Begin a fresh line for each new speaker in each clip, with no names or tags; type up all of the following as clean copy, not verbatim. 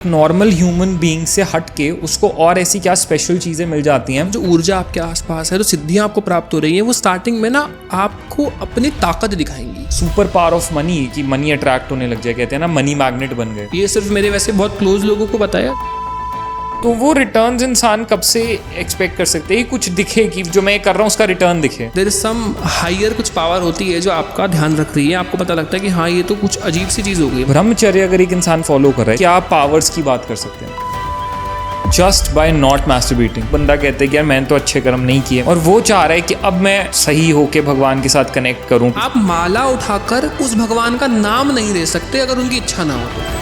Normal human being से हट के उसको और ऐसी क्या स्पेशल चीज़ें मिल जाती हैं।
जो ऊर्जा आपके आसपास है, जो सिद्धियां आपको प्राप्त हो रही हैं, वो स्टार्टिंग में ना आपको अपनी ताकत दिखाएंगी।
सुपर पावर ऑफ मनी, कि मनी अट्रैक्ट होने लग जाए, कहते हैं ना मनी मैग्नेट बन गए।
ये सिर्फ मेरे वैसे बहुत क्लोज लोगों को पता है।
तो वो रिटर्न्स इंसान कब से एक्सपेक्ट कर सकते हैं? कुछ दिखे कि जो मैं कर रहा हूँ उसका रिटर्न दिखे।
देयर इज सम हायर कुछ पावर होती है जो आपका ध्यान रख रही है। आपको पता लगता है कि हाँ, ये तो कुछ अजीब सी चीज़ हो गई।
ब्रह्मचर्य अगर एक इंसान फॉलो कर रहा है, क्या आप पावर्स की बात कर सकते हैं? Just by not masturbating. बंदा कहते हैं कि यार मैंने तो अच्छे कर्म नहीं किए, और वो चाह रहा है कि अब मैं सही होके भगवान के साथ कनेक्ट करूं।
आप माला उठाकर उस भगवान का नाम नहीं ले सकते अगर उनकी इच्छा ना हो तो।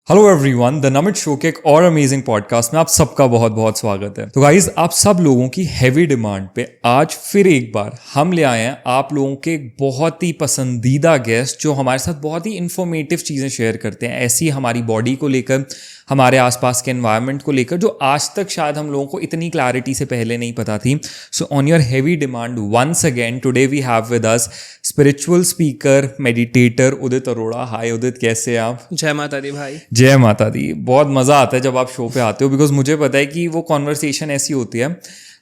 Hello everyone, the Namit show के एक और अमेजिंग पॉडकास्ट में आप सबका बहुत बहुत स्वागत है। तो गाइज, आप सब लोगों की हैवी डिमांड पे आज फिर एक बार हम ले आए हैं आप लोगों के एक बहुत ही पसंदीदा गेस्ट, जो हमारे साथ बहुत ही इंफॉर्मेटिव चीज़ें शेयर करते हैं, ऐसी हमारी बॉडी को लेकर, हमारे आसपास के एनवायरनमेंट को लेकर, जो आज तक शायद हम लोगों को इतनी क्लैरिटी से पहले नहीं पता थी। So on your heavy demand, once again today we have with us spiritual speaker, meditator Udit Arora. Hi Udit, कैसे हैं आप?
जय माता दी भाई।
जय माता दी। बहुत मज़ा आता है जब आप शो पे आते हो, बिकॉज मुझे पता है कि वो कॉन्वर्सेशन ऐसी होती है।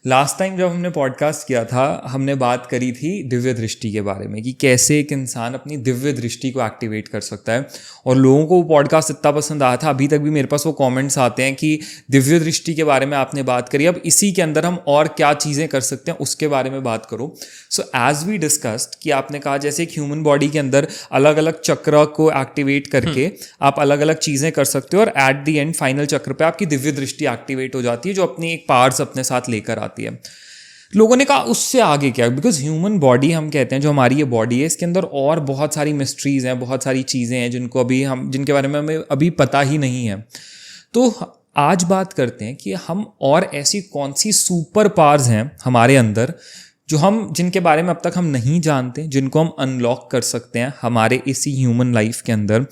लास्ट टाइम जब हमने पॉडकास्ट किया था, हमने बात करी थी दिव्य दृष्टि के बारे में, कि कैसे एक इंसान अपनी दिव्य दृष्टि को एक्टिवेट कर सकता है। और लोगों को वो पॉडकास्ट इतना पसंद आया था, अभी तक भी मेरे पास वो कमेंट्स आते हैं कि दिव्य दृष्टि के बारे में आपने बात करी, अब इसी के अंदर हम और क्या चीज़ें कर सकते हैं उसके बारे में बात करो। सो एज वी डिस्कस्ड, कि आपने कहा जैसे एक ह्यूमन बॉडी के अंदर अलग अलग चक्र को एक्टिवेट करके आप अलग अलग चीज़ें कर सकते हो, और एट द एंड फाइनल चक्र पे आपकी दिव्य दृष्टि एक्टिवेट हो जाती है, जो अपनी एक पार्ट्स अपने साथ लेकर आती है। लोगों ने कहा उससे आगे क्या, बिकॉज ह्यूमन बॉडी हम कहते हैं, जो हमारी ये बॉडी है, इसके अंदर और बहुत सारी मिस्ट्रीज हैं, बहुत सारी चीज़ें हैं जिनके बारे में हमें अभी पता ही नहीं है। तो आज बात करते हैं कि हम और ऐसी कौन सी सुपर पावर्स हैं हमारे अंदर, जिनके बारे में अब तक हम नहीं जानते, जिनको हम अनलॉक कर सकते हैं हमारे इसी ह्यूमन लाइफ के अंदर।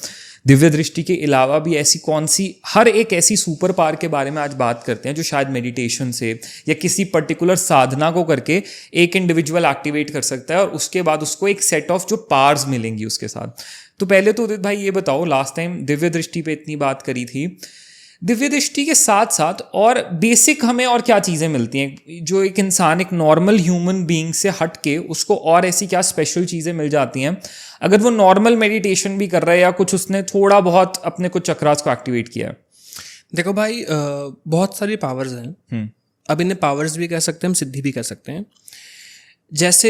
दिव्य दृष्टि के अलावा भी ऐसी कौन सी, हर एक ऐसी सुपर पावर के बारे में आज बात करते हैं, जो शायद मेडिटेशन से या किसी पर्टिकुलर साधना को करके एक इंडिविजुअल एक्टिवेट कर सकता है, और उसके बाद उसको एक सेट ऑफ जो पावर्स मिलेंगी उसके साथ। तो पहले तो उदित भाई ये बताओ, लास्ट टाइम दिव्य दृष्टि पे इतनी बात करी थी, दिव्य दृष्टि के साथ साथ और बेसिक हमें और क्या चीज़ें मिलती हैं, जो एक इंसान, एक नॉर्मल ह्यूमन बीइंग से हट के उसको और ऐसी क्या स्पेशल चीज़ें मिल जाती हैं अगर वो नॉर्मल मेडिटेशन भी कर रहा है, या कुछ उसने थोड़ा बहुत अपने कुछ चक्रास को एक्टिवेट किया है?
देखो भाई, बहुत सारी पावर्स हैं। अब इन्हें पावर्स भी कह सकते हैं, हम सिद्धि भी कह सकते हैं। जैसे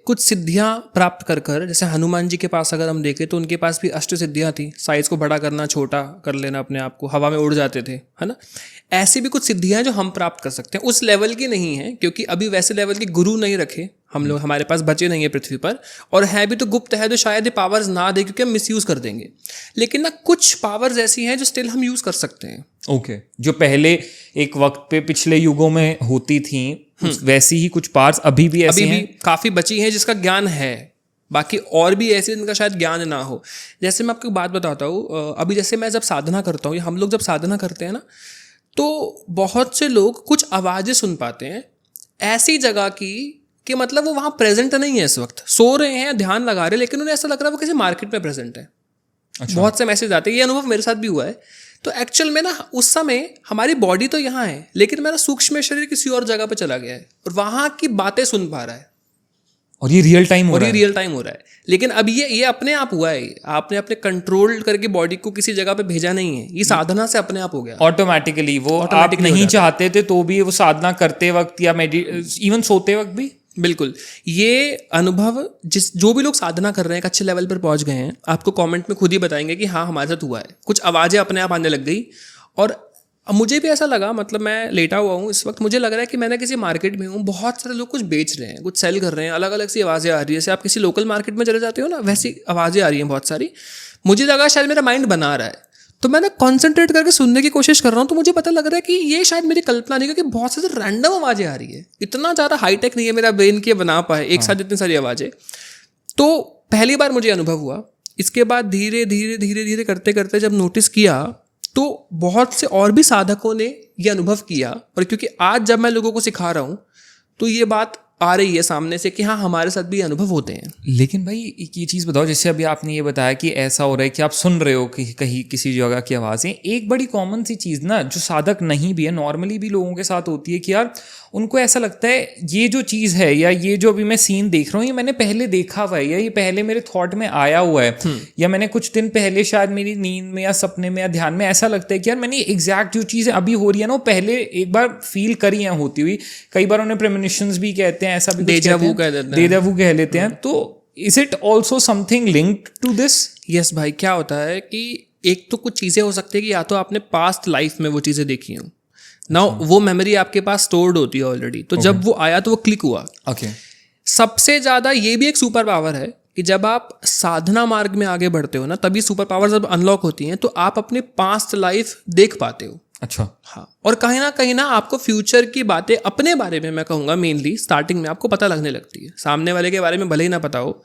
कुछ सिद्धियां प्राप्त कर जैसे हनुमान जी के पास अगर हम देखें तो उनके पास भी अष्ट सिद्धियां थी। साइज को बड़ा करना, छोटा कर लेना अपने आप को, हवा में उड़ जाते थे, है ना। ऐसी भी कुछ सिद्धियां जो हम प्राप्त कर सकते हैं। उस लेवल की नहीं है, क्योंकि अभी वैसे लेवल के गुरु नहीं रखे हम लोग, हमारे पास बचे नहीं है पृथ्वी पर, और है भी तो गुप्त है, तो शायद ये पावर्स ना दे, क्योंकि हम मिसयूज कर देंगे। लेकिन ना कुछ पावर्स ऐसी हैं जो स्टिल हम यूज कर सकते हैं।
ओके, जो पहले एक वक्त पे पिछले युगों में होती थी, वैसी ही कुछ पार्ट्स अभी भी ऐसी हैं?
काफी बची हैं जिसका ज्ञान है, बाकी और भी ऐसे जिनका शायद ज्ञान ना हो। जैसे मैं आपको बात बताता हूँ, अभी जैसे मैं जब साधना करता हूँ, या हम लोग जब साधना करते हैं ना, तो बहुत से लोग कुछ आवाज़ें सुन पाते हैं ऐसी जगह की कि मतलब वो वहाँ प्रेजेंट नहीं है, इस वक्त सो रहे हैं, ध्यान लगा रहे हैं, लेकिन उन्हें ऐसा लग रहा है वो किसी मार्केट में प्रेजेंट है। अच्छा। बहुत से मैसेज आते हैं, ये अनुभव मेरे साथ भी हुआ है। तो एक्चुअल में ना उस समय हमारी बॉडी तो यहाँ है, लेकिन मेरा सूक्ष्म शरीर किसी और जगह पे चला गया है, और वहाँ की बातें सुन पा रहा है,
और ये रियल टाइम हो
रहा है। लेकिन अब ये अपने आप हुआ है, आपने अपने कंट्रोल करके बॉडी को किसी जगह पे भेजा नहीं है, ये साधना से अपने आप हो गया
ऑटोमेटिकली। वो आप नहीं चाहते थे तो भी वो साधना करते वक्त या इवन सोते वक्त भी।
बिल्कुल, ये अनुभव जो भी लोग साधना कर रहे हैं, एक अच्छे लेवल पर पहुंच गए हैं, आपको कमेंट में खुद ही बताएंगे कि हाँ हमारे साथ हुआ है। कुछ आवाज़ें अपने आप आने लग गई, और मुझे भी ऐसा लगा, मतलब मैं लेटा हुआ हूँ इस वक्त, मुझे लग रहा है कि मैंने किसी मार्केट में हूँ, बहुत सारे लोग कुछ बेच रहे हैं, कुछ सेल कर रहे हैं, अलग अलग सी आवाज़ें आ रही है। जैसे आप किसी लोकल मार्केट में चले जाते हो ना, वैसी आवाज़ें आ रही हैं बहुत सारी। मुझे लगा शायद मेरा माइंड बना रहा है, तो मैंने कॉन्सेंट्रेट करके सुनने की कोशिश कर रहा हूँ, तो मुझे पता लग रहा है कि ये शायद मेरी कल्पना नहीं, क्योंकि बहुत सारी रैंडम आवाज़ें आ रही है। इतना ज़्यादा हाईटेक नहीं है मेरा ब्रेन कि बना पाए एक साथ इतनी सारी आवाज़ें। तो पहली बार मुझे अनुभव हुआ। इसके बाद धीरे धीरे करते करते जब नोटिस किया, तो बहुत से और भी साधकों ने ये अनुभव किया, और क्योंकि आज जब मैं लोगों को सिखा रहा हूँ, तो ये बात आ रही है सामने से कि हाँ हमारे साथ भी अनुभव होते हैं।
लेकिन भाई एक ये चीज़ बताओ, जैसे अभी आपने ये बताया कि ऐसा हो रहा है कि आप सुन रहे हो कि कहीं किसी जगह की आवाज़ें, एक बड़ी कॉमन सी चीज़ ना जो साधक नहीं भी है, नॉर्मली भी लोगों के साथ होती है कि यार उनको ऐसा लगता है ये जो चीज़ है या ये जो अभी मैं सीन देख रहा हूँ ये मैंने पहले देखा हुआ है, या ये पहले मेरे थॉट में आया हुआ है, या मैंने कुछ दिन पहले शायद मेरी नींद में या सपने में या ध्यान में ऐसा लगता है कि यार मैंने एग्जैक्ट जो चीज़ें अभी हो रही है ना वो पहले एक बार फील करी है होती हुई। कई बार उन्हें प्रेमोनिशंस भी कहते हैं, ऐसा भी
डेजा वू
कह लेते हैं। तो is it also something linked to this?
Yes भाई, क्या होता है कि एक तो कुछ चीज़ें हो सकती है कि या तो आपने पास्ट लाइफ में वो चीज़ें देखी हों, ना वो मेमोरी आपके पास स्टोर्ड होती है ऑलरेडी, तो जब वो आया तो वो क्लिक हुआ। सबसे ज़्यादा ये भी एक सुपर पावर है कि जब आप साधना मार्ग में आगे बढ़ते हो ना, तभी सुपर पावर जब अनलॉक होती हैं तो आप अपने पास्ट लाइफ देख पाते हो।
अच्छा।
हाँ, और कहीं ना आपको फ्यूचर की बातें अपने बारे में, मैं कहूँगा मेनली स्टार्टिंग में आपको पता लगने लगती है। सामने वाले के बारे में भले ही ना पता हो,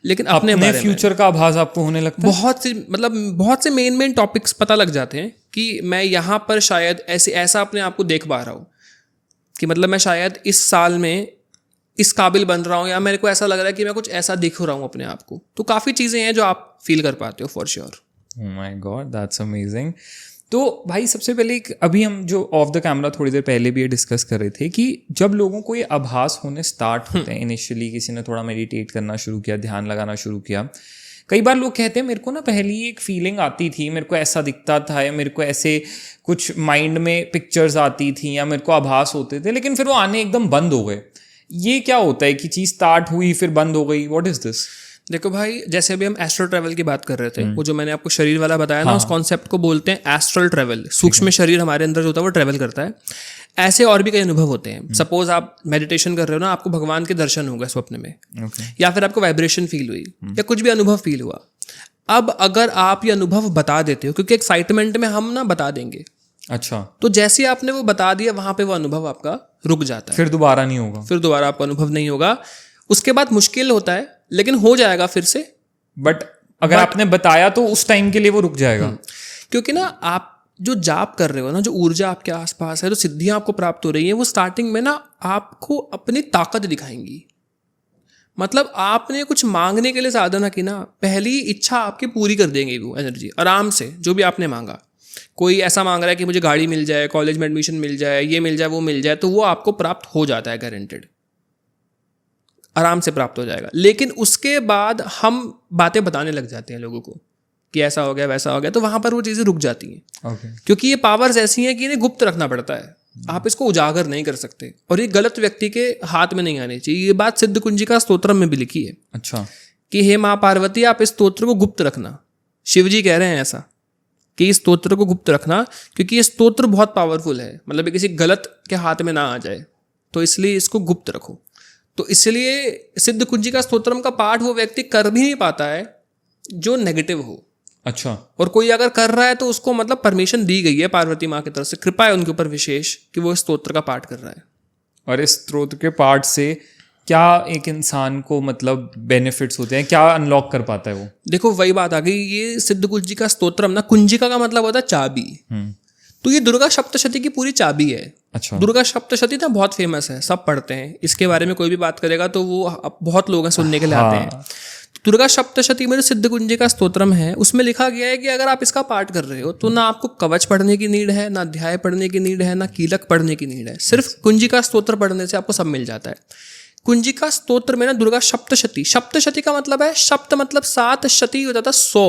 लेकिन अपने बारे
फ्यूचर का आभास आपको होने लगता है।
बहुत से मेन टॉपिक्स पता लग जाते हैं कि मैं यहाँ पर शायद ऐसा अपने आप को देख पा रहा हूँ कि मतलब मैं शायद इस साल में इस काबिल बन रहा हूँ, या मेरे को ऐसा लग रहा है कि मैं कुछ ऐसा दिख रहा हूँ अपने आप को। तो काफ़ी चीज़ें हैं जो आप फील कर पाते हो for sure.
My God, that's amazing. तो भाई सबसे पहले अभी हम जो ऑफ द कैमरा थोड़ी देर पहले भी ये डिस्कस कर रहे थे कि जब लोगों को ये आभास होने स्टार्ट होते हैं, इनिशियली किसी ने थोड़ा मेडिटेट करना शुरू किया, ध्यान लगाना शुरू किया, कई बार लोग कहते हैं मेरे को ना पहले एक फीलिंग आती थी, मेरे को ऐसा दिखता था, या मेरे को ऐसे कुछ माइंड में पिक्चर्स आती थी, या मेरे को आभास होते थे, लेकिन फिर वो आने एकदम बंद हो गए। ये क्या होता है कि चीज़ स्टार्ट हुई फिर बंद हो गई? What is this?
देखो भाई, जैसे अभी हम एस्ट्रल ट्रैवल की बात कर रहे थे, वो जो मैंने आपको शरीर वाला बताया ना, उस कॉन्सेप्ट को बोलते हैं एस्ट्रल ट्रैवल। सूक्ष्म शरीर हमारे अंदर जो होता है वो ट्रैवल करता है। ऐसे और भी कई अनुभव होते हैं। सपोज आप मेडिटेशन कर रहे हो ना, आपको भगवान के दर्शन हो गए स्वप्न में, या फिर आपको वाइब्रेशन फील हुई, या कुछ भी अनुभव फील हुआ। अब अगर आप ये अनुभव बता देते हो, क्योंकि एक्साइटमेंट में हम ना बता देंगे,
अच्छा,
तो जैसे आपने वो बता दिया वहां पे वो अनुभव आपका रुक जाता है,
फिर दोबारा नहीं होगा,
फिर दोबारा आपका अनुभव नहीं होगा। उसके बाद मुश्किल होता है, लेकिन हो जाएगा फिर से।
बट अगर आपने बताया तो उस टाइम के लिए वो रुक जाएगा।
क्योंकि ना आप जो जाप कर रहे हो ना, जो ऊर्जा आपके आसपास है, जो सिद्धियां आपको प्राप्त हो रही हैं, वो स्टार्टिंग में ना आपको अपनी ताकत दिखाएंगी। मतलब आपने कुछ मांगने के लिए साधना की ना, पहली इच्छा आपकी पूरी कर देंगे वो एनर्जी आराम से। जो भी आपने मांगा, कोई ऐसा मांग रहा है कि मुझे गाड़ी मिल जाए, कॉलेज में एडमिशन मिल जाए, ये मिल जाए, वो मिल जाए, तो वो आपको प्राप्त हो जाता है, गारंटेड, आराम से प्राप्त हो जाएगा। लेकिन उसके बाद हम बातें बताने लग जाते हैं लोगों को कि ऐसा हो गया, वैसा हो गया, तो वहां पर वो चीज़ें रुक जाती हैं। क्योंकि ये पावर्स ऐसी हैं कि इन्हें गुप्त रखना पड़ता है, आप इसको उजागर नहीं कर सकते, और ये गलत व्यक्ति के हाथ में नहीं आनी चाहिए। ये बात सिद्ध कुंजिका स्तोत्रम में भी लिखी है।
अच्छा,
कि हे माँ पार्वती, आप इस स्तोत्र को गुप्त रखना। शिव जी कह रहे हैं ऐसा कि इस स्तोत्र को गुप्त रखना, क्योंकि ये स्तोत्र बहुत पावरफुल है, मतलब ये किसी गलत के हाथ में ना आ जाए, तो इसलिए इसको गुप्त रखो। तो इसलिए सिद्ध कुंजिका स्तोत्रम का पाठ वो व्यक्ति कर भी नहीं पाता है जो नेगेटिव हो।
अच्छा,
और कोई अगर कर रहा है तो उसको मतलब परमिशन दी गई है पार्वती माँ की तरफ से, कृपा है उनके ऊपर विशेष कि वो इस स्तोत्र का पाठ कर रहा है।
और इस स्तोत्र के पाठ से क्या एक इंसान को मतलब बेनिफिट्स होते हैं, क्या अनलॉक कर पाता है वो?
देखो वही बात आ गई, ये सिद्ध कुंजिका स्तोत्रम ना, कुंजिका का मतलब होता है चाबी, तो ये दुर्गा सप्तशती की पूरी चाबी है।
अच्छा,
दुर्गा सप्तशती ना बहुत फेमस है, सब पढ़ते हैं इसके बारे में, कोई भी बात करेगा तो वो बहुत लोग हैं सुनने के लिए आते हैं। दुर्गा सप्तशती में जो सिद्ध कुंजिका स्तोत्रम है, उसमें लिखा गया है कि अगर आप इसका पाठ कर रहे हो तो ना आपको कवच पढ़ने की नीड है, ना अध्याय पढ़ने की नीड है, ना कीलक पढ़ने की नीड है। सिर्फ कुंजिका स्तोत्र पढ़ने से आपको सब मिल जाता है। कुंजिका स्तोत्र में ना दुर्गा सप्तशती, सप्तशती का मतलब है, सप्त मतलब 7, शती हो जाता 100,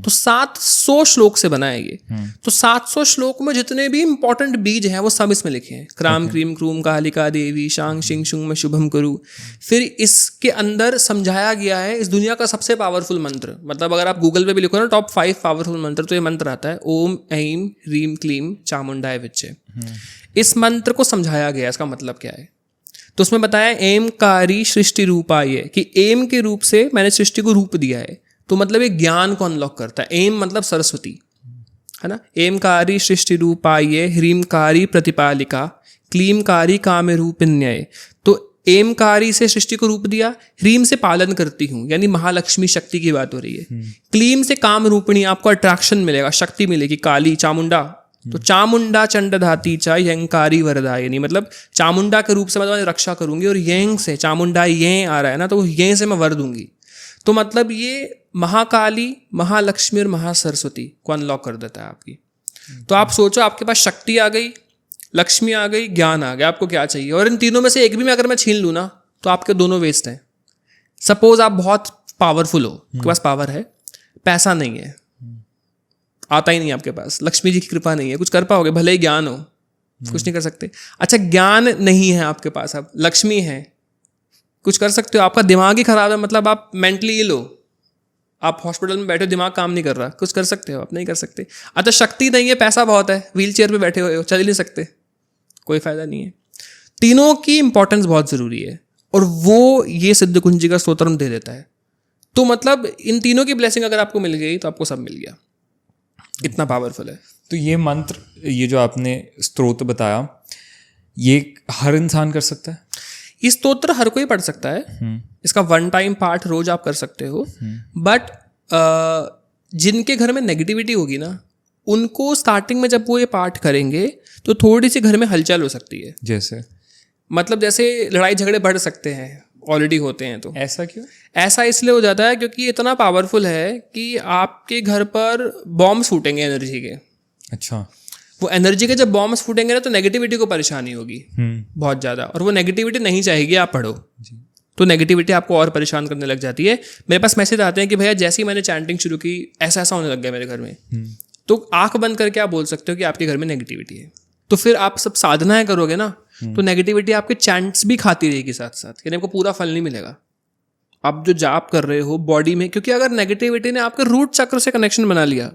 तो 700 श्लोक से बना है ये। तो 700 श्लोक में जितने भी इंपॉर्टेंट बीज हैं वो सब इसमें लिखे हैं। क्राम क्रीम क्रूम कालिका देवी शांग शिंग शुंग में शुभम करू। फिर इसके अंदर समझाया गया है इस दुनिया का सबसे पावरफुल मंत्र, मतलब अगर आप गूगल पे भी लिखो ना टॉप 5 पावरफुल मंत्र, तो ये मंत्र आता है, ओम ऐं ह्रीम क्लीम चामुंडाय विच्चे। इस मंत्र को समझाया गया, इसका मतलब क्या है, तो उसमें बताया एमकारी सृष्टि रूपाय, कि एम के रूप से मैंने सृष्टि को रूप दिया है। तो मतलब ये ज्ञान को अनलॉक करता है। एम मतलब सरस्वती है ना, एमकारी सृष्टि रूपाय ह्रीमकारी प्रतिपालिका क्लीमकारी काम रूपिण्यय। तो एमकारी से सृष्टि को रूप दिया, ह्रीम से पालन करती हूँ, यानी महालक्ष्मी शक्ति की बात हो रही है। क्लीम से काम रूपिणी, आपको अट्रैक्शन मिलेगा, शक्ति मिलेगी, काली चामुंडा तो चामुंडा चंडधाती चा यंकारी वरदायिनी, मतलब चामुंडा के रूप से मैं तुम्हारी रक्षा करूंगी, और यंग से चामुंडा ये आ रहा है ना, तो ये से मैं वर दूंगी। तो मतलब ये महाकाली, महालक्ष्मी और महासरस्वती को अनलॉक कर देता है आपकी। तो आप सोचो, आपके पास शक्ति आ गई, लक्ष्मी आ गई, ज्ञान आ गया, आपको क्या चाहिए? और इन तीनों में से एक भी मैं अगर मैं छीन लूँ ना, तो आपके दोनों वेस्ट हैं। सपोज आप बहुत पावरफुल हो, आपके पास पावर है, पैसा नहीं है, आता ही नहीं आपके पास, लक्ष्मी जी की कृपा नहीं है, कुछ कर पाओगे? भले ही ज्ञान हो, कुछ नहीं कर सकते। अच्छा, ज्ञान नहीं है आपके पास, अब लक्ष्मी है, कुछ कर सकते हो? आपका दिमाग ही खराब है, मतलब आप मेंटली इल हो, आप हॉस्पिटल में बैठे हो, दिमाग काम नहीं कर रहा, कुछ कर सकते हो? आप नहीं कर सकते। अच्छा, शक्ति नहीं है, पैसा बहुत है, व्हील चेयर पर बैठे हुए हो, चल ही नहीं सकते, कोई फायदा नहीं है। तीनों की इंपॉर्टेंस बहुत जरूरी है, और वो ये सिद्ध कुंजी का स्तोत्र दे देता है। तो मतलब इन तीनों की ब्लेसिंग अगर आपको मिल गई तो आपको सब मिल गया, इतना पावरफुल है।
तो ये मंत्र, ये जो आपने स्तोत्र बताया, ये हर इंसान कर सकता है?
ये स्तोत्र हर कोई पढ़ सकता है, इसका 1 टाइम पाठ रोज आप कर सकते हो। बट जिनके घर में नेगेटिविटी होगी ना, उनको स्टार्टिंग में जब वो ये पाठ करेंगे तो थोड़ी सी घर में हलचल हो सकती है।
जैसे
मतलब जैसे लड़ाई झगड़े बढ़ सकते हैं, ऑलरेडी होते हैं। तो
ऐसा क्यों?
ऐसा इसलिए हो जाता है क्योंकि ये इतना पावरफुल है कि आपके घर पर बॉम्ब्स फूटेंगे एनर्जी के।
अच्छा।
वो एनर्जी के जब बॉम्ब्स फूटेंगे ना, तो नेगेटिविटी को परेशानी होगी बहुत ज़्यादा, और वो नेगेटिविटी नहीं चाहेगी आप पढ़ो, तो नेगेटिविटी आपको और परेशान करने लग जाती है। मेरे पास मैसेज आते हैं कि भैया जैसे ही मैंने चैंटिंग शुरू की ऐसा ऐसा होने लग गया मेरे घर में। तो आंख बंद करके आप बोल सकते हो कि आपके घर में नेगेटिविटी है। तो फिर आप सब साधनाएं करोगे ना, तो नेगेटिविटी आपके चैंट्स भी खाती रहेगी साथ साथ, यानी आपको पूरा फल नहीं मिलेगा। आप जो जाप कर रहे हो बॉडी में, क्योंकि अगर नेगेटिविटी ने आपके रूट चक्र से कनेक्शन बना लिया,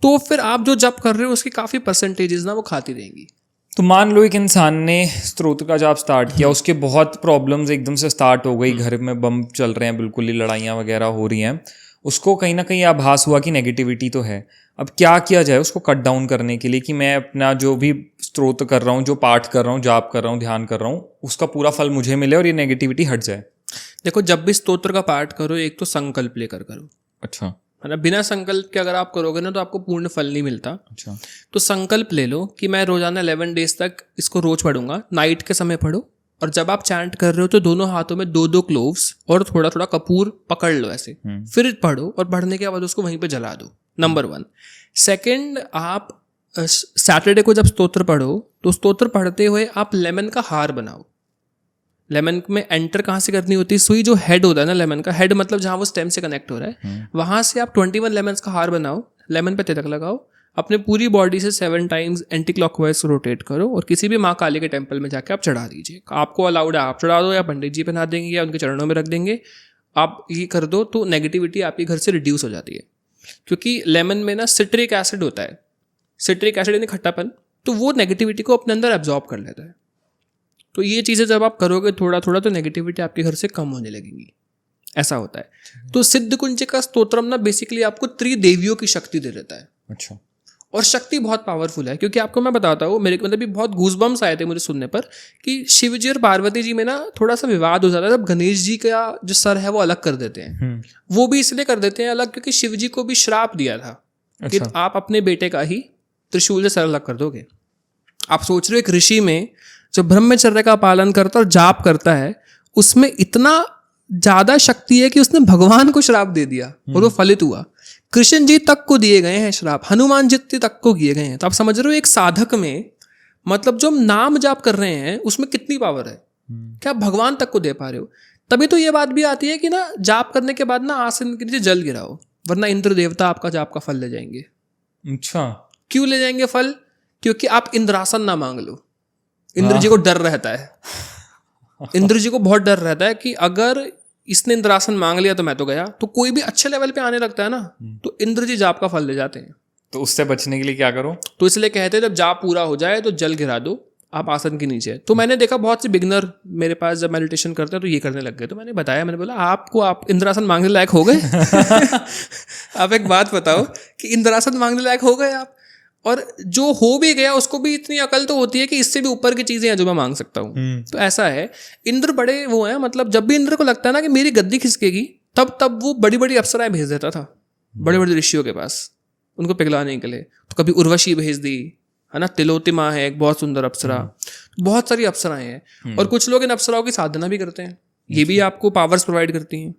तो फिर आप जो जप कर रहे हो उसकी काफी परसेंटेजेस ना वो खाती रहेंगी।
तो मान लो एक इंसान ने स्तोत्र का जाप स्टार्ट किया, उसके बहुत प्रॉब्लम्स एकदम से स्टार्ट हो गई, घर में बम चल रहे हैं, बिल्कुल ही लड़ाइयाँ वगैरह हो रही हैं, उसको कहीं ना कहीं आभास हुआ कि नेगेटिविटी तो है। अब क्या किया जाए उसको कट डाउन करने के लिए, कि मैं अपना जो भी स्तोत्र कर रहा हूँ, जो पाठ कर रहा हूँ, जाप कर रहा हूँ, ध्यान कर रहा हूँ, उसका पूरा फल मुझे मिले और ये नेगेटिविटी हट जाए?
देखो, जब भी स्तोत्र का पाठ करो, एक तो संकल्प लेकर करो।
अच्छा।
है ना, बिना संकल्प के अगर आप करोगे ना तो आपको पूर्ण फल नहीं मिलता।
अच्छा।
तो संकल्प ले लो कि मैं रोजाना 11 डेज तक इसको रोज पढ़ूंगा, नाइट के समय पढ़ो, और जब आप चैंट कर रहे हो तो दोनों हाथों में 2-2 क्लोव्स और थोड़ा थोड़ा कपूर पकड़ लो ऐसे, फिर पढ़ो, और पढ़ने के बाद उसको वहीं पे जला दो, नंबर 1। सेकंड, आप सैटरडे को जब स्तोत्र पढ़ो तो स्तोत्र पढ़ते हुए आप लेमन का हार बनाओ। लेमन में एंटर कहाँ से करनी होती है? सुई जो हेड होता है ना, लेमन का हेड, मतलब जहाँ वो स्टेम से कनेक्ट हो रहा है, वहाँ से आप 21 लेमन्स का हार बनाओ, लेमन पे तिलक लगाओ, अपने पूरी बॉडी से 7 टाइम्स एंटी क्लॉकवाइज रोटेट करो, और किसी भी माँ काली के टेम्पल में जाके आप चढ़ा दीजिए। आपको अलाउड है आप चढ़ा दो, या पंडित जी पहना देंगे, या उनके चरणों में रख देंगे। आप ये कर दो तो नेगेटिविटी आपके घर से रिड्यूस हो जाती है, क्योंकि लेमन में ना सिट्रिक एसिड होता है, सिट्रिक एसिड यानी खट्टापन, तो वो नेगेटिविटी को अपने अंदर एब्जॉर्ब कर लेता है। तो ये चीज़ें जब आप करोगे थोड़ा थोड़ा, तो नेगेटिविटी आपके घर से कम होने लगेगी, ऐसा होता है। तो सिद्ध कुंज का स्तोत्रम ना बेसिकली आपको त्रिदेवियों की शक्ति दे देता है।
अच्छा।
और शक्ति बहुत पावरफुल है, क्योंकि आपको मैं बताता हूँ, मेरे मतलब भी बहुत गूज़बम्स आए थे मुझे सुनने पर कि शिव जी और पार्वती जी में ना थोड़ा सा विवाद हो जाता है जब गणेश जी का जो सर है वो अलग कर देते हैं। वो भी इसलिए कर देते हैं अलग क्योंकि शिव जी को भी श्राप दिया था कि आप अपने बेटे का ही त्रिशूल से सर अलग कर दोगे। आप सोच रहे हो एक ऋषि में जो ब्रह्मचर्य का पालन करता है और जाप करता है, उसमें इतना ज्यादा शक्ति है कि उसने भगवान को श्राप दे दिया और वो फलित हुआ। कृष्ण जी तक को दिए गए हैं श्राप, हनुमान जी तक को किए गए हैं। तो आप समझ रहे हो एक साधक में, मतलब जो हम नाम जाप कर रहे हैं उसमें कितनी पावर है, क्या भगवान तक को दे पा रहे हो। तभी तो ये बात भी आती है कि ना जाप करने के बाद ना आसन के नीचे जल गिराओ, वरना इंद्र देवता आपका जाप का फल ले जाएंगे।
अच्छा,
क्यों ले जाएंगे फल? क्योंकि आप इंद्रासन ना मांग लो। इंद्र जी को डर रहता है, इंद्र जी को बहुत डर रहता है कि अगर इसने इंद्रासन मांग लिया तो मैं तो गया। तो कोई भी अच्छे लेवल पे आने लगता है ना, तो इंद्र जी जाप का फल ले जाते हैं।
तो उससे बचने के लिए क्या करो?
तो इसलिए कहते हैं जब जाप पूरा हो जाए तो जल गिरा दो आप आसन के नीचे। तो मैंने देखा बहुत से बिगनर मेरे पास जब मेडिटेशन करते हैं तो ये करने लग गए। तो मैंने बताया, मैंने बोला आपको आप इंद्रासन मांगने लायक हो गए? आप एक बात बताओ कि इंद्रासन मांगने लायक हो गए आप? और जो हो भी गया उसको भी इतनी अकल तो होती है कि इससे भी ऊपर की चीजें हैं जो मैं मांग सकता हूँ। तो ऐसा है, इंद्र बड़े वो हैं, मतलब जब भी इंद्र को लगता है ना कि मेरी गद्दी खिसकेगी, तब वो बड़ी बड़ी अप्सराएं भेज देता था बड़े बड़े ऋषियों के पास, उनको पिघलाने के लिए। तो कभी उर्वशी भेज दी, है ना, तिलोत्तमा है एक बहुत सुंदर अप्सरा, बहुत सारी अप्सराएं हैं। और कुछ लोग इन अप्सराओं की साधना भी करते हैं, ये भी आपको पावर्स प्रोवाइड करती हैं।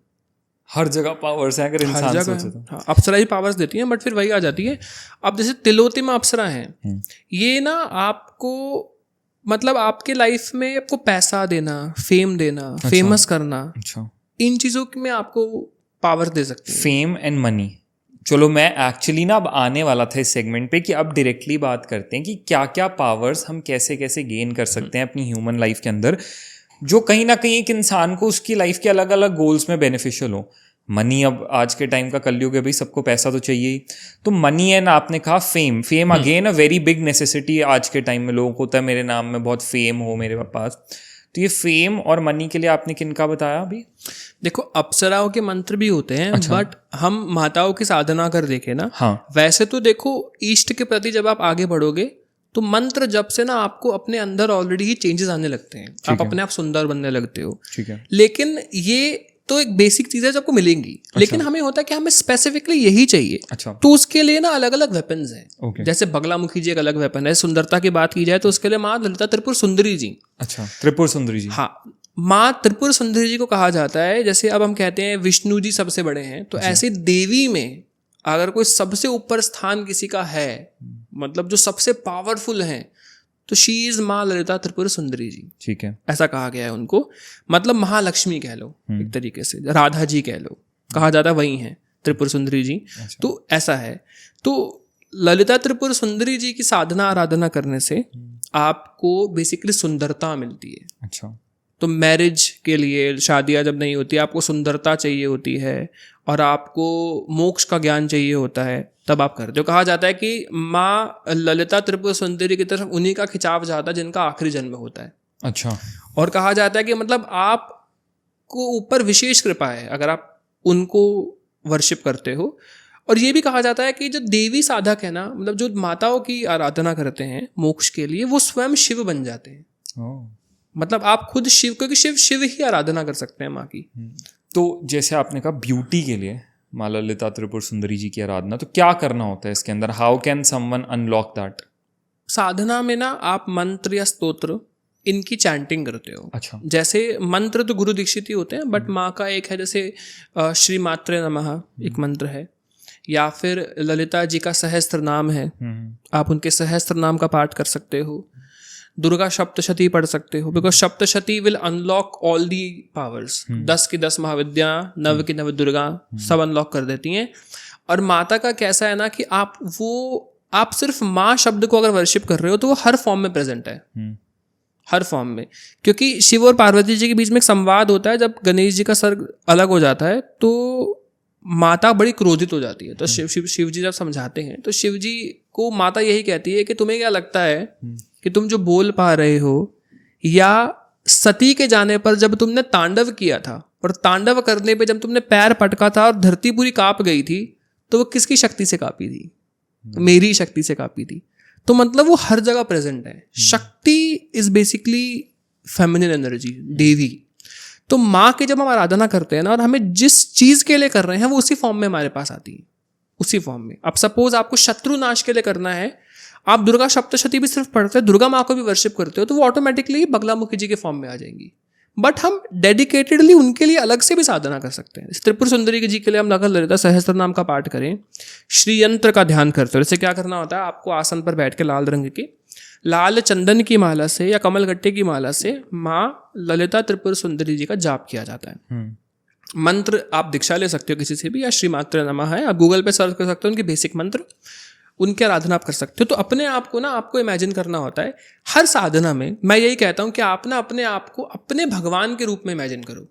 हर जगह पावर्स है अगर इंसान सोचे तो।
हाँ, अप्सरा ही पावर्स देती हैं, बट फिर वही आ जाती है। अब जैसे तिलोत्तमा अप्सरा है, ये ना आपको मतलब आपके लाइफ में आपको पैसा देना, फेम देना, फेमस करना, इन चीज़ों में आपको पावर दे सकती है।
Fame and money. चलो मैं एक्चुअली ना अब आने वाला था इस सेगमेंट पे कि अब डायरेक्टली बात करते हैं कि क्या क्या पावर्स हम कैसे कैसे गेन कर सकते हैं अपनी ह्यूमन लाइफ के अंदर, जो कहीं ना कहीं एक इंसान को उसकी लाइफ के अलग अलग गोल्स में बेनिफिशियल हो। मनी, अब आज के टाइम का कलयुग है भाई, सबको पैसा तो चाहिए ही। तो मनी एंड आपने कहा fame again a very big necessity आज के टाइम में लोगों को होता है, मेरे नाम में बहुत फेम हो मेरे पास। तो ये फेम और मनी के लिए आपने किनका बताया अभी?
देखो, अप्सराओं के मंत्र भी होते हैं। अच्छा। बट हम माताओं की साधना कर देखें ना,
हाँ,
वैसे तो देखो ईष्ट के प्रति जब आप आगे बढ़ोगे तो मंत्र जब से ना आपको अपने अंदर ऑलरेडी ही चेंजेस आने लगते हैं, आप अपने आप सुंदर बनने लगते हो।
ठीक है।
लेकिन ये तो एक बेसिक चीज़ है जो आपको मिलेंगी। अच्छा। लेकिन हमें होता है कि हमें स्पेसिफिकली यही चाहिए।
अच्छा।
तो उसके लिए ना अलग अलग वेपन्स हैं।
Okay.
जैसे बगलामुखी जी एक अलग वेपन है। सुंदरता की बात की जाए तो उसके लिए माँ ललिता त्रिपुर सुंदरी जी।
अच्छा, त्रिपुर सुंदरी जी।
हाँ, माँ त्रिपुर सुंदरी जी को कहा जाता है, जैसे अब हम कहते हैं विष्णु जी सबसे बड़े हैं, तो ऐसे देवी में अगर कोई सबसे ऊपर स्थान किसी का है, मतलब जो सबसे पावरफुल है, तो शी इज माँ ललिता त्रिपुर सुंदरी जी।
ठीक है।
ऐसा कहा गया है उनको, मतलब महालक्ष्मी कह लो एक तरीके से, राधा जी कह लो, कहा जाता वही है त्रिपुर सुंदरी जी। अच्छा। तो ऐसा है। तो ललिता त्रिपुर सुंदरी जी की साधना आराधना करने से आपको बेसिकली सुंदरता मिलती है।
अच्छा।
तो मैरिज के लिए, शादियाँ जब नहीं होती, आपको सुंदरता चाहिए होती है और आपको मोक्ष का ज्ञान चाहिए होता है, तब आप करते हो। कहा जाता है कि माँ ललिता त्रिपुर सुंदरी की तरफ उन्हीं का खिंचाव जाता है जिनका आखिरी जन्म होता है।
अच्छा।
और कहा जाता है कि मतलब आपको ऊपर विशेष कृपा है अगर आप उनको वर्शिप करते हो। और ये भी कहा जाता है कि जो देवी साधक है ना, मतलब जो माताओं की आराधना करते हैं मोक्ष के लिए, वो स्वयं शिव बन जाते हैं। मतलब आप खुद शिव, क्योंकि शिव ही आराधना कर सकते हैं माँ की।
तो जैसे आपने कहा ब्यूटी के लिए माँ ललिता त्रिपुर सुंदरी जी की आराधना, तो क्या करना होता है इसके अंदर? How can someone unlock that?
साधना में ना आप मंत्र या स्तोत्र इनकी चैंटिंग करते हो।
अच्छा।
जैसे मंत्र तो गुरु दीक्षित ही होते हैं, बट माँ का एक है, जैसे श्री मात्रे नमः एक मंत्र है, या फिर ललिता जी का सहस्त्र नाम है, आप उनके सहस्त्र नाम का पाठ कर सकते हो। दुर्गा सप्तशती पढ़ सकते हो, because Saptashati will unlock all the powers. 10 की 10 महाविद्या, 9 की 9 दुर्गा, सब अनलॉक कर देती हैं। और माता का कैसा है ना कि आप सिर्फ माँ शब्द को अगर वर्शिप कर रहे हो तो वो हर फॉर्म में प्रेजेंट है, हर फॉर्म में। क्योंकि शिव और पार्वती जी के बीच में एक संवाद होता है, जब गणेश जी का सर अलग हो जाता है तो माता बड़ी क्रोधित हो जाती है। तो शिव जी जब समझाते हैं तो शिव जी को माता यही कहती है कि तुम्हें क्या लगता है कि तुम जो बोल पा रहे हो, या सती के जाने पर जब तुमने तांडव किया था और तांडव करने पे जब तुमने पैर पटका था और धरती पूरी कांप गई थी, तो वो किसकी शक्ति से कांपी थी? मेरी शक्ति से कांपी थी। तो मतलब वो हर जगह प्रेजेंट है। शक्ति इज बेसिकली फेमिनिन एनर्जी, देवी। तो माँ के जब हम आराधना करते हैं ना, और हमें जिस चीज के लिए कर रहे हैं वो उसी फॉर्म में हमारे पास आती है, उसी फॉर्म में। अब सपोज आपको शत्रु नाश के लिए करना है, आप दुर्गा सप्तशती भी सिर्फ पढ़ते हो, दुर्गा माँ को भी वर्शिप करते हो, तो वो ऑटोमेटिकली बगलामुखी जी के फॉर्म में आ जाएंगी। बट हम डेडिकेटेडली उनके लिए अलग से भी साधना कर सकते हैं। त्रिपुर सुंदरी जी के लिए हम अगर ललिता सहस्त्र नाम का पाठ करें, श्री यंत्र का ध्यान करते हो। जैसे क्या करना होता है, आपको आसन पर बैठ के लाल रंग की, लाल चंदन की माला से या कमल गट्टे की माला से माँ ललिता त्रिपुर सुंदरी जी का जाप किया जाता है। मंत्र आप दीक्षा ले सकते हो किसी से भी, या श्री मात्रे नमः है, आप गूगल पे सर्च कर सकते हो उनके बेसिक मंत्र, उनकी आराधना आप कर सकते हो। तो अपने आप को ना आपको इमेजिन करना होता है हर साधना में। मैं यही कहता हूं कि आप ना अपने आप को अपने भगवान के रूप में इमेजिन करो,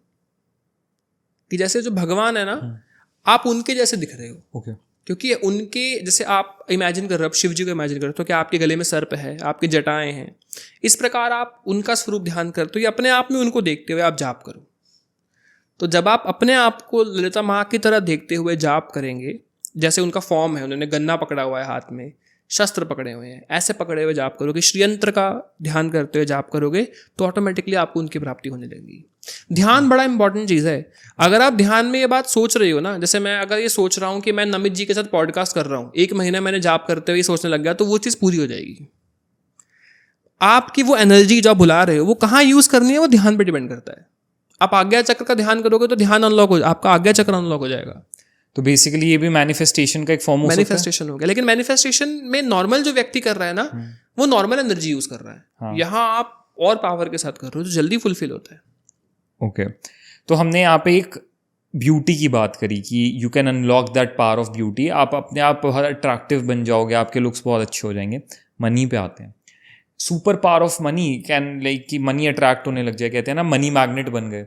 कि जैसे जो भगवान है ना, आप उनके जैसे दिख रहे हो।
ओके।
क्योंकि उनके जैसे आप इमेजिन कर रहे हो, शिव जी को इमेजिन करो तो कि आपके गले में सर्प है, आपकी जटाएं हैं, इस प्रकार आप उनका स्वरूप ध्यान करते हो, या अपने आप में उनको देखते हुए आप जाप करो। तो जब आप अपने आप को ललिता माँ की तरह देखते हुए जाप करेंगे, जैसे उनका फॉर्म है, उन्होंने गन्ना पकड़ा हुआ है हाथ में, शस्त्र पकड़े हुए हैं, ऐसे पकड़े हुए जाप करोगे, श्रीयंत्र का ध्यान करते हुए जाप करोगे, तो ऑटोमेटिकली आपको उनकी प्राप्ति होने लगेगी। ध्यान बड़ा इंपॉर्टेंट चीज़ है। अगर आप ध्यान में ये बात सोच रही हो ना, जैसे मैं अगर ये सोच रहा हूँ कि मैं नमित जी के साथ पॉडकास्ट कर रहा हूँ, 1 महीना मैंने जाप करते हुए सोचने लग गया, तो वो चीज़ पूरी हो जाएगी। आपकी वो एनर्जी जो आप बुला रहे हो वो कहाँ यूज़ करनी है वो ध्यान पे डिपेंड करता है। आप आज्ञा चक्र का ध्यान करोगे तो ध्यान अनलॉक हो, आपका आज्ञा चक्र अनलॉक हो जाएगा।
तो बेसिकली ये भी मैनिफेस्टेशन का एक फॉर्म हो सकता है।
मैनिफेस्टेशन हो गया, लेकिन मैनिफेस्टेशन में नॉर्मल जो व्यक्ति कर रहा है ना, वो नॉर्मल एनर्जी यूज कर रहा है।
हाँ।
यहाँ आप और पावर के साथ कर रहे हो तो जल्दी फुलफिल होता है।
ओके तो हमने यहाँ पे एक ब्यूटी की बात करी कि you can unlock that power of beauty. आप अपने आप बहुत अट्रैक्टिव बन जाओगे, आपके लुक्स बहुत अच्छे हो जाएंगे। मनी पे आते हैं। Super power of money can like कि मनी अट्रैक्ट होने लग जाए, कहते हैं ना मनी मैग्नेट बन गए।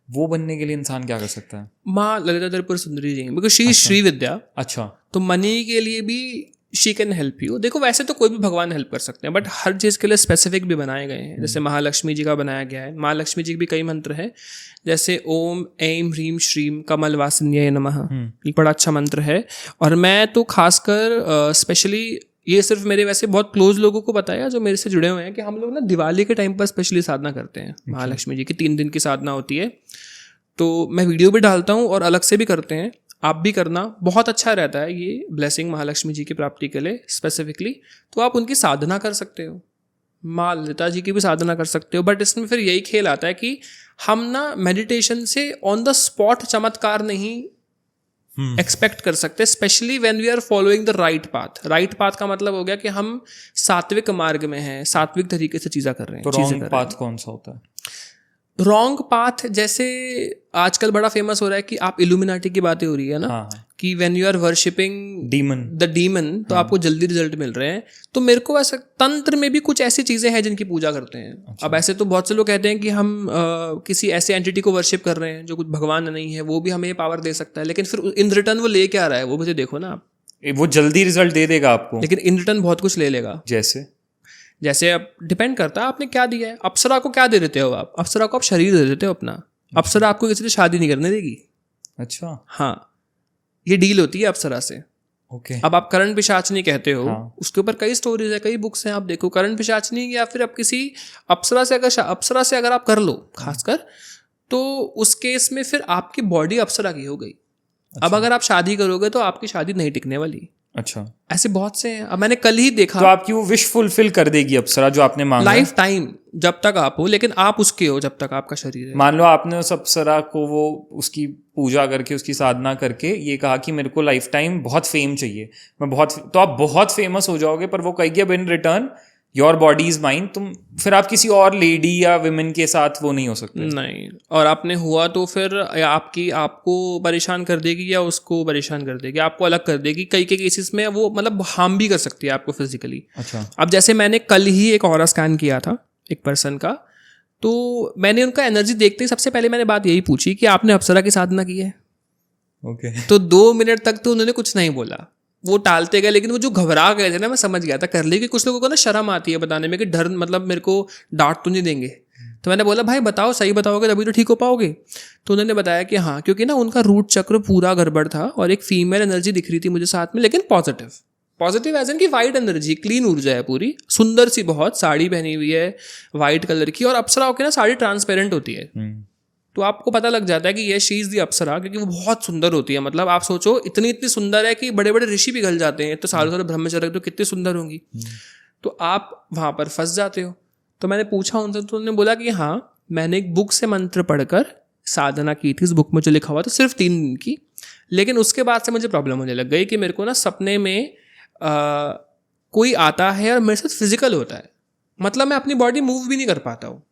वो बनने के लिए इंसान क्या कर सकता है?
माँ ललिता त्रिपुर सुंदरी जी, बिकॉज शी श्री विद्या।
अच्छा,
तो मनी के लिए भी शी कैन हेल्प यू। देखो वैसे तो कोई भी भगवान हेल्प कर सकते हैं, बट हर चीज़ के लिए स्पेसिफिक भी बनाए गए हैं। जैसे महालक्ष्मी जी का बनाया गया है। महालक्ष्मी जी के भी कई मंत्र हैं, जैसे ओम ऐं ह्रीं श्रीं कमल वासिन्याय नमः, ये बड़ा अच्छा मंत्र है। और मैं तो खासकर स्पेशली ये सिर्फ मेरे वैसे बहुत क्लोज लोगों को पता है जो मेरे से जुड़े हुए हैं कि हम लोग ना दिवाली के टाइम पर स्पेशली साधना करते हैं। महालक्ष्मी जी की 3 दिन की साधना होती है। तो मैं वीडियो भी डालता हूँ और अलग से भी करते हैं, आप भी करना, बहुत अच्छा रहता है ये ब्लेसिंग महालक्ष्मी जी की प्राप्ति के लिए स्पेसिफिकली। तो आप उनकी साधना कर सकते हो, माँ ललिता जी की भी साधना कर सकते हो। बट इसमें फिर यही खेल आता है कि हम ना मेडिटेशन से ऑन द स्पॉट चमत्कार नहीं एक्सपेक्ट कर सकते, specially when we are following the right path. Right path का मतलब हो गया कि हम सात्विक मार्ग में हैं, सात्विक तरीके से चीज़ें कर रहे हैं।
तो रॉन्ग पाथ कौन सा होता है?
रॉन्ग पाथ जैसे आजकल बड़ा फेमस हो रहा है कि आप इल्यूमिनाटी की बातें हो रही है ना,
हाँ।
कि when you are worshipping
demon
तो आपको जल्दी रिजल्ट मिल रहे हैं। तो मेरे को ऐसा तंत्र में भी कुछ ऐसी चीज़ें हैं जिनकी पूजा करते हैं। अच्छा। अब ऐसे तो बहुत से लोग कहते हैं कि हम किसी ऐसे एंटिटी को वर्शिप कर रहे हैं जो कुछ भगवान नहीं है, वो भी हमें पावर दे सकता है, लेकिन फिर इन रिटर्न वो ले क्या रहा है वो मुझे देखो ना आप।
वो जल्दी रिजल्ट दे देगा आपको,
लेकिन इन रिटर्न बहुत कुछ ले लेगा। जैसे अब डिपेंड करता है आपने क्या दिया है। अप्सरा को क्या दे देते हो आप? अप्सरा को आप शरीर दे देते हो अपना। अप्सरा आपको किसी से शादी नहीं करने देगी।
अच्छा,
हाँ, ये डील होती है अप्सरा से।
ओके।
अब आप करण पिशाचनी कहते हो,
हाँ।
उसके ऊपर कई स्टोरीज है, कई बुक्स हैं, आप देखो करण पिशाचनी, या फिर आप किसी अप्सरा से अगर आप कर लो खासकर, तो उस केस में फिर आपकी बॉडी अप्सरा की हो गई। अच्छा। अब अगर आप शादी करोगे तो आपकी शादी नहीं टिकने वाली।
अच्छा,
ऐसे बहुत से हैं। अब मैंने कल ही देखा।
तो आपकी वो विश फुलफिल कर देगी अप्सरा जो आपने मांगा
लाइफ टाइम, जब तक आप हो, लेकिन आप उसके हो जब तक आपका शरीर है।
मान लो आपने उस अप्सरा को वो उसकी पूजा करके उसकी साधना करके ये कहा कि मेरे को लाइफ टाइम बहुत फेम चाहिए, मैं बहुत, तो आप बहुत फेमस हो जाओगे, पर वो कहेगी अब in return your body is mine. तुम फिर आप किसी और लेडी या विमेन के साथ वो नहीं हो सकते।
नहीं, और आपने हुआ तो फिर आपको परेशान कर देगी या उसको परेशान कर देगी, आपको अलग कर देगी। कई केसेस में वो मतलब हार्म भी कर सकती है आपको फिजिकली।
अच्छा।
अब जैसे मैंने कल ही एक ऑरा स्कैन किया था एक पर्सन का, तो मैंने उनका एनर्जी देखते ही सबसे पहले मैंने बात यही पूछी कि आपने अप्सरा की साधना की है?
ओके।
तो 2 मिनट तक तो उन्होंने कुछ नहीं बोला, वो टालते गए। लेकिन वो जो घबरा गए थे ना, मैं समझ गया था कर ली। कि कुछ लोगों को ना शर्म आती है बताने में कि डर, मतलब मेरे को डांट तो नहीं देंगे। तो मैंने बोला भाई बताओ, सही बताओगे तभी तो ठीक हो पाओगे। तो उन्होंने बताया कि हाँ, क्योंकि ना उनका रूट चक्र पूरा गड़बड़ था और एक फीमेल एनर्जी दिख रही थी मुझे साथ में, लेकिन पॉजिटिव एज एन की वाइट एनर्जी, क्लीन ऊर्जा है पूरी, सुंदर सी, बहुत साड़ी पहनी हुई है वाइट कलर की। और अप्सरा होकर ना साड़ी ट्रांसपेरेंट होती है, तो आपको पता लग जाता है कि ये शी इज़ दी अप्सरा, क्योंकि वो बहुत सुंदर होती है। मतलब आप सोचो इतनी सुंदर है कि बड़े बड़े ऋषि पिघल जाते हैं, तो सालों ब्रह्मचर्य तो कितनी सुंदर होंगी। तो आप वहाँ पर फंस जाते हो। तो मैंने पूछा उनसे, तो उन्होंने बोला कि हाँ, मैंने एक बुक से मंत्र पढ़कर साधना की थी, उस बुक में जो लिखा हुआ था सिर्फ 3 दिन की। लेकिन उसके बाद से मुझे प्रॉब्लम होने लग गई कि मेरे को ना सपने में कोई आता है और मेरे साथ फिजिकल होता है, मतलब मैं अपनी बॉडी मूव भी नहीं कर पाता हूँ,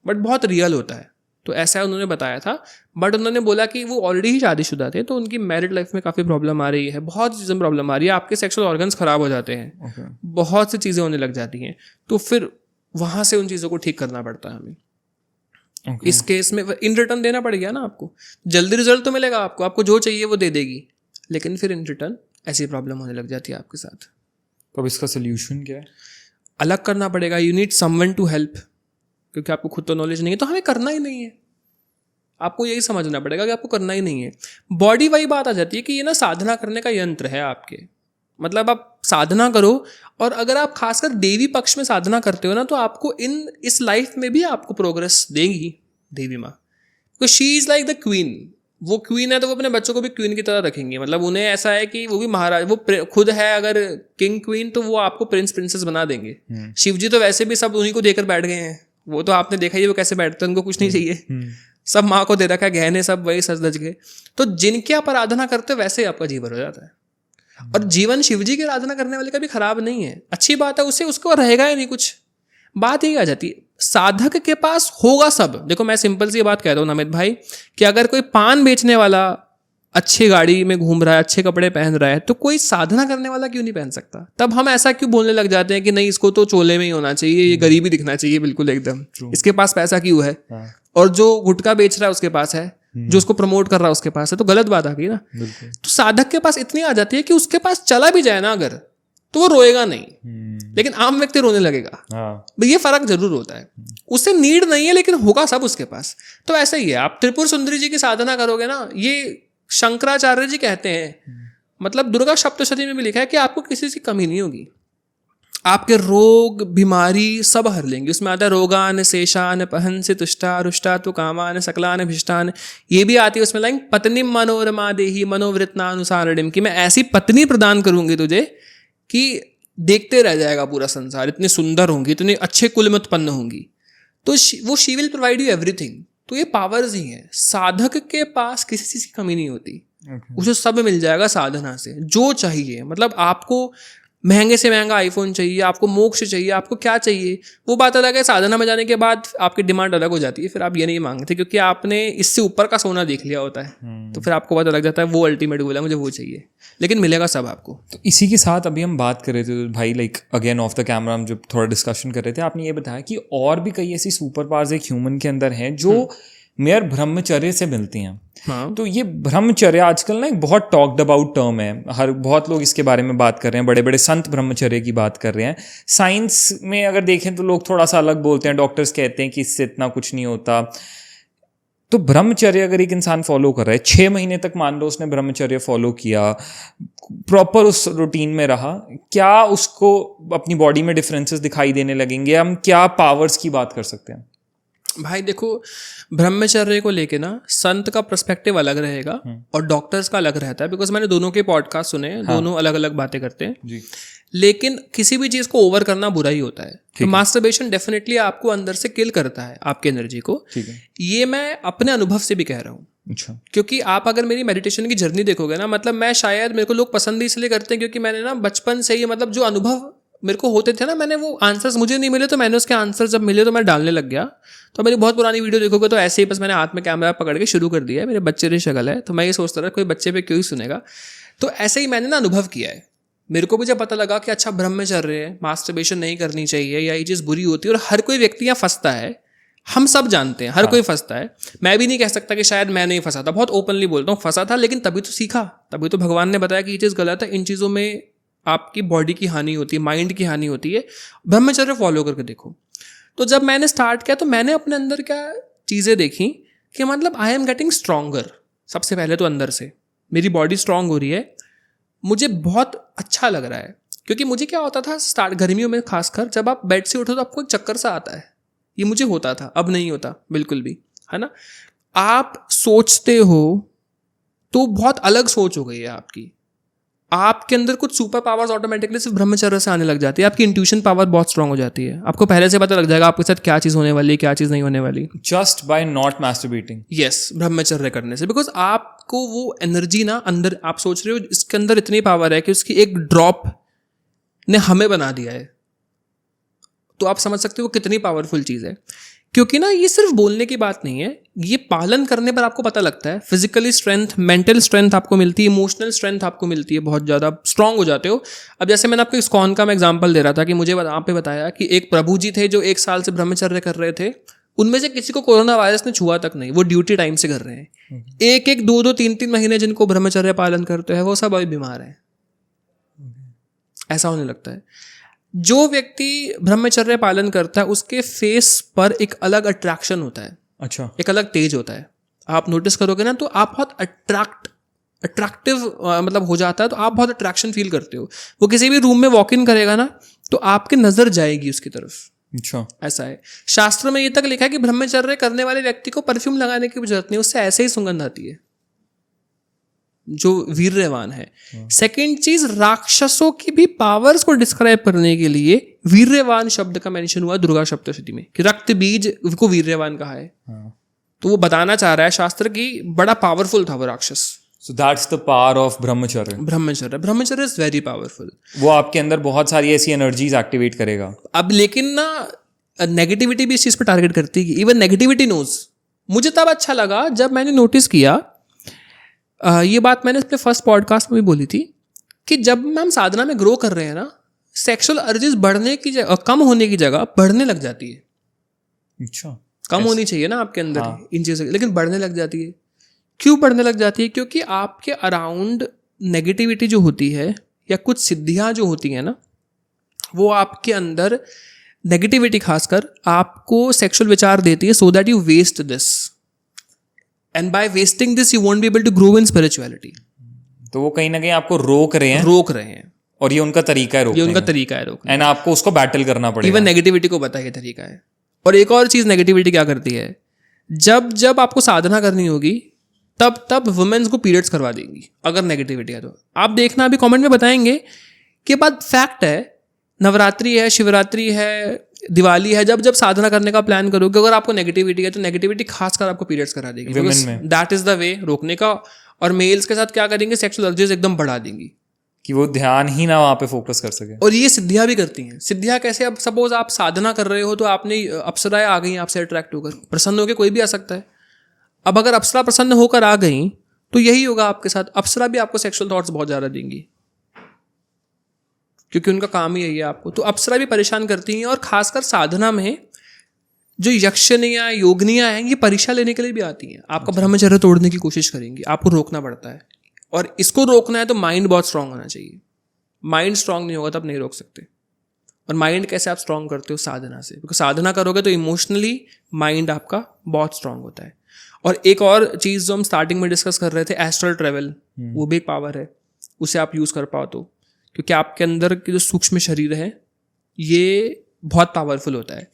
बट बहुत रियल होता है। तो ऐसा उन्होंने बताया था। बट उन्होंने बोला कि वो ऑलरेडी ही शादीशुदा थे, तो उनकी मैरिड लाइफ में काफ़ी प्रॉब्लम आ रही है, बहुत चीज़ें प्रॉब्लम आ रही है, आपके सेक्सुअल ऑर्गन्स ख़राब हो जाते हैं। okay. बहुत सी चीज़ें होने लग जाती हैं, तो फिर वहाँ से उन चीज़ों को ठीक करना पड़ता है हमें। okay. इस केस में इन रिटर्न देना पड़ गया ना आपको, जल्दी रिजल्ट तो मिलेगा आपको जो चाहिए वो दे देगी, लेकिन फिर इन रिटर्न ऐसी प्रॉब्लम होने लग जाती है आपके साथ।
तो अब इसका सोल्यूशन क्या है?
अलग करना पड़ेगा। You need someone to help, क्योंकि आपको खुद तो नॉलेज नहीं है, तो हमें करना ही नहीं है। आपको यही समझना पड़ेगा कि आपको करना ही नहीं है। बॉडी वही बात आ जाती है कि ये ना साधना करने का यंत्र है आपके, मतलब आप साधना करो। और अगर आप खासकर देवी पक्ष में साधना करते हो ना, तो आपको इस लाइफ में भी आपको प्रोग्रेस देगी देवी माँ। She is like the queen, वो क्वीन है तो वो अपने बच्चों को भी क्वीन की तरह रखेंगे, मतलब उन्हें ऐसा है कि वो भी महाराज, वो खुद है अगर किंग क्वीन तो वो आपको प्रिंस प्रिंसेस बना देंगे। शिव जी तो वैसे भी सब उन्हीं को देकर बैठ गए हैं, वो तो आपने देखा ही वो कैसे बैठते हैं, उनको कुछ नहीं चाहिए, सब माँ को दे रखा है, गहने सब वही सज धज गए। तो जिनकी आप आराधना करते हो वैसे ही आपका जीवन हो जाता है। और जीवन शिव जी की आराधना करने वाले का भी खराब नहीं है, अच्छी बात है, उससे उसको रहेगा ही नहीं कुछ। बात यही आ जाती है, साधक के पास होगा सब। देखो मैं सिंपल सी बात कह रहा हूँ नमित भाई, कि अगर कोई पान बेचने वाला अच्छी गाड़ी में घूम रहा है, अच्छे कपड़े पहन रहा है, तो कोई साधना करने वाला क्यों नहीं पहन सकता? तब हम ऐसा क्यों बोलने लग जाते हैं कि नहीं इसको तो चोले में ही होना चाहिए, ये गरीबी दिखना चाहिए बिल्कुल एकदम, इसके पास पैसा क्यों है? और जो गुटखा बेच रहा है उसके पास है, जो उसको प्रमोट कर रहा है उसके पास है, तो गलत बात आ गई ना। तो साधक के पास इतनी आ जाती है कि उसके पास चला भी जाए ना अगर, तो वो रोएगा नहीं, लेकिन आम व्यक्ति रोने लगेगा। ये फर्क जरूर होता है, उससे नीड नहीं है लेकिन होगा सब उसके पास। तो ऐसा ही है, आप त्रिपुर सुंदरी जी की साधना करोगे ना, ये शंकराचार्य जी कहते हैं, मतलब दुर्गा सप्तशती में भी लिखा है कि आपको किसी की कमी नहीं होगी, आपके रोग बीमारी सब हर लेंगे। उसमें आता है रोगान शेषान पहंस तुष्टा रुष्टा तो कामान सकलान भिष्टान, ये भी आती है उसमें लाइन पत्नी मनोरमा देही मनोवृत्नानुसारणिम, कि मैं ऐसी पत्नी प्रदान करूंगी तुझे कि देखते रह जाएगा पूरा संसार, इतनी सुंदर होंगी, इतने अच्छे कुल में उत्पन्न होंगी, तो वो she will provide you everything. तो ये पावर्स ही हैं, साधक के पास किसी चीज की कमी नहीं होती, उसे सब मिल जाएगा साधना से जो चाहिए। मतलब आपको महंगे से महंगा आईफोन चाहिए, आपको मोक्ष चाहिए, आपको क्या चाहिए, वो बात अलग है। साधना में जाने के बाद आपकी डिमांड अलग हो जाती है, फिर आप ये नहीं मांगते क्योंकि आपने इससे ऊपर का सोना देख लिया होता है, तो फिर आपको पता लग जाता है वो अल्टीमेट गोल है, मुझे वो चाहिए, लेकिन मिलेगा सब आपको।
तो इसी के साथ अभी हम बात कर रहे थे भाई, like again of the camera हम जब थोड़ा डिस्कशन कर रहे थे, आपने ये बताया कि और भी कई ऐसी सुपर पावर्स एक ह्यूमन के अंदर हैं जो मेयर ब्रह्मचर्य से मिलती हैं।
हाँ।
तो ये ब्रह्मचर्य आजकल ना एक बहुत टॉक्ड अबाउट टर्म है, बहुत लोग इसके बारे में बात कर रहे हैं, बड़े बड़े संत ब्रह्मचर्य की बात कर रहे हैं। साइंस में अगर देखें तो लोग थोड़ा सा अलग बोलते हैं, डॉक्टर्स कहते हैं कि इससे इतना कुछ नहीं होता। तो ब्रह्मचर्य अगर एक इंसान फॉलो कर रहा है, 6 महीने तक मान लो उसने ब्रह्मचर्य फॉलो किया, प्रॉपर उस रूटीन में रहा, क्या उसको अपनी बॉडी में डिफरेंसेस दिखाई देने लगेंगे? हम क्या पावर्स की बात कर सकते हैं?
भाई देखो, ब्रह्मचर्य को लेके ना संत का पर्सपेक्टिव अलग रहेगा और डॉक्टर्स का अलग रहता है, बिकॉज मैंने दोनों के पॉडकास्ट सुने हैं, दोनों अलग अलग बातें करते हैं जी। लेकिन किसी भी चीज को ओवर करना बुरा ही होता है। तो मास्टरबेशन डेफिनेटली आपको अंदर से किल करता है आपकी एनर्जी को, ये मैं अपने अनुभव से भी कह रहा हूँ। अच्छा। क्योंकि आप अगर मेरी मेडिटेशन की जर्नी देखोगे ना, मतलब मैं शायद, मेरे को लोग पसंद इसलिए करते हैं क्योंकि मैंने ना बचपन से ही, मतलब जो अनुभव मेरे को होते थे ना, मैंने वो आंसर्स मुझे नहीं मिले तो मैंने उसके आंसर्स जब मिले तो मैं डालने लग गया। तो मेरी बहुत पुरानी वीडियो देखोगे तो ऐसे ही बस मैंने हाथ में कैमरा पकड़ के शुरू कर दिया है, मेरे बच्चे की शक्ल है, तो मैं ये सोचता था कोई बच्चे पे क्यों ही सुनेगा। तो ऐसे ही मैंने ना अनुभव किया है। मेरे को भी जब पता लगा कि अच्छा ब्रह्मचर्य है, मास्टरबेशन नहीं करनी चाहिए या ये चीज़ बुरी होती है, और हर कोई व्यक्ति यहाँ फंसता है, हम सब जानते हैं, हर कोई फंसता है। मैं भी नहीं कह सकता कि शायद मैं नहीं फंसा था, बहुत ओपनली बोलता हूँ फंसा था, लेकिन तभी तो सीखा, तभी तो भगवान ने बताया कि ये चीज़ गलत है, इन चीज़ों में आपकी बॉडी की हानि होती है, माइंड की हानि होती है, ब्रह्मचर्य फॉलो करके देखो। तो जब मैंने स्टार्ट किया तो मैंने अपने अंदर क्या चीज़ें देखी कि मतलब आई एम गेटिंग स्ट्रॉन्गर। सबसे पहले तो अंदर से मेरी बॉडी स्ट्रांग हो रही है, मुझे बहुत अच्छा लग रहा है। क्योंकि मुझे क्या होता था स्टार्ट गर्मियों में खासकर, जब आप बेड से उठो तो आपको एक चक्कर सा आता है, ये मुझे होता था, अब नहीं होता बिल्कुल भी, है ना। आप सोचते हो तो बहुत अलग सोच हो गई है आपकी, आपके अंदर कुछ सुपर पावर्स ऑटोमेटिकली सिर्फ ब्रह्मचर्य से आने लग जाती है। आपकी इंट्यूशन पावर बहुत स्ट्रांग हो जाती है, आपको पहले से पता लग जाएगा आपके साथ क्या चीज़ होने वाली है, क्या चीज़ नहीं होने वाली,
just by not masturbating.
Yes, ब्रह्मचर्य करने से, बिकॉज आपको वो एनर्जी ना अंदर, आप सोच रहे हो इसके अंदर इतनी पावर है कि उसकी एक ड्रॉप ने हमें बना दिया है, तो आप समझ सकते हो कितनी पावरफुल चीज़ है। क्योंकि ना ये सिर्फ बोलने की बात नहीं है, ये पालन करने पर आपको पता लगता है। फिजिकली स्ट्रेंथ, मेंटल स्ट्रेंथ आपको मिलती है, इमोशनल स्ट्रेंथ आपको मिलती है, बहुत ज़्यादा स्ट्रांग हो जाते हो। अब जैसे मैंने आपको इस्कॉन का मैं एग्जांपल दे रहा था कि मुझे वहाँ पे बताया कि एक प्रभु जी थे जो 1 साल से ब्रह्मचर्य कर रहे थे, उनमें से किसी को कोरोना वायरस ने छुआ तक नहीं, वो ड्यूटी टाइम से कर रहे हैं। 1-1, 2-2, 3-3 महीने जिनको ब्रह्मचर्य पालन करते हैं वो सब अभी बीमार हैं, ऐसा होने लगता है। जो व्यक्ति ब्रह्मचर्य पालन करता है उसके फेस पर एक अलग अट्रैक्शन होता है, अच्छा, एक अलग तेज होता है। आप नोटिस करोगे ना तो आप बहुत अट्रैक्टिव मतलब हो जाता है, तो आप बहुत अट्रैक्शन फील करते हो। वो किसी भी रूम में वॉक इन करेगा ना तो आपकी नज़र जाएगी उसकी तरफ,
अच्छा,
ऐसा है। शास्त्र में ये तक लिखा है कि ब्रह्मचर्य करने वाले व्यक्ति को परफ्यूम लगाने की भी जरूरत नहीं, उससे ऐसे ही सुगंध आती है, जो वीर्यवान है। सेकंड चीज, राक्षसों की भी पावर्स को डिस्क्राइब करने के लिए वीर्यवान शब्द का मेंशन हुआ दुर्गा सप्तशती में, कि रक्त बीज को वीर्यवान कहा है। तो वो बताना चाह रहा है शास्त्र की बड़ा पावरफुल था वो राक्षस।
So that's the power of ब्रह्मचर्य।
ब्रह्मचर्य इज वेरी पावरफुल।
वो आपके अंदर बहुत सारी ऐसी एनर्जीज एक्टिवेट करेगा।
अब लेकिन ना नेगेटिविटी भी इस चीज पर टारगेट करती है, इवन नेगेटिविटी नोज। मुझे तब अच्छा लगा जब मैंने नोटिस किया, ये बात मैंने अपने फर्स्ट पॉडकास्ट में भी बोली थी, कि जब हम साधना में ग्रो कर रहे हैं ना, सेक्सुअल अर्जेस बढ़ने की जगह, कम होने की जगह बढ़ने लग जाती है।
अच्छा,
कम होनी चाहिए ना आपके अंदर इन चीज़ों की, लेकिन बढ़ने लग जाती है। क्यों बढ़ने लग जाती है? क्योंकि आपके अराउंड नेगेटिविटी जो होती है, या कुछ सिद्धियां जो होती हैं ना, वो आपके अंदर नेगेटिविटी खासकर आपको सेक्सुअल विचार देती है, so that you waste this, and by wasting this you won't be able to grow in spirituality.
तो वो कहीं ना कहीं आपको रोक रहे हैं, और ये उनका तरीका है रोकने,
ये उनका तरीका है रोकने,
एंड आपको उसको बैटल करना पड़ेगा।
इवन नेगेटिविटी को पता है ये तरीका है। और एक और चीज, नेगेटिविटी क्या करती है, जब जब आपको साधना करनी होगी तब तब वुमेन्स को पीरियड्स करवा देंगी, अगर नेगेटिविटी है तो। आप देखना, अभी कमेंट में बताएंगे कि बात फैक्ट है, नवरात्रि है, शिवरात्रि है, दिवाली है, जब जब साधना करने का प्लान करोगे, अगर आपको नेगेटिविटी है तो नेगेटिविटी खासकर आपको पीरियड्स करा देगी। दैट इज द वे रोकने का। और मेल्स के साथ क्या करेंगे, सेक्सुअल अर्जेस एकदम बढ़ा देंगी, कि
वो ध्यान ही ना वहां पे फोकस कर सके।
और ये सिद्धियां भी करती हैं। सिद्धियां कैसे? अब सपोज आप साधना कर रहे हो, तो आपने अप्सराएं आ गई आपसे अट्रैक्ट होकर, प्रसन्न होकर कोई भी आ सकता है। अब अगर अप्सरा प्रसन्न होकर आ गई तो यही होगा आपके साथ, अप्सरा भी आपको सेक्सुअल थॉट्स बहुत ज़्यादा देंगी, क्योंकि उनका काम ही यही है आपको। तो अप्सरा भी परेशान करती हैं, और खासकर साधना में जो यक्षिनियाँ, योगिनियाँ हैं, ये परीक्षा लेने के लिए भी आती हैं। आपका ब्रह्मचर्य तोड़ने की कोशिश करेंगी, आपको रोकना पड़ता है। और इसको रोकना है तो माइंड बहुत स्ट्रांग होना चाहिए। माइंड स्ट्रांग नहीं होगा तब नहीं रोक सकते। और माइंड कैसे आप स्ट्रांग करते हो? साधना से। क्योंकि साधना करोगे तो इमोशनली माइंड आपका बहुत स्ट्रांग होता है। और एक और चीज़ जो हम स्टार्टिंग में डिस्कस कर रहे थे, एस्ट्रल ट्रेवल, वो भी एक पावर है, उसे आप यूज़ कर पाओ तो। क्योंकि आपके अंदर के जो सूक्ष्म शरीर है ये बहुत पावरफुल होता है।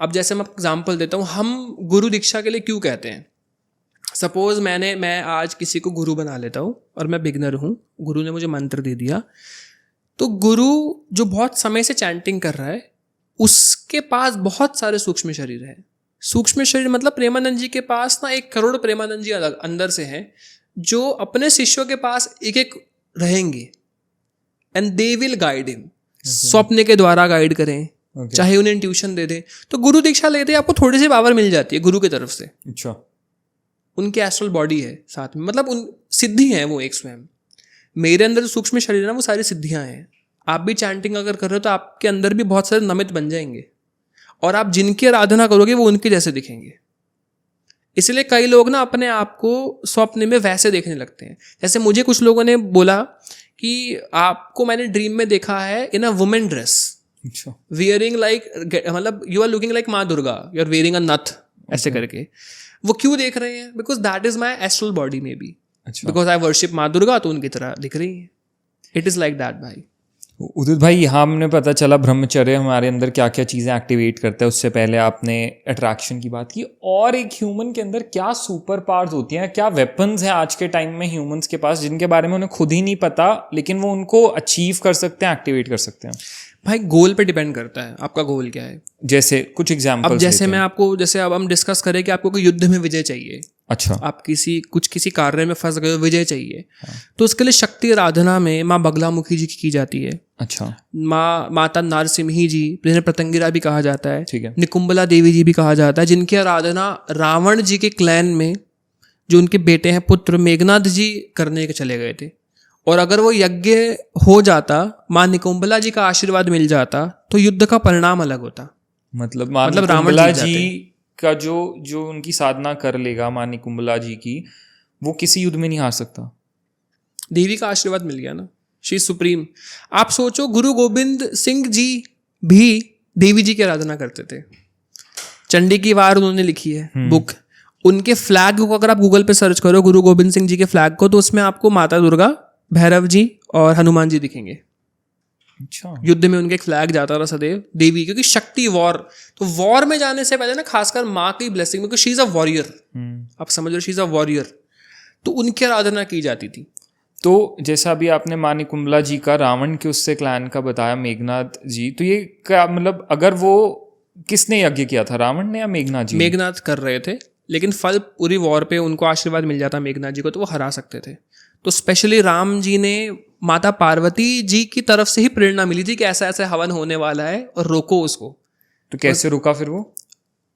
अब जैसे मैं एग्जांपल देता हूँ, हम गुरु दीक्षा के लिए क्यों कहते हैं? सपोज मैं आज किसी को गुरु बना लेता हूँ, और मैं बिगनर हूँ, गुरु ने मुझे मंत्र दे दिया, तो गुरु जो बहुत समय से चैंटिंग कर रहा है, उसके पास बहुत सारे सूक्ष्म शरीर हैं। सूक्ष्म शरीर मतलब प्रेमानंद जी के पास ना 1 करोड़ प्रेमानंद जी अलग अंदर से हैं, जो अपने शिष्यों के पास एक एक रहेंगे, and they will guide him. स्वप्न के द्वारा गाइड करें, चाहे उन्हें ट्यूशन दे दे। तो गुरु दीक्षा लेते आपको थोड़ी सी पावर मिल जाती है गुरु की तरफ से।
अच्छा,
उनकी एस्ट्रल बॉडी है साथ में, मतलब उन सिद्धि है वो एक स्वयं। मेरे अंदर जो सूक्ष्म शरीर है ना, वो सारी सिद्धियां हैं। आप भी चैंटिंग अगर कर रहे हो तो आपके अंदर भी बहुत सारे नमित बन जाएंगे, और आप जिनकी आराधना करोगे वो उनके जैसे दिखेंगे। इसलिए कई लोग ना अपने आप को स्वप्न में वैसे देखने लगते हैं। जैसे मुझे कुछ लोगों ने बोला कि आपको मैंने ड्रीम में देखा है in a women dress, wearing like, मतलब you are looking like Maa Durga, you are wearing a nath, ऐसे करके। वो क्यों देख रहे हैं? Because that is my astral body may be, because I worship Maa Durga, तो उनकी तरह दिख रही है। इट इज लाइक दैट भाई।
उदित भाई, यहाँ हमने पता चला ब्रह्मचर्य हमारे अंदर क्या क्या चीज़ें एक्टिवेट करता है। उससे पहले आपने अट्रैक्शन की बात की, और एक ह्यूमन के अंदर क्या सुपर पावर्स होती हैं, क्या वेपन्स हैं आज के टाइम में ह्यूमंस के पास, जिनके बारे में उन्हें खुद ही नहीं पता, लेकिन वो उनको अचीव कर सकते हैं, एक्टिवेट कर सकते हैं।
भाई गोल पे डिपेंड करता है, आपका गोल क्या है।
जैसे कुछ एग्जांपल,
अब जैसे मैं आपको, जैसे अब हम डिस्कस करें कि आपको कोई युद्ध में विजय चाहिए।
अच्छा,
आप किसी कार्य में फंस गए, विजय चाहिए, तो उसके लिए शक्ति आराधना में माँ बगलामुखी जी की जाती है।
अच्छा,
माता नारसिम्ही जी, जिन्हें प्रतंगिरा भी कहा जाता है,
ठीक है,
निकुंबला देवी जी भी कहा जाता है, जिनकी आराधना रावण जी के क्लैन में जो उनके बेटे हैं पुत्र मेघनाथ जी करने के चले गए थे। और अगर वो यज्ञ हो जाता, माँ निकुंबला जी का आशीर्वाद मिल जाता, तो युद्ध का परिणाम अलग होता।
मतलब निकुंबला जी का जो उनकी साधना कर लेगा माँ निकुंबला जी की, वो किसी युद्ध में नहीं हार सकता।
देवी का आशीर्वाद मिल गया ना, शी सुप्रीम। आप सोचो, गुरु गोविंद सिंह जी भी देवी जी की आराधना करते थे। चंडी की वार उन्होंने लिखी है बुक। उनके फ्लैग को अगर आप गूगल पे सर्च करो, गुरु गोविंद सिंह जी के फ्लैग को, तो उसमें आपको माता दुर्गा, भैरव जी और हनुमान जी दिखेंगे।
अच्छा,
युद्ध में उनके एक फ्लैग जाता था सदैव देवी, क्योंकि शक्ति वॉर, तो वॉर में जाने से पहले ना खासकर माँ की blessing, because she is a warrior, आप समझ लो शी इज अ वॉरियर, तो उनकी आराधना की जाती थी।
तो जैसा अभी आपने माँ निकुंभला जी का रावण के उससे क्लैन का बताया, मेघनाथ जी, तो ये क्या मतलब, अगर वो किसने यज्ञ किया था, रावण ने या मेघनाथ जी?
मेघनाथ कर रहे थे, लेकिन फल पूरी वॉर पे उनको आशीर्वाद मिल जाता मेघनाथ जी को, तो वो हरा सकते थे। तो स्पेशली राम जी ने माता पार्वती जी की तरफ से ही प्रेरणा मिली थी कि ऐसा ऐसा हवन होने वाला है और रोको उसको।
तो कैसे रुका फिर वो?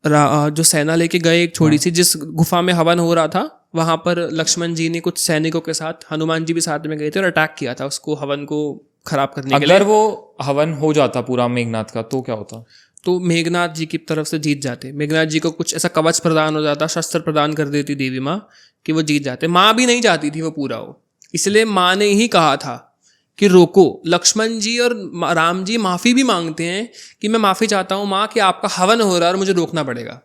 जो सेना लेके गए एक छोटी सी, जिस गुफा में हवन हो रहा था, वहां पर लक्ष्मण जी ने कुछ सैनिकों के साथ, हनुमान जी भी साथ में गए थे और अटैक किया था उसको, हवन को खराब करने के लिए।
अगर वो हवन हो जाता पूरा मेघनाथ का तो क्या होता?
तो मेघनाथ जी की तरफ से जीत जाते, मेघनाथ जी को कुछ ऐसा कवच प्रदान हो जाता, शस्त्र प्रदान कर देती देवी माँ कि वो जीत जाते। माँ भी नहीं चाहती थी वो पूरा हो, इसलिए माँ ने ही कहा था कि रोको। लक्ष्मण जी और राम जी माफ़ी भी मांगते हैं कि मैं माफ़ी चाहता हूँ माँ कि आपका हवन हो रहा है और मुझे रोकना पड़ेगा,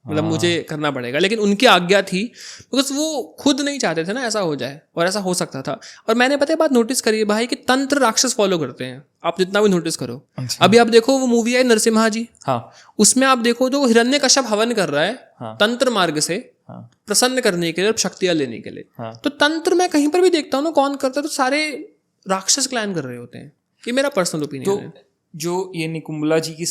मतलब मुझे करना पड़ेगा, लेकिन उनकी आज्ञा थी, बिकॉज वो खुद नहीं चाहते थे ना ऐसा हो जाए, और ऐसा हो सकता था। और मैंने पता है बात नोटिस करी है भाई कि तंत्र राक्षस फॉलो करते हैं, आप जितना भी नोटिस करो।
अच्छा।
अभी आप देखो वो मूवी है नरसिम्हा जी,
हाँ,
उसमें आप देखो जो हिरण्यकश्यप हवन कर रहा है,
हाँ,
तंत्र मार्ग से
हाँ,
प्रसन्न करने के लिए और शक्तियां लेने के लिए।
हाँ।
तो तंत्र मैं कहीं पर भी देखता हूँ ना कौन करता है, तो सारे राक्षस क्लैन कर रहे होते हैं। ये मेरा पर्सनल ओपिनियन है।
जो ये निकुंभला जी की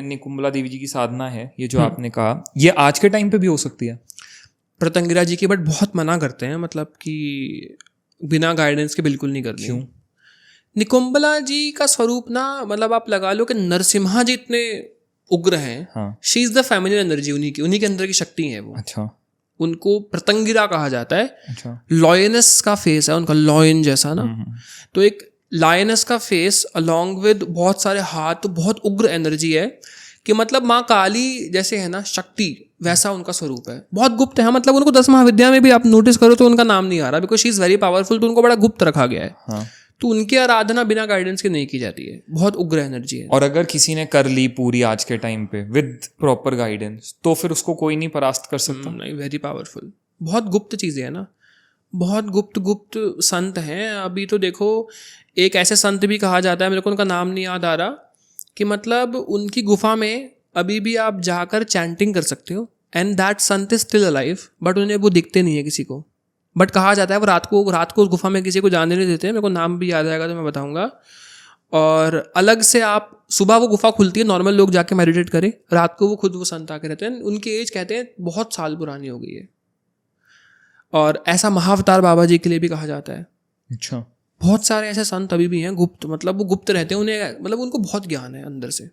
निकुंभला देवी जी की साधना है, ये जो आपने कहा, ये आज के टाइम पे भी हो सकती है?
प्रतंगिरा जी की बट बहुत मना करते हैं, मतलब कि बिना गाइडेंस के बिल्कुल नहीं करनी।
क्यों?
निकुंभला जी का स्वरूप ना, मतलब आप लगा लो कि नरसिम्हा जी इतने उग्र हैं,
हाँ।
She is the feminine energy, उन्हीं के अंदर की शक्ति है वो।
अच्छा,
उनको प्रतंगिरा कहा जाता है।
अच्छा।
लॉयनस का फेस है उनका, लॉयन जैसा ना, तो एक लायनस का फेस अलॉन्ग विद बहुत सारे हाथ, तो बहुत उग्र एनर्जी है कि मतलब माँ काली जैसे है ना शक्ति, वैसा उनका स्वरूप है, बहुत गुप्त है। मतलब उनको 10 महाविद्या में भी आप नोटिस करो तो उनका नाम नहीं आ रहा, because she is very powerful, तो उनको बड़ा गुप्त रखा गया है।
हाँ।
तो उनकी आराधना बिना गाइडेंस के नहीं की जाती है, बहुत उग्र एनर्जी है।
और अगर किसी ने कर ली पूरी आज के टाइम पे विद प्रॉपर गाइडेंस, तो फिर उसको कोई नहीं परास्त कर सकता?
नहीं, वेरी पावरफुल, बहुत गुप्त चीज़ें है ना, बहुत गुप्त संत हैं। अभी तो देखो एक ऐसे संत भी कहा जाता है, मेरे को उनका नाम नहीं याद आ रहा, कि मतलब उनकी गुफा में अभी भी आप जाकर चैंटिंग कर सकते हो, and that Sant is still alive, but उन्हें वो दिखते नहीं है किसी को। बट कहा जाता है वो रात को उस गुफा में किसी को जाने नहीं देते हैं, मेरे को नाम भी याद आएगा तो मैं बताऊंगा। और अलग से आप सुबह वो गुफा खुलती है, नॉर्मल लोग जाके मेडिटेट करें, रात को वो खुद वो संत आके रहते हैं। उनकी एज कहते हैं बहुत साल पुरानी हो गई है। और ऐसा महाअवतार बाबा जी के लिए भी कहा जाता है।
अच्छा।
बहुत सारे ऐसे संत अभी भी हैं गुप्त, मतलब वो गुप्त रहते हैं, उन्हें मतलब उनको बहुत ज्ञान है अंदर से,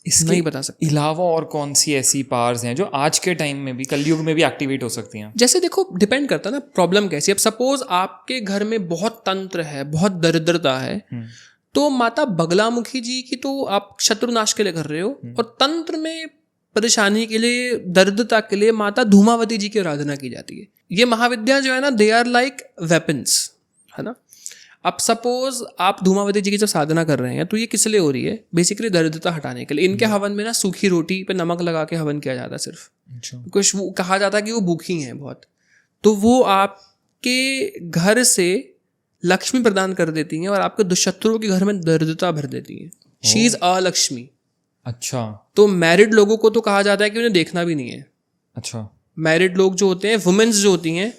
इसके
नहीं बता सकते।
अलावा और कौन सी ऐसी पावर्स हैं जो आज के टाइम में भी, कलयुग में भी एक्टिवेट हो सकती हैं?
जैसे देखो डिपेंड करता है ना प्रॉब्लम कैसी। अब सपोज आपके घर में बहुत तंत्र है, बहुत दरिद्रता है, तो माता बगलामुखी जी की तो आप शत्रुनाश के लिए कर रहे हो, और तंत्र में परेशानी के लिए, दरिद्रता के लिए माता धूमावती जी की आराधना की जाती है। ये महाविद्या जो है ना, दे आर लाइक वेपन्स, है ना। अब सपोज आप धूमावती जी की जब साधना कर रहे हैं, तो ये किस लिए हो रही है? बेसिकली दरिद्रता हटाने के लिए। इनके हवन में ना सूखी रोटी पे नमक लगा के हवन किया जाता है सिर्फ, कुछ वो कहा जाता है कि वो भूखी हैं बहुत, तो वो आपके घर से लक्ष्मी प्रदान कर देती हैं और आपके दुष्शत्रुओं के घर में दरिद्रता भर देती हैं। She is Alakshmi.
अच्छा।
तो मैरिड लोगों को तो कहा जाता है कि उन्हें देखना भी नहीं है।
अच्छा।
मैरिड लोग जो होते हैं, वुमेन्स जो होती हैं,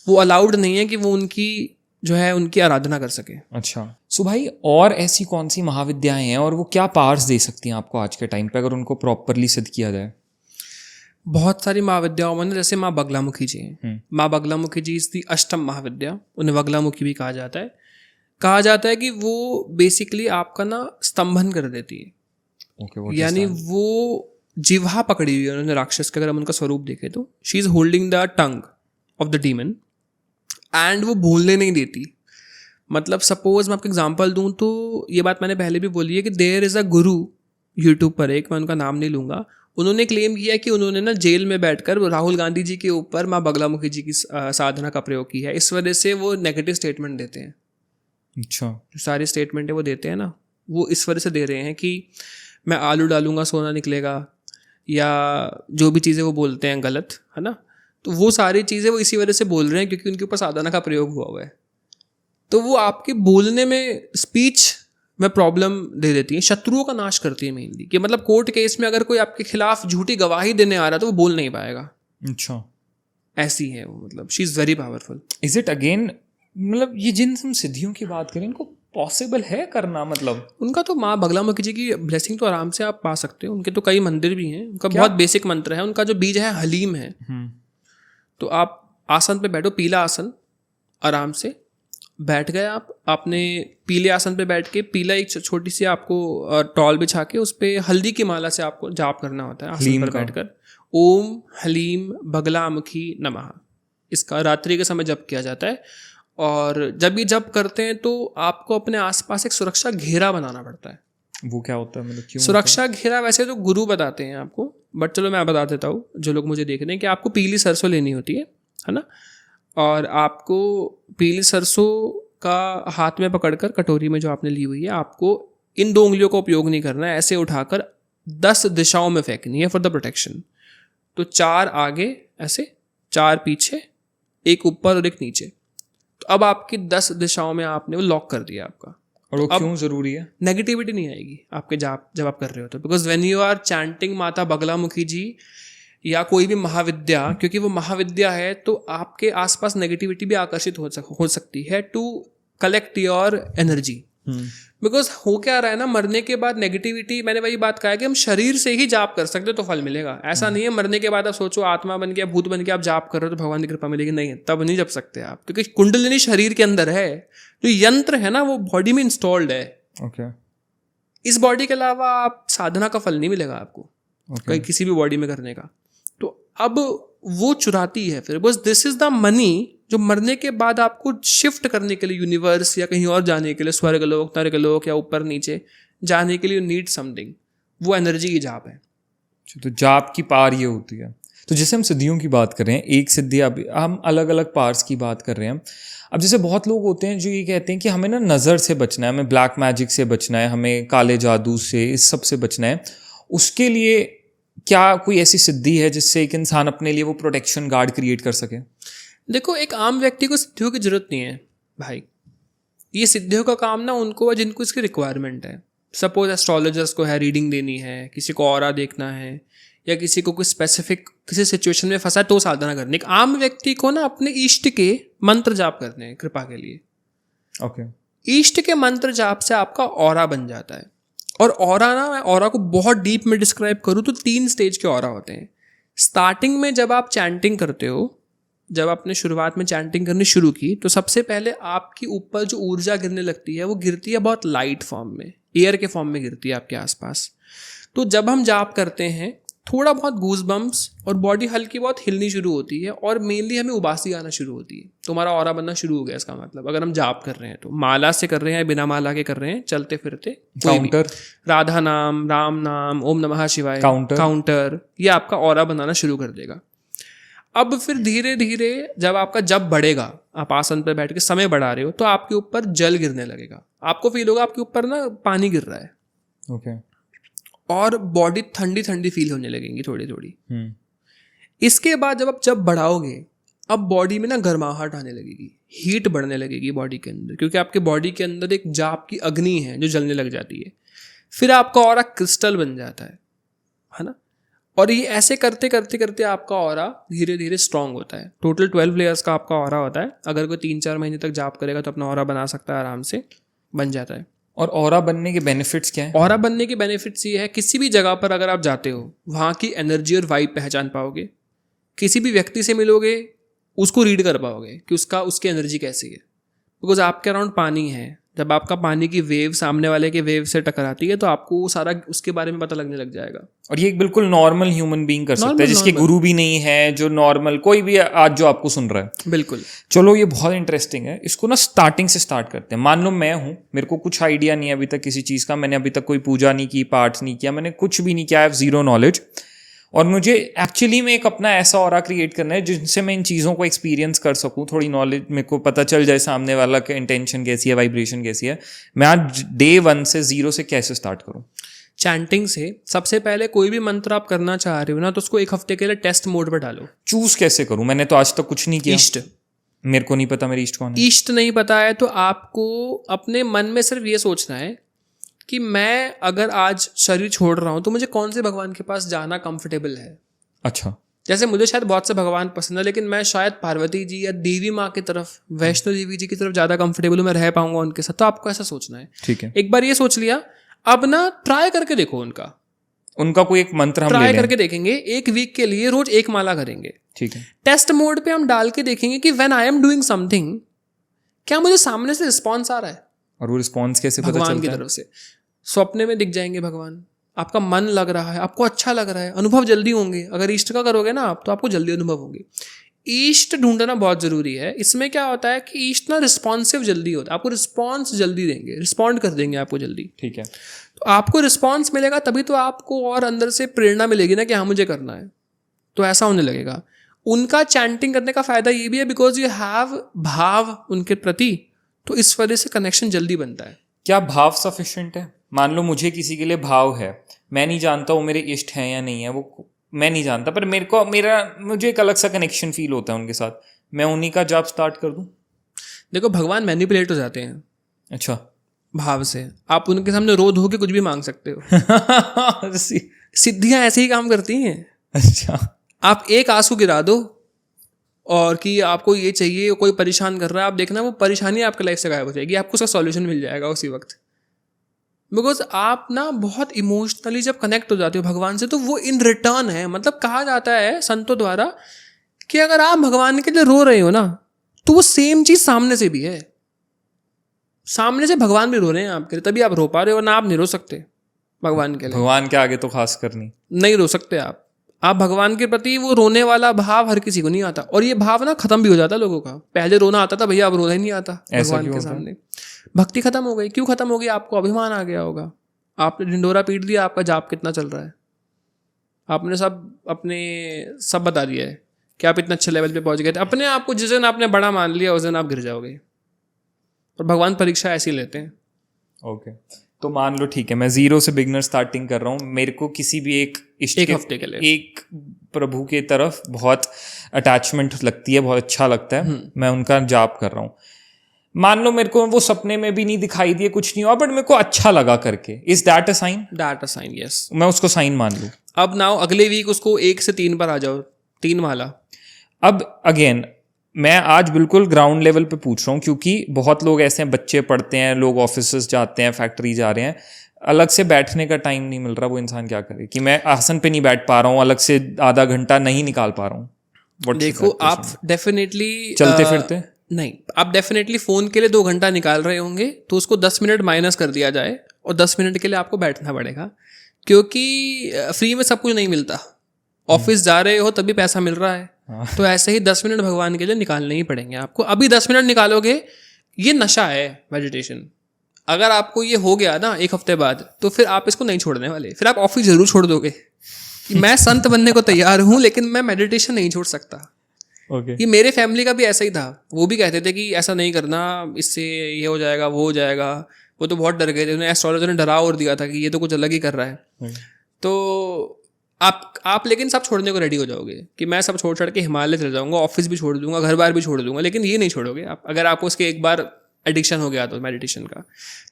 वो अलाउड नहीं है कि वो उनकी जो है उनकी आराधना कर सके।
अच्छा। सो भाई, और ऐसी कौन सी महाविद्याएं हैं और वो क्या पावर्स दे सकती हैं आपको आज के टाइम पे, अगर उनको प्रॉपरली सिद्ध किया जाए?
बहुत सारी महाविद्याओं में, जैसे माँ बगलामुखी जी हैं। माँ बगलामुखी जी इस दी अष्टम महाविद्या, उन्हें बगलामुखी भी कहा जाता है। कहा जाता है कि वो बेसिकली आपका ना स्तंभन कर देती है। यानी वो जिह्वा पकड़ी हुई है उन्होंने राक्षस के, अगर हम उनका स्वरूप देखें तो she is holding the tongue of the demon, and वो बोलने नहीं देती। मतलब सपोज मैं आपको एग्जांपल दूं तो ये बात मैंने पहले भी बोली है कि there is a Guru YouTube पर, एक, मैं उनका नाम नहीं लूँगा, उन्होंने क्लेम किया कि उन्होंने ना जेल में बैठकर राहुल गांधी जी के ऊपर माँ बगलामुखी जी की साधना का प्रयोग किया है। इस वजह से वो नेगेटिव स्टेटमेंट देते हैं।
अच्छा।
जो सारे स्टेटमेंट है वो देते हैं ना, वो इस वजह से दे रहे हैं कि मैं आलू डालूंगा सोना निकलेगा, या जो भी चीज़ें वो बोलते हैं गलत, है ना। तो वो सारी चीज़ें वो इसी वजह से बोल रहे हैं क्योंकि उनके ऊपर साधना का प्रयोग हुआ है। तो वो आपके बोलने में, स्पीच में प्रॉब्लम दे देती हैं, शत्रुओं का नाश करती है मेनली। कि मतलब कोर्ट केस में अगर कोई आपके खिलाफ झूठी गवाही देने आ रहा है तो वो बोल नहीं पाएगा।
अच्छा,
ऐसी है वो, मतलब she is very powerful.
Is it again, मतलब ये जिन हम सिद्धियों की बात करें इनको पॉसिबल है करना? मतलब
उनका तो माँ बगलामुखी जी की ब्लेसिंग तो आराम से आप पा सकते हो। उनके तो कई मंदिर भी हैं। उनका बहुत बेसिक मंत्र है, उनका जो बीज है हलीम है। तो आप आसन पे बैठो, पीला आसन, आराम से बैठ गए आप। आपने पीले आसन पे बैठ के पीला एक छोटी सी आपको टॉल बिछा के उस पर हल्दी की माला से आपको जाप करना होता है आसन पर बैठकर। ओम हलीम बगलामुखी नमः, इसका रात्रि के समय जप किया जाता है। और जब ये जप करते हैं तो आपको अपने आसपास एक सुरक्षा घेरा बनाना पड़ता है।
वो क्या होता है, मतलब क्यों
सुरक्षा घेरा वैसे तो गुरु बताते हैं आपको, बट चलो मैं बता देता हूँ जो लोग मुझे देख रहे हैं, कि आपको पीली सरसों लेनी होती है ना। और आपको पीली सरसों का हाथ में पकड़कर, कटोरी में जो आपने ली हुई है, आपको इन 2 उंगलियों का उपयोग नहीं करना है, ऐसे उठाकर 10 दिशाओं में फेंकनी है फॉर द प्रोटेक्शन। तो 4 आगे ऐसे, 4 पीछे, 1 ऊपर और 1 नीचे। तो अब आपकी 10 दिशाओं में आपने वो लॉक कर दिया आपका।
और वो क्यों जरूरी है?
नेगेटिविटी नहीं आएगी आपके जब आप कर रहे हो तो। Because when you are chanting Mata Baglamukhi जी या कोई भी महाविद्या, क्योंकि वो महाविद्या है, तो आपके आसपास नेगेटिविटी भी आकर्षित हो सकती है to collect your energy. Because हो क्या रहा है ना, मरने के बाद नेगेटिविटी, मैंने वही बात कहा है कि हम शरीर से ही जाप कर सकते हो तो फल मिलेगा। ऐसा नहीं है मरने के बाद आप सोचो आत्मा बन के, भूत बन के आप जाप कर रहे हो तो भगवान की कृपा मिलेगी, नहीं, तब नहीं जप सकते आप, क्योंकि कुंडलिनी शरीर के अंदर है। जो यंत्र है ना वो बॉडी में इंस्टॉल्ड है।
ओके।
इस बॉडी के अलावा आप साधना का फल नहीं मिलेगा आपको कहीं किसी भी बॉडी में करने का। तो अब वो चुराती है फिर, बस दिस इज द मनी जो मरने के बाद आपको शिफ्ट करने के लिए यूनिवर्स या कहीं और जाने के लिए, स्वर्गलोक नरकलोक या ऊपर नीचे जाने के लिए नीड समथिंग, वो एनर्जी की जाप है।
तो जाप की पार ये होती है। तो जैसे हम सिद्धियों की बात कर रहे हैं, एक सिद्धि, अब हम अलग अलग पार्स की बात कर रहे हैं। अब जैसे बहुत लोग होते हैं जो ये कहते हैं कि हमें ना नज़र से बचना है, हमें ब्लैक मैजिक से बचना है, हमें काले जादू से, इस सब से बचना है। उसके लिए क्या कोई ऐसी सिद्धि है जिससे एक इंसान अपने लिए वो प्रोटेक्शन गार्ड क्रिएट कर सके?
देखो, एक आम व्यक्ति को सिद्धियों की जरूरत नहीं है भाई। ये सिद्धियों का काम ना उनको है जिनको इसकी रिक्वायरमेंट है। सपोज एस्ट्रोलॉजर्स को है रीडिंग देनी है, किसी को ऑरा देखना है, या किसी को कोई स्पेसिफिक किसी सिचुएशन में फंसा है तो साधना करनी। एक आम व्यक्ति को ना अपने इष्ट के मंत्र जाप करने हैं कृपा के लिए।
ओके।
इष्ट के मंत्र जाप से आपका ऑरा बन जाता है। और ऑरा ना, मैं ऑरा को बहुत डीप में डिस्क्राइब करूँ तो 3 स्टेज के ऑरा होते हैं। स्टार्टिंग में जब आप चैंटिंग करते हो, जब आपने शुरुआत में चैंटिंग करनी शुरू की, तो सबसे पहले आपकी ऊपर जो ऊर्जा गिरने लगती है वो गिरती है बहुत लाइट फॉर्म में, एयर के फॉर्म में गिरती है आपके आसपास। तो जब हम जाप करते हैं थोड़ा बहुत गूज बम्प्स और बॉडी हल्की बहुत हिलनी शुरू होती है, और मेनली हमें उबासी आना शुरू होती है। तो हमारा ऑरा बनना शुरू हो गया। इसका मतलब अगर हम जाप कर रहे हैं तो माला से कर रहे हैं, बिना माला के कर रहे हैं, चलते फिरते,
काउंटर,
राधा नाम, राम नाम, ओम नमः शिवाय, काउंटर, ये आपका ऑरा बनाना शुरू कर देगा। अब फिर धीरे धीरे जब आपका जब बढ़ेगा, आप आसन पर बैठ के समय बढ़ा रहे हो, तो आपके ऊपर जल गिरने लगेगा। आपको फील होगा आपके ऊपर ना पानी गिर रहा है।
ओके।
और बॉडी ठंडी ठंडी फील होने लगेंगी थोड़ी थोड़ी। इसके बाद जब बढ़ाओगे, अब बॉडी में ना गर्माहट आने लगेगी, हीट बढ़ने लगेगी बॉडी के अंदर, क्योंकि आपके बॉडी के अंदर एक जाप की अग्नि है जो जलने लग जाती है। फिर आपका ऑरा क्रिस्टल बन जाता है ना। और ये ऐसे करते करते करते आपका ऑरा धीरे धीरे स्ट्रांग होता है। टोटल 12 लेयर्स का आपका ऑरा होता है। अगर कोई 3-4 महीने तक जाप करेगा तो अपना ऑरा बना सकता है, आराम से बन जाता है।
और ऑरा बनने के बेनिफिट्स क्या हैं?
ऑरा बनने के बेनिफिट्स ये है, किसी भी जगह पर अगर आप जाते हो वहाँ की एनर्जी और वाइब पहचान पाओगे। किसी भी व्यक्ति से मिलोगे, उसको रीड कर पाओगे कि उसकी एनर्जी कैसी है। बिकॉज आपके अराउंड पानी है। जब आपका पानी की वेव सामने वाले के वेव से टकराती है तो आपको सारा उसके बारे में पता लगने लग जाएगा।
और ये एक बिल्कुल नॉर्मल ह्यूमन बीइंग कर सकता है, जिसके गुरु भी नहीं है, जो नॉर्मल कोई भी आज जो आपको सुन रहा है।
बिल्कुल।
चलो, ये बहुत इंटरेस्टिंग है। इसको ना स्टार्टिंग से स्टार्ट करते हैं। मान लो मैं हूँ, मेरे को कुछ आइडिया नहीं है अभी तक किसी चीज़ का, मैंने अभी तक कोई पूजा नहीं की, पाठ नहीं किया, मैंने कुछ भी नहीं किया, आई हैव जीरो नॉलेज, और मुझे एक्चुअली में एक अपना ऐसा ऑरा क्रिएट करना है जिनसे मैं इन चीज़ों को एक्सपीरियंस कर सकूँ, थोड़ी नॉलेज मेरे को पता चल जाए सामने वाला का इंटेंशन कैसी है, वाइब्रेशन कैसी है। मैं आज डे 1 से 0 से कैसे स्टार्ट करूँ?
चैंटिंग से सबसे पहले कोई भी मंत्र आप करना चाह रहे हो ना, तो उसको 1 हफ्ते के लिए टेस्ट मोड पर डालो।
चूज कैसे करूँ? मैंने तो आज तक कुछ नहीं किया।
इष्ट,
मेरे को नहीं पता मेरी इष्ट कौन है।
इष्ट नहीं पता है तो आपको अपने मन में सिर्फ ये सोचना है कि मैं अगर आज शरीर छोड़ रहा हूँ तो मुझे कौन से भगवान के पास जाना कंफर्टेबल है।
अच्छा।
जैसे मुझे शायद बहुत से भगवान पसंद है, लेकिन मैं शायद पार्वती जी या देवी माँ की तरफ, वैष्णो देवी जी की तरफ ज़्यादा कंफर्टेबल हूँ, मैं रह पाऊंगा उनके साथ। तो आपको ऐसा सोचना है।
ठीक है।
एक बार ये सोच लिया, अब ना ट्राई करके देखो
उनका कोई एक मंत्र हम ले
ट्राई
लें।
करके देखेंगे। एक वीक के लिए रोज एक माला करेंगे।
ठीक है।
टेस्ट मोड पे हम डाल के देखेंगे कि when I am doing something, क्या मुझे सामने से रिस्पॉन्स आ रहा है।
और वो रिस्पॉन्स कैसे पता
भगवान की
चलता है?
तरफ से स्वप्ने में दिख जाएंगे भगवान। आपका मन लग रहा है, आपको अच्छा लग रहा है, अनुभव जल्दी होंगे। अगर इष्ट का करोगे ना आप, तो आपको जल्दी अनुभव होंगे। इष्ट ढूंढना बहुत जरूरी है। इसमें क्या होता है कि इष्ट ना रिस्पॉन्सिव जल्दी होता है, आपको रिस्पॉन्स जल्दी देंगे, रिस्पॉन्ड कर देंगे आपको जल्दी।
ठीक है।
तो आपको रिस्पॉन्स मिलेगा तभी तो आपको और अंदर से प्रेरणा मिलेगी ना कि हाँ मुझे करना है, तो ऐसा होने लगेगा। उनका चैंटिंग करने का फायदा ये भी है बिकॉज यू हैव भाव उनके प्रति, तो इस वजह से कनेक्शन जल्दी बनता है।
क्या भाव सफिशिएंट है? मान लो मुझे किसी के लिए भाव है, मैं नहीं जानता वो मेरे इष्ट हैं या नहीं है, वो मैं नहीं जानता, पर मुझे एक अलग सा कनेक्शन फील होता है उनके साथ, मैं उन्हीं का जाप स्टार्ट कर दूं?
देखो भगवान मैनिपुलेट हो जाते हैं
अच्छा।
भाव से। आप उनके सामने रो धो के कुछ भी मांग सकते हो। सिद्धियां ऐसे ही काम करती हैं।
अच्छा।
आप एक आंसू गिरा दो और कि आपको ये चाहिए, कोई परेशान कर रहा है, आप देखना वो परेशानी आपके लाइफ से गायब हो जाएगी, आपको उसका सॉल्यूशन मिल जाएगा उसी वक्त। बिकॉज आप ना बहुत इमोशनली जब कनेक्ट हो जाते हो भगवान से, तो वो इन रिटर्न है। मतलब कहा जाता है संतों द्वारा कि अगर आप भगवान के लिए रो रहे हो ना, तो वो सेम चीज सामने से भी है। सामने से भगवान भी रो रहे हैं आपके लिए, तभी आप रो पा रहे हो, वरना आप नहीं रो सकते भगवान के लिए।
भगवान के आगे तो खास करनी
नहीं रो सकते आप भगवान के प्रति वो रोने वाला भाव हर किसी को नहीं आता। और ये भाव ना खत्म भी हो जाता है लोगों का। पहले रोना आता था भैया, अब रोना ही नहीं आता भगवान के सामने। भक्ति खत्म हो गई। क्यों खत्म हो गई? आपको अभिमान आ गया होगा, आपने ढिंडोरा पीट दिया, आपका जाप कितना चल रहा है, आपने सब बता दिया है कि आप इतने अच्छे लेवल पे पहुंच गए थे। अपने आप को जिस दिन आपने बड़ा मान लिया, उस दिन आप गिर जाओगे। और भगवान परीक्षा ऐसी लेते हैं।
ओके। तो मान लो ठीक है, मैं जीरो से बिगनर स्टार्टिंग कर रहा हूँ, मेरे को किसी भी एक
हफ्ते के लिए
एक प्रभु के तरफ बहुत अटैचमेंट लगती है, बहुत अच्छा लगता है, मैं उनका जाप कर रहा हूँ। मान लो मेरे को वो सपने में भी नहीं दिखाई दिए, कुछ नहीं हुआ, बट मेरे को अच्छा लगा करके, is that a sign?
That a sign, yes.
मैं उसको साइन मान लूँ।
अब नाउ अगले वीक उसको 1 से 3 पर आ जाओ, 3 माला।
अब अगेन मैं आज बिल्कुल ग्राउंड लेवल पे पूछ रहा हूँ, क्योंकि बहुत लोग ऐसे हैं, बच्चे पढ़ते हैं, लोग ऑफिस जाते हैं, फैक्ट्री जा रहे हैं, अलग से बैठने का टाइम नहीं मिल रहा। वो इंसान क्या करे कि मैं आसन पे नहीं बैठ पा रहा हूँ, अलग से आधा घंटा नहीं निकाल पा रहा हूँ।
देखो आप डेफिनेटली
चलते फिरते
नहीं, आप डेफिनेटली फोन के लिए 2 घंटा निकाल रहे होंगे, तो उसको 10 मिनट माइनस कर दिया जाए और 10 मिनट के लिए आपको बैठना पड़ेगा, क्योंकि फ्री में सब कुछ नहीं मिलता। ऑफिस जा रहे हो तभी पैसा मिल रहा है। तो ऐसे ही 10 मिनट भगवान के लिए निकालने ही पड़ेंगे आपको। अभी 10 मिनट निकालोगे, ये नशा है मेडिटेशन। अगर आपको ये हो गया ना 1 हफ्ते बाद, तो फिर आप इसको नहीं छोड़ने वाले। फिर आप ऑफिस जरूर छोड़ दोगे कि मैं संत बनने को तैयार हूँ, लेकिन मैं मेडिटेशन नहीं छोड़ सकता। ये मेरे फैमिली का भी ऐसा ही था। वो भी कहते थे कि ऐसा नहीं करना, इससे ये हो जाएगा, वो हो जाएगा। वो तो बहुत डर गए थे, उन्हें एस्ट्रोलॉजर ने डरा और दिया था कि ये तो कुछ अलग ही कर रहा है। तो आप लेकिन सब छोड़ने को रेडी हो जाओगे कि मैं सब छोड़ के हिमालय चले जाऊंगा, ऑफिस भी छोड़ दूंगा, घर बार भी छोड़ दूंगा, लेकिन ये नहीं छोड़ोगे आप। अगर आपको उसके एक बार एडिक्शन हो गया तो मेडिटेशन का,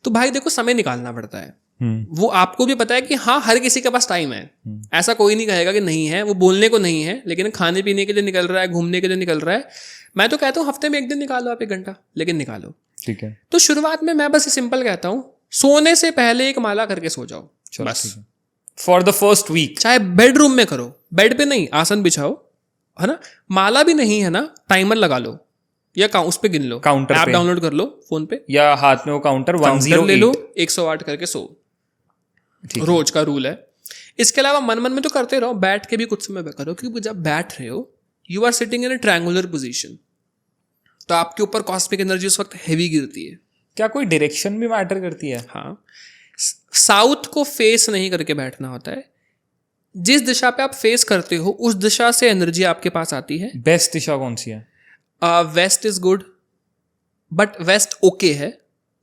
तो भाई देखो समय निकालना पड़ता है। वो आपको भी पता है कि हाँ हर किसी के पास टाइम है, ऐसा कोई नहीं कहेगा कि नहीं है। वो बोलने को नहीं है, लेकिन खाने पीने के लिए निकल रहा है, घूमने के लिए निकल रहा है। मैं तो कहता हूँ हफ्ते में 1 दिन निकालो आप, 1 घंटा, लेकिन निकालो।
ठीक है।
तो शुरुआत में मैं बस सिंपल कहता हूँ, सोने से पहले 1 माला करके सो जाओ बस,
फॉर द फर्स्ट वीक।
चाहे बेडरूम में करो, बेड पे नहीं, आसन बिछाओ, है ना। माला भी नहीं है ना, टाइमर लगा लो या उस पे गिन लो,
काउंटर
ऐप डाउनलोड कर लो फोन पे,
या हाथ में वो काउंटर 108
ले लो, 108 करके सो। रोज का रूल है। इसके अलावा मन में तो करते रहो, बैठ के भी कुछ समय करो, क्योंकि जब बैठ रहे हो you are sitting in a triangular position, तो आपके ऊपर कॉस्मिक एनर्जी उस वक्त हैवी गिरती है।
क्या कोई डायरेक्शन भी मैटर करती है?
हाँ, साउथ को फेस नहीं करके बैठना होता है। जिस दिशा पे आप फेस करते हो उस दिशा से एनर्जी आपके पास आती है।
बेस्ट दिशा कौन सी है?
West is good, but west okay है।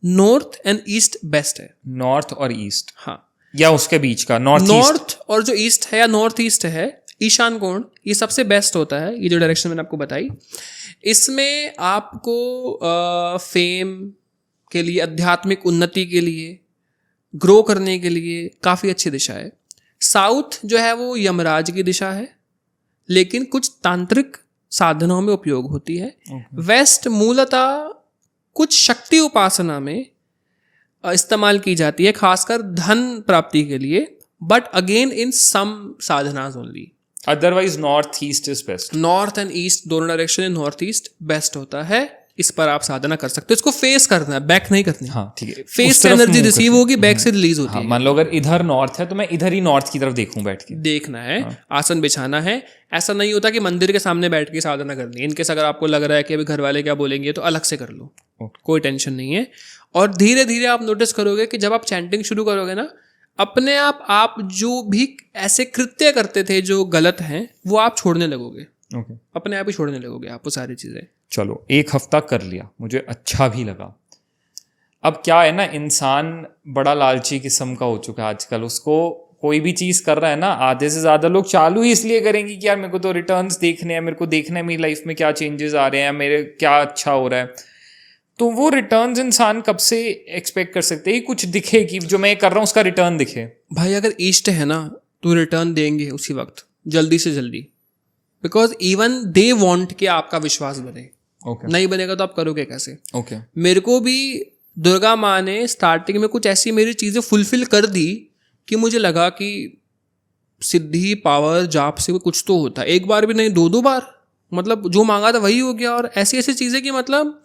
नॉर्थ एंड ईस्ट बेस्ट है।
नॉर्थ और ईस्ट?
हाँ,
या उसके बीच का नॉर्थ
और जो ईस्ट है या नॉर्थ ईस्ट है, ईशान कोण, ये सबसे बेस्ट होता है। ये जो डायरेक्शन मैंने आपको बताई, इसमें आपको फेम के लिए, आध्यात्मिक उन्नति के लिए, ग्रो करने के लिए काफ़ी अच्छी दिशा है। साउथ जो है वो यमराज की दिशा है, लेकिन कुछ तांत्रिक साधनों में उपयोग होती है। वेस्ट मूलतः कुछ शक्ति उपासना में इस्तेमाल की जाती है, खासकर धन प्राप्ति के लिए, बट अगेन इन सम साधनाज only.
Otherwise north east is best.
North and east दोनों डायरेक्शन में नॉर्थ ईस्ट बेस्ट होता है, इस पर आप साधना कर सकते हो। इसको फेस करना है, बैक नहीं करनी।
हाँ ठीक है,
फेस से एनर्जी रिसीव होगी, बैक से रिलीज होती है।
मान लो अगर इधर नॉर्थ है तो मैं इधर ही नॉर्थ की तरफ देखूं बैठ के।
देखना है, आसन बिछाना है। ऐसा नहीं होता कि मंदिर के सामने बैठ के साधना करनी है। इनकेस अगर आपको लग रहा है कि अभी घर वाले क्या बोलेंगे तो अलग से कर लो, कोई टेंशन नहीं है। और धीरे धीरे आप नोटिस करोगे कि जब आप चैंटिंग शुरू करोगे ना, अपने आप जो भी ऐसे कृत्य करते थे जो गलत हैं वो आप छोड़ने लगोगे। अपने आप ही छोड़ने लगोगे आप वो सारी चीजें।
चलो, एक हफ्ता कर लिया, मुझे अच्छा भी लगा। अब क्या है ना, इंसान बड़ा लालची किस्म का हो चुका है आजकल। उसको कोई भी चीज कर रहा है ना, आधे से ज्यादा लोग चालू ही इसलिए करेंगे कि यार मेरे को तो रिटर्न्स देखने हैं, मेरे को देखना है मेरी लाइफ में क्या चेंजेस आ रहे हैं, मेरे क्या अच्छा हो रहा है। तो वो रिटर्न्स इंसान कब से एक्सपेक्ट कर सकते हैं? कुछ दिखे कि जो मैं कर रहा हूँ उसका रिटर्न दिखे।
भाई अगर ईस्ट है ना तो रिटर्न देंगे उसी वक्त, जल्दी से जल्दी, बिकॉज इवन दे वॉन्ट कि आपका विश्वास बने। नहीं बनेगा तो आप करोगे कैसे? मेरे को भी दुर्गा माँ ने स्टार्टिंग में कुछ ऐसी मेरी चीज़ें फुलफिल कर दी कि मुझे लगा कि सिद्धि, पावर, जाप से कुछ तो होता है। एक बार भी नहीं, दो बार, मतलब जो मांगा था वही हो गया। और ऐसी ऐसी चीज़ें कि मतलब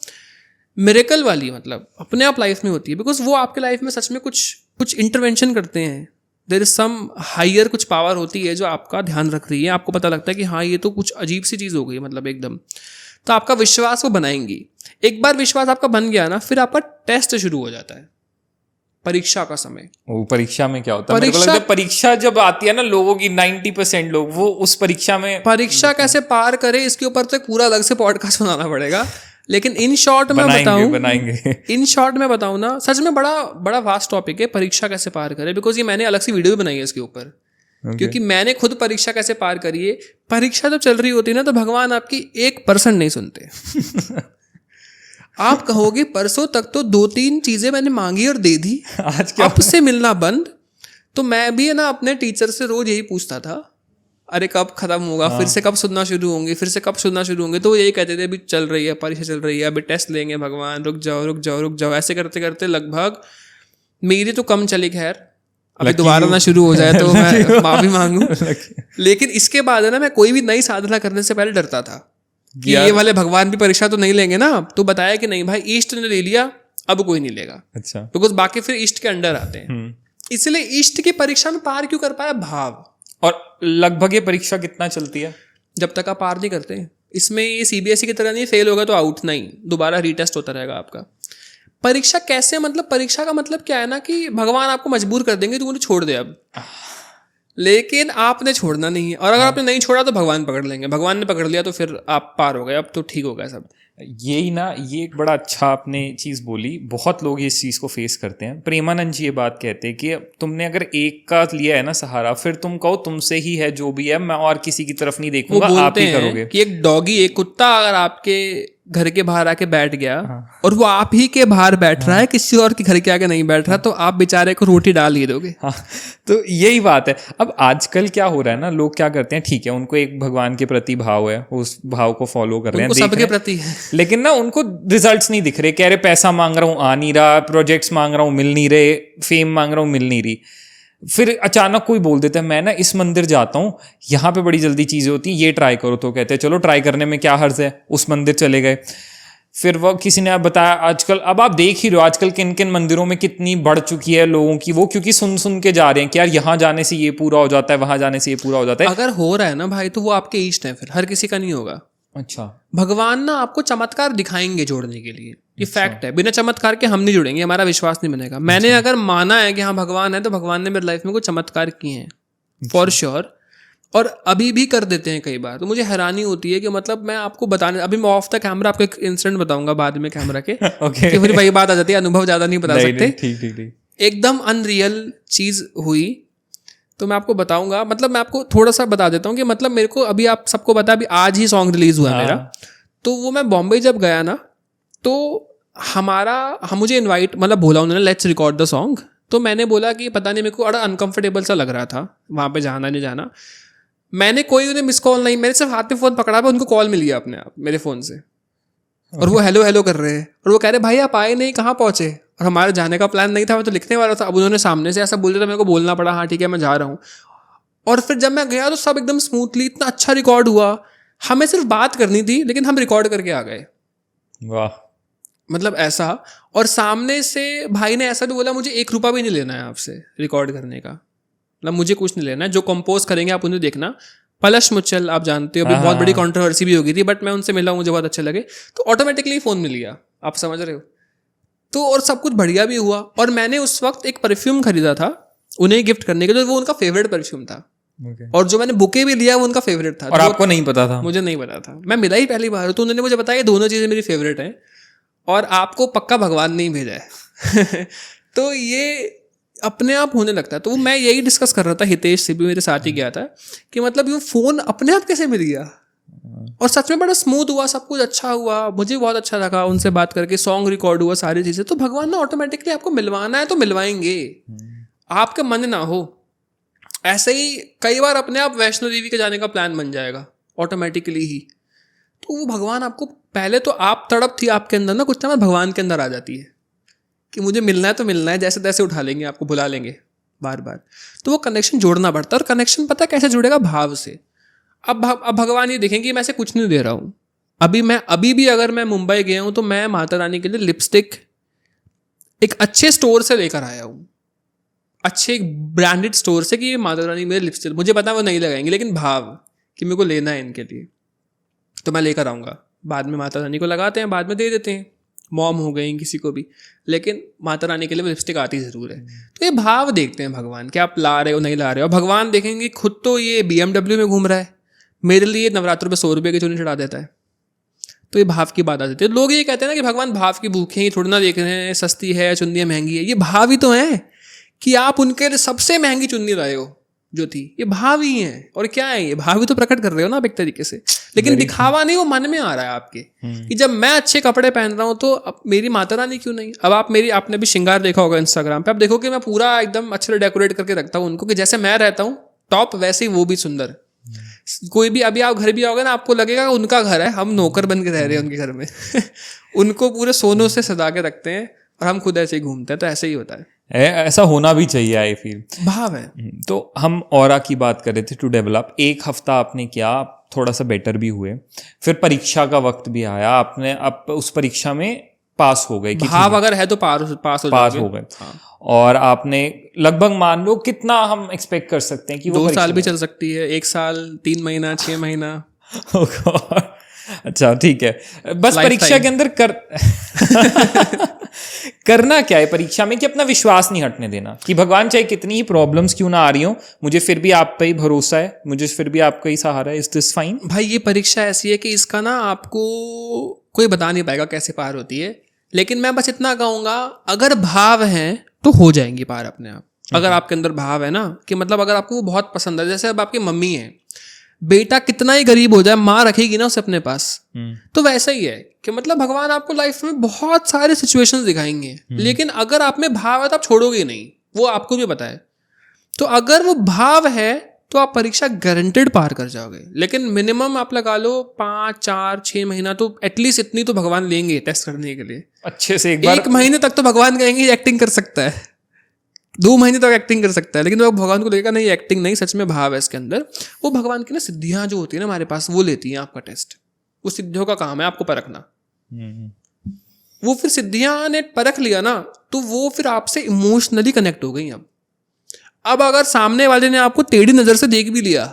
मिरेकल वाली, मतलब अपने आप लाइफ में होती है, बिकॉज वो आपके लाइफ में सच में कुछ इंटरवेंशन करते हैं। देयर इज सम हायर कुछ पावर होती है जो आपका ध्यान रख रही है। आपको पता लगता है कि हाँ ये तो कुछ अजीब सी चीज़ हो गई, मतलब एकदम। तो आपका विश्वास वो बनाएंगी। एक बार विश्वास आपका बन गया ना, फिर आपका टेस्ट शुरू हो जाता है, परीक्षा का समय।
वो परीक्षा में क्या होता है? मेरे को लगता है परीक्षा जब आती है ना, लोगों की 90% लोग वो उस परीक्षा में,
परीक्षा कैसे पार करे इसके ऊपर तो पूरा अलग से पॉडकास्ट बनाना पड़ेगा। लेकिन इन शॉर्ट में
बनाएंगे।
इन शॉर्ट में बताऊं ना, सच में बड़ा वास्ट टॉपिक है परीक्षा कैसे पार करे, बिकॉज ये मैंने अलग से वीडियो भी बनाई है इसके ऊपर। क्योंकि मैंने खुद परीक्षा कैसे पार करी है। परीक्षा जब चल रही होती है ना तो भगवान आपकी 1% नहीं सुनते। आप कहोगे परसों तक तो 2-3 चीजें मैंने मांगी और दे दी,
आज क्या
अब से मिलना बंद। तो मैं भी है ना अपने टीचर से रोज यही पूछता था, अरे कब खत्म होगा, फिर से कब सुनना शुरू होंगे, फिर से कब सुनना शुरू होंगे। तो यही कहते थे अभी चल रही है परीक्षा, चल रही है, अभी टेस्ट लेंगे, भगवान रुक जाओ। ऐसे करते करते लगभग मेरी तो कम चली, खैर अभी दोबारा ना शुरू हो जाए तो मैं माफी मांगू। लेकिन इसके बाद है ना, मैं कोई भी नई साधना करने से पहले डरता था कि ये वाले भगवान भी परीक्षा तो नहीं लेंगे ना। तो बताया कि नहीं भाई, ईस्ट ने ले लिया, अब कोई नहीं लेगा।
अच्छा,
बिकॉज बाकी फिर ईस्ट के अंडर आते हैं। इसलिए ईस्ट की परीक्षा में पार क्यों कर पाया? भाव।
और लगभग ये परीक्षा कितना चलती है?
जब तक आप पार नहीं करते। इसमें ये सीबीएसई की तरह नहीं, फेल होगा तो आउट, नहीं, दोबारा रीटेस्ट होता रहेगा आपका। परीक्षा कैसे, मतलब परीक्षा का मतलब क्या है ना कि भगवान आपको मजबूर कर देंगे तो मुझे छोड़ दे अब, लेकिन आपने छोड़ना नहीं है। और अगर आपने नहीं छोड़ा तो भगवान पकड़ लेंगे। भगवान ने पकड़ लिया तो फिर आप पार हो गए, अब तो ठीक हो गया सब।
यही ना, ये एक बड़ा अच्छा आपने चीज़ बोली। बहुत लोग इस चीज़ को फेस करते हैं। प्रेमानंद जी ये बात कहते हैं कि तुमने अगर एक का लिया है ना सहारा, फिर तुम कहो तुमसे ही है जो भी है, मैं और किसी की तरफ नहीं देखूंगा, आप ही करोगे।
कि एक डॉगी, एक कुत्ता अगर आपके घर के बाहर आके बैठ गया और वो आप ही के बाहर बैठ रहा है, किसी और के घर के आगे नहीं बैठ रहा, तो आप बेचारे को रोटी डाल ही दोगे।
हाँ, तो यही बात है। अब आजकल क्या हो रहा है ना, लोग क्या करते हैं, ठीक है उनको एक भगवान के प्रति भाव है, उस भाव को फॉलो कर रहे हैं,
सबके प्रति है,
लेकिन ना उनको रिजल्ट्स नहीं दिख रहे। कह रहे पैसा मांग रहा हूँ आ नहीं रहा, प्रोजेक्ट्स मांग रहा हूँ मिल नहीं रहे, फेम मांग रहा हूँ मिल नहीं रही। फिर अचानक कोई बोल देता है मैं ना इस मंदिर जाता हूँ, यहाँ पे बड़ी जल्दी चीज़ें होती हैं, ये ट्राई करो। तो कहते हैं चलो ट्राई करने में क्या हर्ज है, उस मंदिर चले गए। फिर वो किसी ने बताया, आजकल अब आप देख ही रहे हो आजकल किन किन मंदिरों में कितनी बढ़ चुकी है लोगों की वो, क्योंकि सुन सुन के जा रहे हैं कि यार यहाँ जाने से ये पूरा हो जाता है, वहां जाने से ये पूरा हो जाता है।
अगर हो रहा है ना भाई तो वो आपके इष्ट है, फिर हर किसी का नहीं होगा।
अच्छा,
भगवान ना आपको चमत्कार दिखाएंगे जोड़ने के लिए, ये फैक्ट है। बिना चमत्कार के हम नहीं जुड़ेंगे, हमारा विश्वास नहीं बनेगा। मैंने अगर माना है कि हाँ भगवान है, तो भगवान ने मेरी लाइफ में कुछ चमत्कार किए हैं फॉर श्योर, और अभी भी कर देते हैं कई बार। तो मुझे हैरानी होती है कि मतलब मैं आपको बताने, अभी मैं ऑफ द कैमरा आपको एक इंसिडेंट बताऊंगा बाद में कैमरा के, कि फिर वही बात आ जाती है, अनुभव ज्यादा नहीं बता सकते।
ठीक।
एकदम अनरियल चीज हुई तो मैं आपको बताऊंगा। मतलब मैं आपको थोड़ा सा बता देता हूँ कि मतलब मेरे को अभी, आप सबको पता है अभी आज ही सॉन्ग रिलीज हुआ मेरा। तो वो मैं बॉम्बे जब गया ना, तो हम मुझे इनवाइट, मतलब बोला उन्होंने लेट्स रिकॉर्ड द सॉन्ग, तो मैंने बोला कि पता नहीं, मेरे को बड़ा अनकंफर्टेबल सा लग रहा था वहाँ पे जाना नहीं जाना। मैंने कोई उन्हें मिस कॉल नहीं, मैंने सिर्फ हाथ में फ़ोन पकड़ा हुआ, उनको कॉल मिल गया अपने आप मेरे फ़ोन से, और वो हेलो हेलो कर रहे हैं, और वो कह रहे भाई आप आए नहीं, कहाँ पहुँचे? और हमारे जाने का प्लान नहीं था, मैं तो लिखने वाला था। अब उन्होंने सामने से ऐसा बोले तो मेरे को बोलना पड़ा हाँ ठीक है मैं जा रहा हूँ। और फिर जब मैं गया तो सब एकदम स्मूथली, इतना अच्छा रिकॉर्ड हुआ। हमें सिर्फ बात करनी थी लेकिन हम रिकॉर्ड करके आ गए।
वाह,
मतलब ऐसा। और सामने से भाई ने ऐसा भी बोला मुझे 1 रुपया भी नहीं लेना है आपसे रिकॉर्ड करने का, मतलब मुझे कुछ नहीं लेना है, जो कंपोज करेंगे आप उन्हें देखना। पलश मुच्छल आप जानते हो, अभी बहुत बड़ी कंट्रोवर्सी भी हो गई थी, बट मैं उनसे मिला, मुझे बहुत अच्छे लगे, तो ऑटोमेटिकली फ़ोन मिल गया, आप समझ रहे हो। तो और सब कुछ बढ़िया भी हुआ। और मैंने उस वक्त एक परफ्यूम खरीदा था उन्हें गिफ्ट करने के लिए, वो उनका फेवरेट परफ्यूम था। और जो मैंने बुके भी लिया वो उनका फेवरेट था।
और आपको नहीं पता था?
मुझे नहीं पता था, मैं मिला ही पहली बार, तो उन्होंने मुझे बताया दोनों चीज़ें मेरी फेवरेट हैं और आपको पक्का भगवान नहीं भेजा है। तो ये अपने आप होने लगता है। तो मैं यही डिस्कस कर रहा था, हितेश से भी मेरे साथ ही गया था, कि मतलब ये फ़ोन अपने आप कैसे मिल गया। और सच में बड़ा स्मूथ हुआ, सब कुछ अच्छा हुआ, मुझे बहुत अच्छा लगा उनसे बात करके, सॉन्ग रिकॉर्ड हुआ, सारी चीज़ें। तो भगवान ना ऑटोमेटिकली आपको मिलवाना है तो मिलवाएंगे, आपका मन ना हो। ऐसे ही कई बार अपने आप वैष्णो देवी के जाने का प्लान बन जाएगा ऑटोमेटिकली ही। तो वो भगवान आपको, पहले तो आप तड़प थी आपके अंदर ना, कुछ टाइम भगवान के अंदर आ जाती है कि मुझे मिलना है तो मिलना है, जैसे तैसे उठा लेंगे, आपको बुला लेंगे बार बार। तो वो कनेक्शन जोड़ना पड़ता है। और कनेक्शन पता कैसे जुड़ेगा? भाव से। अब भगवान ये देखेंगे मैं ऐसे कुछ नहीं दे रहा हूँ। अभी भी अगर मैं मुंबई गया हूँ तो मैं माता रानी के लिए लिपस्टिक एक अच्छे स्टोर से लेकर आया हूँ, अच्छे एक ब्रांडेड स्टोर से, कि ये माता रानी मेरे लिपस्टिक, मुझे पता है वो नहीं लगाएंगे, लेकिन भाव कि मेरे को लेना है इनके लिए, तो मैं लेकर आऊँगा। बाद में माता रानी को लगाते हैं, बाद में दे देते हैं, मॉम हो गई किसी को भी, लेकिन माता रानी के लिए लिपस्टिक आती ज़रूर है। तो ये भाव देखते हैं भगवान कि आप ला रहे हो नहीं ला रहे हो। भगवान देखेंगे खुद तो ये BMW में घूम रहा है, मेरे लिए नवरात्र में 100 रुपये की चुन्नी चढ़ा देता है। तो ये भाव की बात आ जाती है। लोग ये कहते हैं ना कि भगवान भाव की भूखे हैं, थोड़ी ना देख रहे हैं सस्ती है चुन्नियाँ महंगी है। ये भाव ही तो है कि आप उनके लिए सबसे महंगी चुन्नी लाए हो जो थी, ये भाव ही है। और क्या है, ये भाव ही तो प्रकट कर रहे हो ना आप एक तरीके से, लेकिन दिखावा नहीं, वो मन में आ रहा है आपके कि जब मैं अच्छे कपड़े पहन रहा हूँ तो अब मेरी माता रानी क्यों नहीं। अब आपने भी श्रृंगार देखा होगा इंस्टाग्राम पे, आप देखो कि मैं पूरा एकदम अच्छे से डेकोरेट करके रखता हूँ उनको, कि जैसे मैं रहता हूँ टॉप वैसे ही वो भी सुंदर। कोई भी अभी आप घर भी आओगे ना, आपको लगेगा उनका घर है, हम नौकर बन के रह रहे हैं उनके घर में। उनको पूरे सोनों से सजा के रखते हैं और हम खुद ऐसे ही घूमते हैं। तो ऐसे ही होता है,
ऐसा होना भी चाहिए, आई फील
भाव है।
तो हम ऑरा की बात कर रहे थे, टू डेवलप। 1 हफ्ता आपने किया, थोड़ा सा बेटर भी हुए, फिर परीक्षा का वक्त भी आया, आपने अब उस परीक्षा में पास हो गए।
भाव अगर है तो पास हो गए। हाँ।
और आपने लगभग मान लो कितना हम एक्सपेक्ट कर सकते हैं कि वो
2 साल भी चल सकती है, 1 साल, 3 महीना, 6 महीना।
अच्छा ठीक है, बस परीक्षा के अंदर करना क्या है परीक्षा में, कि अपना विश्वास नहीं हटने देना, कि भगवान चाहे कितनी ही प्रॉब्लम्स क्यों ना आ रही हो, मुझे फिर भी आप पे ही भरोसा है, मुझे फिर भी आपका ही सहारा है। Is this fine?
भाई ये परीक्षा ऐसी है कि इसका ना आपको कोई बता नहीं पाएगा कैसे पार होती है, लेकिन मैं बस इतना कहूँगा, अगर भाव है तो हो जाएंगी पार अपने आप। अगर आपके अंदर भाव है ना, कि मतलब अगर आपको वो बहुत पसंद है, जैसे अब आपकी मम्मी है, बेटा कितना ही गरीब हो जाए माँ रखेगी ना उसे अपने पास। तो वैसा ही है कि मतलब भगवान आपको लाइफ में बहुत सारे सिचुएशंस दिखाएंगे, लेकिन अगर आप में भाव है तो आप छोड़ोगे नहीं, वो आपको भी पता है। तो अगर वो भाव है तो आप परीक्षा गारंटेड पार कर जाओगे। लेकिन मिनिमम आप लगा लो 5, 4, 6 महीना तो एटलीस्ट इतनी तो भगवान लेंगे टेस्ट करने के लिए
अच्छे से। एक
महीने तक तो भगवान कहेंगे एक्टिंग कर सकता है, 2 महीने तक एक्टिंग कर सकता है, लेकिन वो भगवान को लगेगा नहीं एक्टिंग नहीं, सच में भाव है इसके अंदर। वो भगवान की ना सिद्धियां जो होती है ना हमारे पास, वो लेती हैं आपका टेस्ट। वो सिद्धियों का काम है आपको परखना। वो फिर सिद्धियां ने परख लिया ना, तो वो फिर आपसे इमोशनली कनेक्ट हो गई। अब अगर सामने वाले ने आपको टेढ़ी नजर से देख भी लिया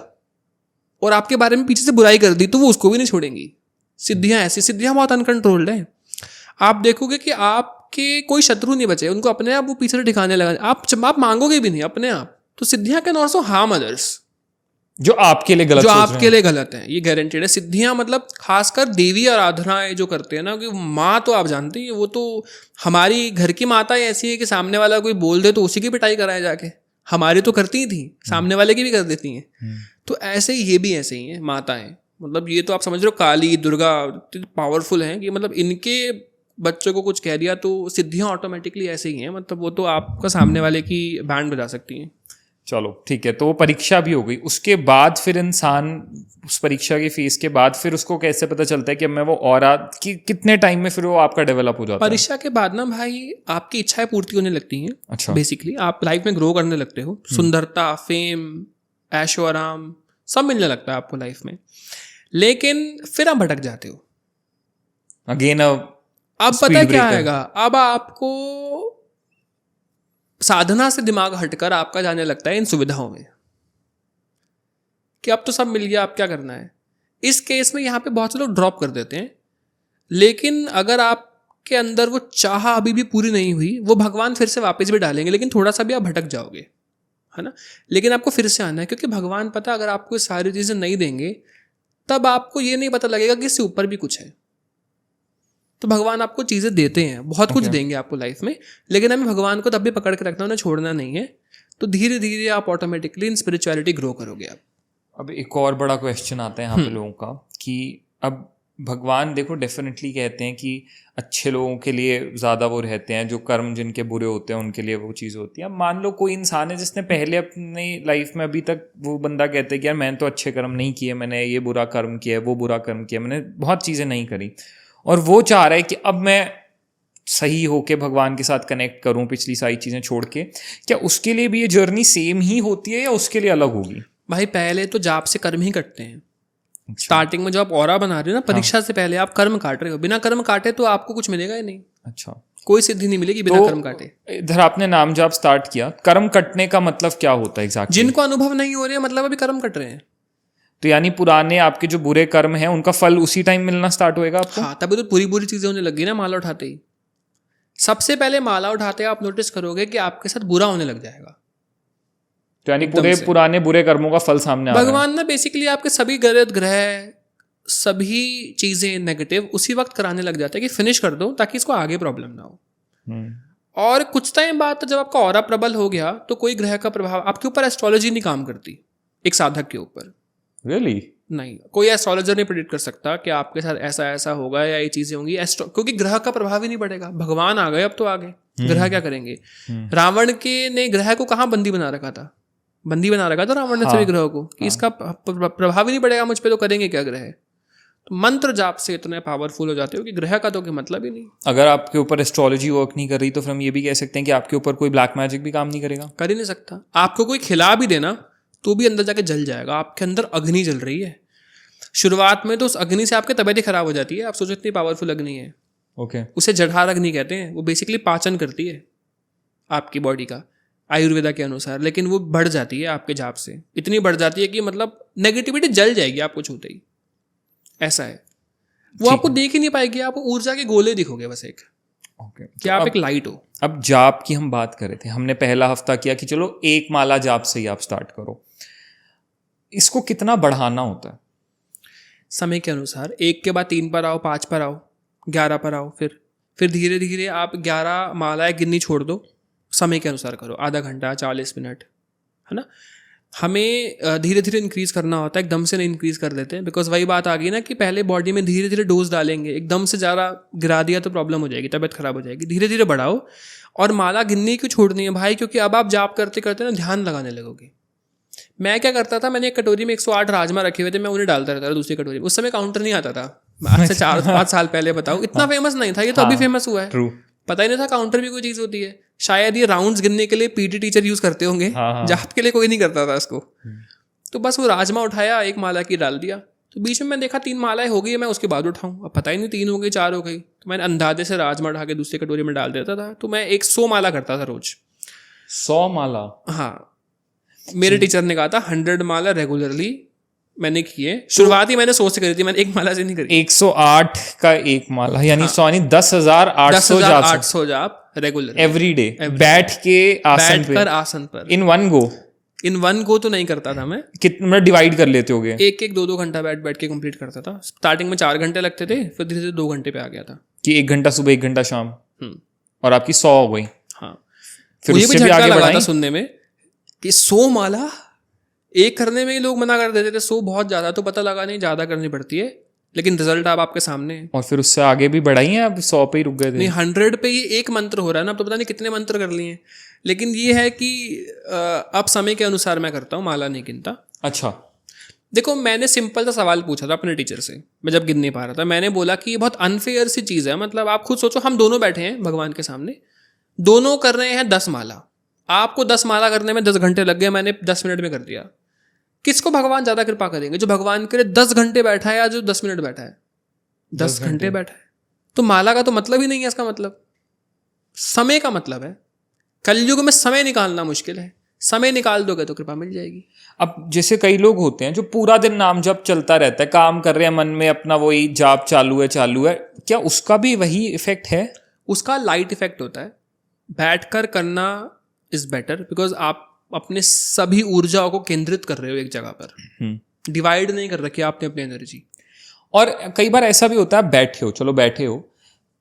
और आपके बारे में पीछे से बुराई कर दी, तो वो उसको भी नहीं छोड़ेंगी। सिद्धियां ऐसी, सिद्धियां बहुत अनकंट्रोल्ड है। आप देखोगे कि आपके कोई शत्रु नहीं बचे, उनको अपने आप वो पीछे से दिखाने लगा। आप मांगोगे भी नहीं अपने आप। तो सिद्धियां कैन ऑल्सो हार्म अदर्स,
जो आपके लिए
गलत है, ये गारंटेड है। सिद्धियां मतलब खासकर देवी आराधनाएं जो करते हैं ना, कि माँ तो आप जानते हैं, वो तो हमारी घर की माता ऐसी है कि सामने वाला कोई बोल दे तो उसी की पिटाई कराए जाके। हमारी तो करती ही थी, सामने वाले की भी कर देती हैं। तो ऐसे ही ये भी ऐसे ही हैं माताएं। मतलब ये तो आप समझ रहे हो, काली दुर्गा पावरफुल हैं कि मतलब इनके बच्चों को कुछ कह दिया तो सिद्धियाँ ऑटोमेटिकली ऐसे ही हैं, मतलब वो तो आपका सामने वाले की बैंड बजा सकती हैं।
चलो ठीक है, तो वो परीक्षा भी हो गई, उसके बाद फिर इंसान उस परीक्षा के फेज के बाद फिर उसको कैसे पता चलता है कि अब मैं वो ऑरा कितने टाइम में फिर वो आपका डेवलप हो जाता है?
परीक्षा के बाद ना भाई आपकी इच्छाएं पूर्ति होने लगती हैं।
अच्छा।
बेसिकली आप लाइफ में ग्रो करने लगते हो, सुंदरता, फेम, ऐशो आराम सब मिलने लगता है आपको लाइफ में, लेकिन फिर आप भटक जाते हो
अगेन।
अब पता है क्या आएगा, अब आपको साधना से दिमाग हटकर आपका जाने लगता है इन सुविधाओं में कि अब तो सब मिल गया, अब क्या करना है। इस केस में यहाँ पे बहुत से लोग ड्रॉप कर देते हैं, लेकिन अगर आपके अंदर वो चाह अभी भी पूरी नहीं हुई, वो भगवान फिर से वापस भी डालेंगे, लेकिन थोड़ा सा भी आप भटक जाओगे, है ना। लेकिन आपको फिर से आना है, क्योंकि भगवान पता अगर आपको सारी चीज़ें नहीं देंगे तब आपको ये नहीं पता लगेगा कि इससे ऊपर भी कुछ है। तो भगवान आपको चीज़ें देते हैं, बहुत कुछ देंगे आपको लाइफ में, लेकिन हमें भगवान को तब भी पकड़ के रखना, उन्हें छोड़ना नहीं है। तो धीरे धीरे आप ऑटोमेटिकली इन स्पिरिचुअलिटी ग्रो करोगे आप।
अब एक और बड़ा क्वेश्चन आता है यहाँ पे लोगों का कि अब भगवान देखो डेफिनेटली कहते हैं कि अच्छे लोगों के लिए ज़्यादा वो रहते हैं, जो कर्म जिनके बुरे होते हैं उनके लिए वो चीज़ होती है। अब मान लो कोई इंसान है जिसने पहले अपनी लाइफ में अभी तक वो बंदा कहते हैं कि यार मैंने तो अच्छे कर्म नहीं किए, मैंने ये बुरा कर्म किया, वो बुरा कर्म किया, मैंने बहुत चीज़ें नहीं करी, और वो चाह रहा है कि अब मैं सही होके भगवान के साथ कनेक्ट करूं पिछली सारी चीज़ें छोड़ के। क्या उसके लिए भी ये जर्नी सेम ही होती है या उसके लिए अलग होगी?
भाई पहले तो जाप से कर्म ही कटते हैं। स्टार्टिंग में जो आप ऑरा बना रहे हो ना, परीक्षा से पहले आप कर्म काट रहे हो, बिना कर्म काटे तो आपको कुछ मिलेगा ही नहीं।
अच्छा,
कोई सिद्धि नहीं मिलेगी बिना कर्म काटे।
इधर आपने नाम जाप स्टार्ट किया, कर्म कटने का मतलब क्या होता है एग्जैक्टली?
जिनको अनुभव नहीं हो रहे मतलब अभी कर्म कट रहे हैं।
तो यानी पुराने आपके जो बुरे कर्म हैं उनका फल उसी टाइम मिलना स्टार्ट होएगा आपको?
हाँ, तभी तो पूरी बुरी चीजें होने लगी ना माला उठाते ही। सबसे पहले माला उठाते आप नोटिस करोगे कि आपके साथ बुरा होने लग जाएगा।
तो यानी पूरे पुराने बुरे कर्मों का फल सामने आ रहा है।
भगवान ना बेसिकली आपके सभी ग्रह सभी चीजें नेगेटिव उसी वक्त कराने लग जाता है कि फिनिश कर दो ताकि इसको आगे प्रॉब्लम ना हो। और कुछ टाइम बाद तो जब आपका ऑरा प्रबल हो गया तो कोई ग्रह का प्रभाव आपके ऊपर, एस्ट्रोलॉजी नहीं काम करती एक साधक के ऊपर।
Really?
नहीं, कोई एस्ट्रोलॉजर नहीं प्रेडिक्ट कर सकता कि आपके साथ ऐसा ऐसा होगा या ये चीजें होंगी, क्योंकि ग्रह का प्रभाव ही नहीं पड़ेगा। भगवान आ गए, अब तो आगे ग्रह क्या करेंगे। रावण के ने ग्रह को कहाँ बंदी बना रखा था? बंदी बना रखा था रावण ने सभी ग्रहों को कि इसका प्रभाव ही नहीं पड़ेगा मुझ पे, तो करेंगे क्या ग्रह। तो मंत्र जाप से इतने पावरफुल हो जाते हो कि ग्रह का तो कोई मतलब ही नहीं।
अगर आपके ऊपर एस्ट्रोलॉजी वर्क नहीं कर रही तो फिर हम ये भी कह सकते हैं कि आपके ऊपर कोई ब्लैक मैजिक भी काम नहीं करेगा?
कर ही नहीं सकता। आपको कोई खिला भी देना तो भी अंदर जाके जल जाएगा। आपके अंदर अग्नि जल रही है। शुरुआत में तो उस अग्नि से आपकी तबीयत खराब हो जाती है। आप सोचो इतनी पावरफुल अग्नि है।
ओके।
उसे जठार अग्नि कहते हैं। वो बेसिकली पाचन करती है आपकी बॉडी का, आयुर्वेदा के अनुसार, लेकिन वो बढ़ जाती है आपके जाप से। इतनी बढ़ जाती है कि मतलब नेगेटिविटी जल जाएगी आपको छूते ही। ऐसा है। वो आपको देख ही नहीं पाएगी, आपको ऊर्जा के गोले दिखोगे बस एक।
ओके।
कि आप एक लाइट हो।
अब जाप की हम बात कर रहे थे, हमने पहला हफ्ता किया कि चलो एक माला जाप से ही आप स्टार्ट करो। इसको कितना बढ़ाना होता है?
समय के अनुसार 1 के बाद 3 पर आओ, 5 पर आओ, 11 पर आओ, फिर धीरे धीरे आप 11 मालाएं गिननी छोड़ दो। समय के अनुसार करो, आधा घंटा, 40 मिनट, है ना। हमें धीरे धीरे इंक्रीज करना होता है, एकदम से नहीं इंक्रीज कर देते, बिकॉज वही बात आ गई ना कि पहले बॉडी में धीरे धीरे डोज डालेंगे। एकदम से ज़्यादा गिरा दिया तो प्रॉब्लम हो जाएगी, तबीयत खराब हो जाएगी। धीरे धीरे बढ़ाओ। और माला गिननी क्यों छोड़नी है भाई? क्योंकि अब आप जाप करते करते ना ध्यान लगाने लगोगे। मैं क्या करता था, मैंने एक कटोरी में 108 राजमा रखे हुए थे, मैं उन्हें डालता रहता था दूसरी कटोरी में। उस समय काउंटर नहीं आता था। आज से 4-5 साल पहले बताऊँ, इतना फेमस नहीं था। ये तो अभी फेमस हुआ है।
ट्रू।
पता ही नहीं था काउंटर भी कोई चीज़ होती है। शायद ये राउंड्स गिनने के लिए पीटी टीचर यूज़ करते होंगे, जाप के लिए कोई नहीं करता था इसको। तो बस वो राजमा उठाया, 1 माला की डाल दिया। तो बीच में मैं देखा 3 मालाएं हो गई, मैं उसके बाद उठाऊँ। अब पता ही नहीं 3 हो गई, 4 हो गई। तो मैंने अंदाजे से राजमा उठा के दूसरी कटोरी में डाल देता था। तो मैं 100 माला करता था रोज।
100 माला?
हाँ, मेरे टीचर ने कहा था 100 माला रेगुलरली मैंने किए। शुरुआत ही मैंने 100 से करी थी, मैंने 1 माला से नहीं करी।
108 का 1 माला यानी 10,800
जाप रेगुलर
एवरी डे, बैठ के आसन पे,
आसन पर,
इन वन गो
तो नहीं करता था मैं।
कितना डिवाइड कर लेते होगे?
1-2 घंटा बैठ के कंप्लीट करता था। स्टार्टिंग में 4 घंटे लगते थे, फिर धीरे धीरे 2 घंटे पे आ गया था कि
1 घंटा सुबह 1 घंटा शाम। और आपकी 100 हो गई।
हाँ,
फिर उससे भी आगे बढ़ा
सुनने में कि 100 माला एक करने में ही लोग मना कर देते थे। 100 बहुत ज्यादा, तो पता लगा नहीं ज्यादा करनी पड़ती है। लेकिन रिजल्ट अब आपके सामने है।
और फिर उससे आगे भी बढ़ाई हैं, अब 100 पे ही रुक गए थे?
नहीं, 100 पे ये एक मंत्र हो रहा है ना, अब तो पता नहीं कितने मंत्र कर लिए हैं। लेकिन ये है कि अब समय के अनुसार मैं करता हूँ, माला नहीं गिनता।
अच्छा।
देखो, मैंने सिंपल सा सवाल पूछा था अपने टीचर से, मैं जब गिन नहीं पा रहा था। मैंने बोला कि ये बहुत अनफेयर सी चीज़ है। मतलब आप खुद सोचो, हम दोनों बैठे हैं भगवान के सामने, दोनों कर रहे हैं 10 माला। आपको 10 माला करने में 10 घंटे लग गए, मैंने 10 मिनट में कर दिया। किसको भगवान ज़्यादा कृपा करेंगे, जो भगवान के लिए 10 घंटे बैठा है या जो 10 मिनट बैठा है? 10 घंटे बैठा है। तो माला का तो मतलब ही नहीं है, इसका मतलब समय का मतलब है। कलयुग में समय निकालना मुश्किल है, समय निकाल दोगे तो कृपा मिल जाएगी।
अब जैसे कई लोग होते हैं जो पूरा दिन नाम जप चलता रहता है, काम कर रहे हैं, मन में अपना वही जाप चालू है, क्या उसका भी वही इफेक्ट है?
उसका लाइट इफेक्ट होता है। बैठकर करना इज बेटर, बिकॉज आप अपने सभी ऊर्जाओं को केंद्रित कर रहे हो एक जगह पर, डिवाइड नहीं कर रखी आपने अपनी एनर्जी।
और कई बार ऐसा भी होता है, बैठे हो,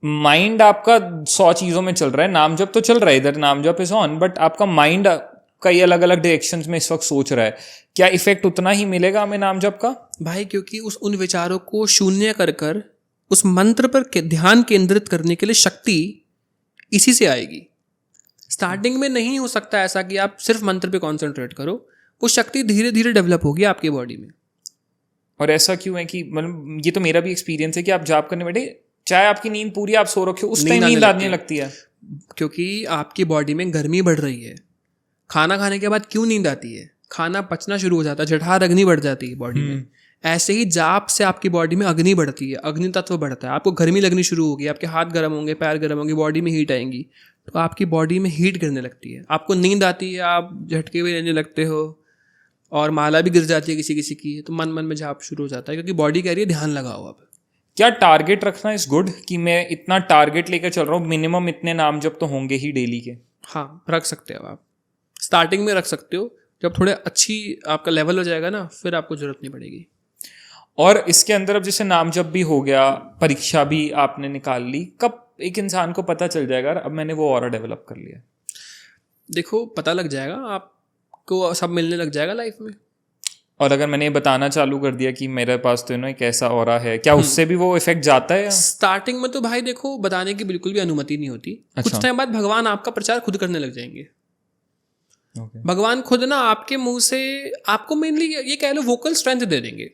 माइंड आपका 100 चीज़ों में चल रहा है, नाम जप तो चल रहा है, इधर नाम जप इज ऑन, बट आपका माइंड कई अलग अलग डायरेक्शंस में इस वक्त सोच रहा है। क्या इफेक्ट उतना ही मिलेगा हमें नाम जप का? भाई,
क्योंकि उन विचारों को शून्य कर उस मंत्र पर ध्यान केंद्रित करने के लिए शक्ति इसी से आएगी। स्टार्टिंग में नहीं हो सकता ऐसा कि आप सिर्फ मंत्र पे कॉन्सेंट्रेट करो, वो शक्ति धीरे धीरे डेवलप होगी आपकी बॉडी में।
और ऐसा क्यों है कि मतलब ये तो मेरा भी एक्सपीरियंस है कि आप जाप करने बैठे, चाहे आपकी नींद पूरी, आप सो रखे हो, उस टाइम नींद आने लगती है,
क्योंकि आपकी बॉडी में गर्मी बढ़ रही है। खाना खाने के बाद क्यों नींद आती है? खाना पचना शुरू हो जाता है, जठराग्नि अग्नि बढ़ जाती है बॉडी में। ऐसे ही जाप से आपकी बॉडी में अग्नि बढ़ती है, अग्नि तत्व बढ़ता है, आपको गर्मी लगनी शुरू होगी, आपके हाथ गर्म होंगे, पैर गर्म होंगे, बॉडी में हीट आएंगी, तो आपकी बॉडी में हीट गिरने लगती है, आपको नींद आती है, आप झटके हुए रहने लगते हो, और माला भी गिर जाती है किसी किसी की। तो मन मन में जाप शुरू हो जाता है, क्योंकि बॉडी कह रही है ध्यान लगाओ। अब
क्या टारगेट रखना इज गुड कि मैं इतना टारगेट लेकर चल रहा हूँ, मिनिमम इतने नाम जप तो होंगे ही डेली के?
हाँ, रख सकते हो आप, स्टार्टिंग में रख सकते हो। जब थोड़े अच्छी आपका लेवल हो जाएगा ना, फिर आपको जरूरत नहीं पड़ेगी।
और इसके अंदर अब जैसे नाम जप भी हो गया, परीक्षा भी आपने निकाल ली, कब एक इंसान को पता चल जाएगा अब मैंने वो ऑरा डेवलप कर लिया?
देखो, पता लग जाएगा आपको, सब मिलने लग जाएगा लाइफ में।
और अगर मैंने ये बताना चालू कर दिया कि मेरे पास तो एक ऐसा ऑरा है, क्या उससे भी वो इफेक्ट जाता है?
स्टार्टिंग में तो भाई देखो, बताने की बिल्कुल भी अनुमति नहीं होती। कुछ टाइम बाद भगवान आपका प्रचार खुद करने लग जाएंगे। भगवान खुद ना आपके मुंह से आपको मेनली ये कह लो वोकल स्ट्रेंथ दे देंगे।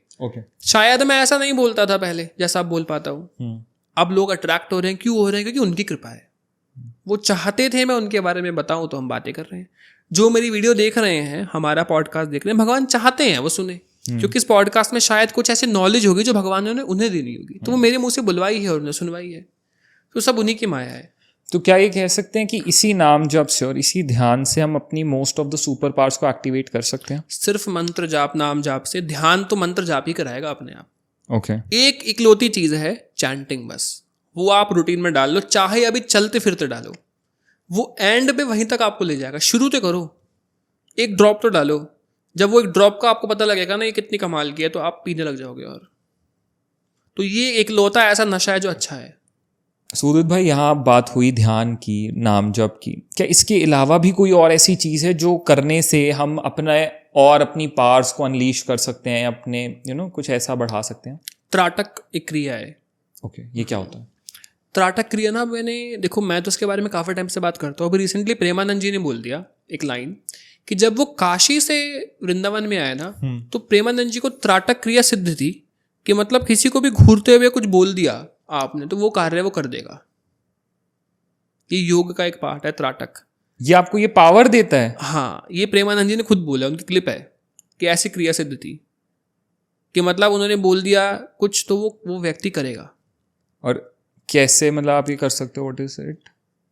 शायद मैं ऐसा नहीं बोलता था पहले जैसा आप बोल पाता हूँ। अब लोग अट्रैक्ट हो रहे हैं, क्यों हो रहे हैं? क्योंकि उनकी कृपा है। वो चाहते थे मैं उनके बारे में बताऊं, तो हम बातें कर रहे हैं। जो मेरी वीडियो देख रहे हैं, हमारा पॉडकास्ट देख रहे हैं, भगवान चाहते हैं वो सुने, क्योंकि इस पॉडकास्ट में शायद कुछ ऐसी नॉलेज होगी जो भगवान ने उन्हें देनी होगी, तो वो मेरे मुंह से बुलवाई है और उन्हें सुनवाई है। तो सब उन्हीं की माया है।
तो क्या ये कह सकते हैं कि इसी नाम जप से और इसी ध्यान से हम अपनी most of the super powers को एक्टिवेट कर सकते हैं?
सिर्फ मंत्र जाप, नाम जाप से? ध्यान तो मंत्र जाप ही कराएगा अपने आप।
ओके।
एक इकलौती चीज है चैंटिंग, बस वो आप रूटीन में डाल लो, चाहे अभी चलते फिरते डालो, वो एंड पे वहीं तक आपको ले जाएगा। शुरू तो करो, एक ड्रॉप तो डालो। जब वो एक ड्रॉप का आपको पता लगेगा ना ये कितनी कमाल की है, तो आप पीने लग जाओगे। और तो ये इकलौता ऐसा नशा है जो अच्छा है।
सूरज भाई, यहाँ बात हुई ध्यान की, नाम जप की, क्या इसके अलावा भी कोई और ऐसी चीज़ है जो करने से हम अपनी पावर्स को अनलीश कर सकते हैं, अपने कुछ ऐसा बढ़ा सकते हैं?
त्राटक एक क्रिया है।
ओके, ये क्या होता है
त्राटक क्रिया? ना देखो, मैं तो उसके बारे में काफ़ी टाइम से बात करता हूँ। अभी रिसेंटली प्रेमानंद जी ने बोल दिया एक लाइन कि जब वो काशी से वृंदावन में आए ना, तो प्रेमानंद जी को त्राटक क्रिया सिद्ध थी कि मतलब किसी को भी घूरते हुए कुछ बोल दिया आपने, तो वो कार्य वो कर देगा। ये योग का एक पार्ट है त्राटक।
ये आपको ये पावर देता है?
हाँ, ये प्रेमानंद जी ने खुद बोला, उनकी क्लिप है कि ऐसी क्रिया सिद्ध थी कि मतलब उन्होंने बोल दिया कुछ तो वो व्यक्ति करेगा।
और कैसे, मतलब आप ये कर सकते हो? What is it?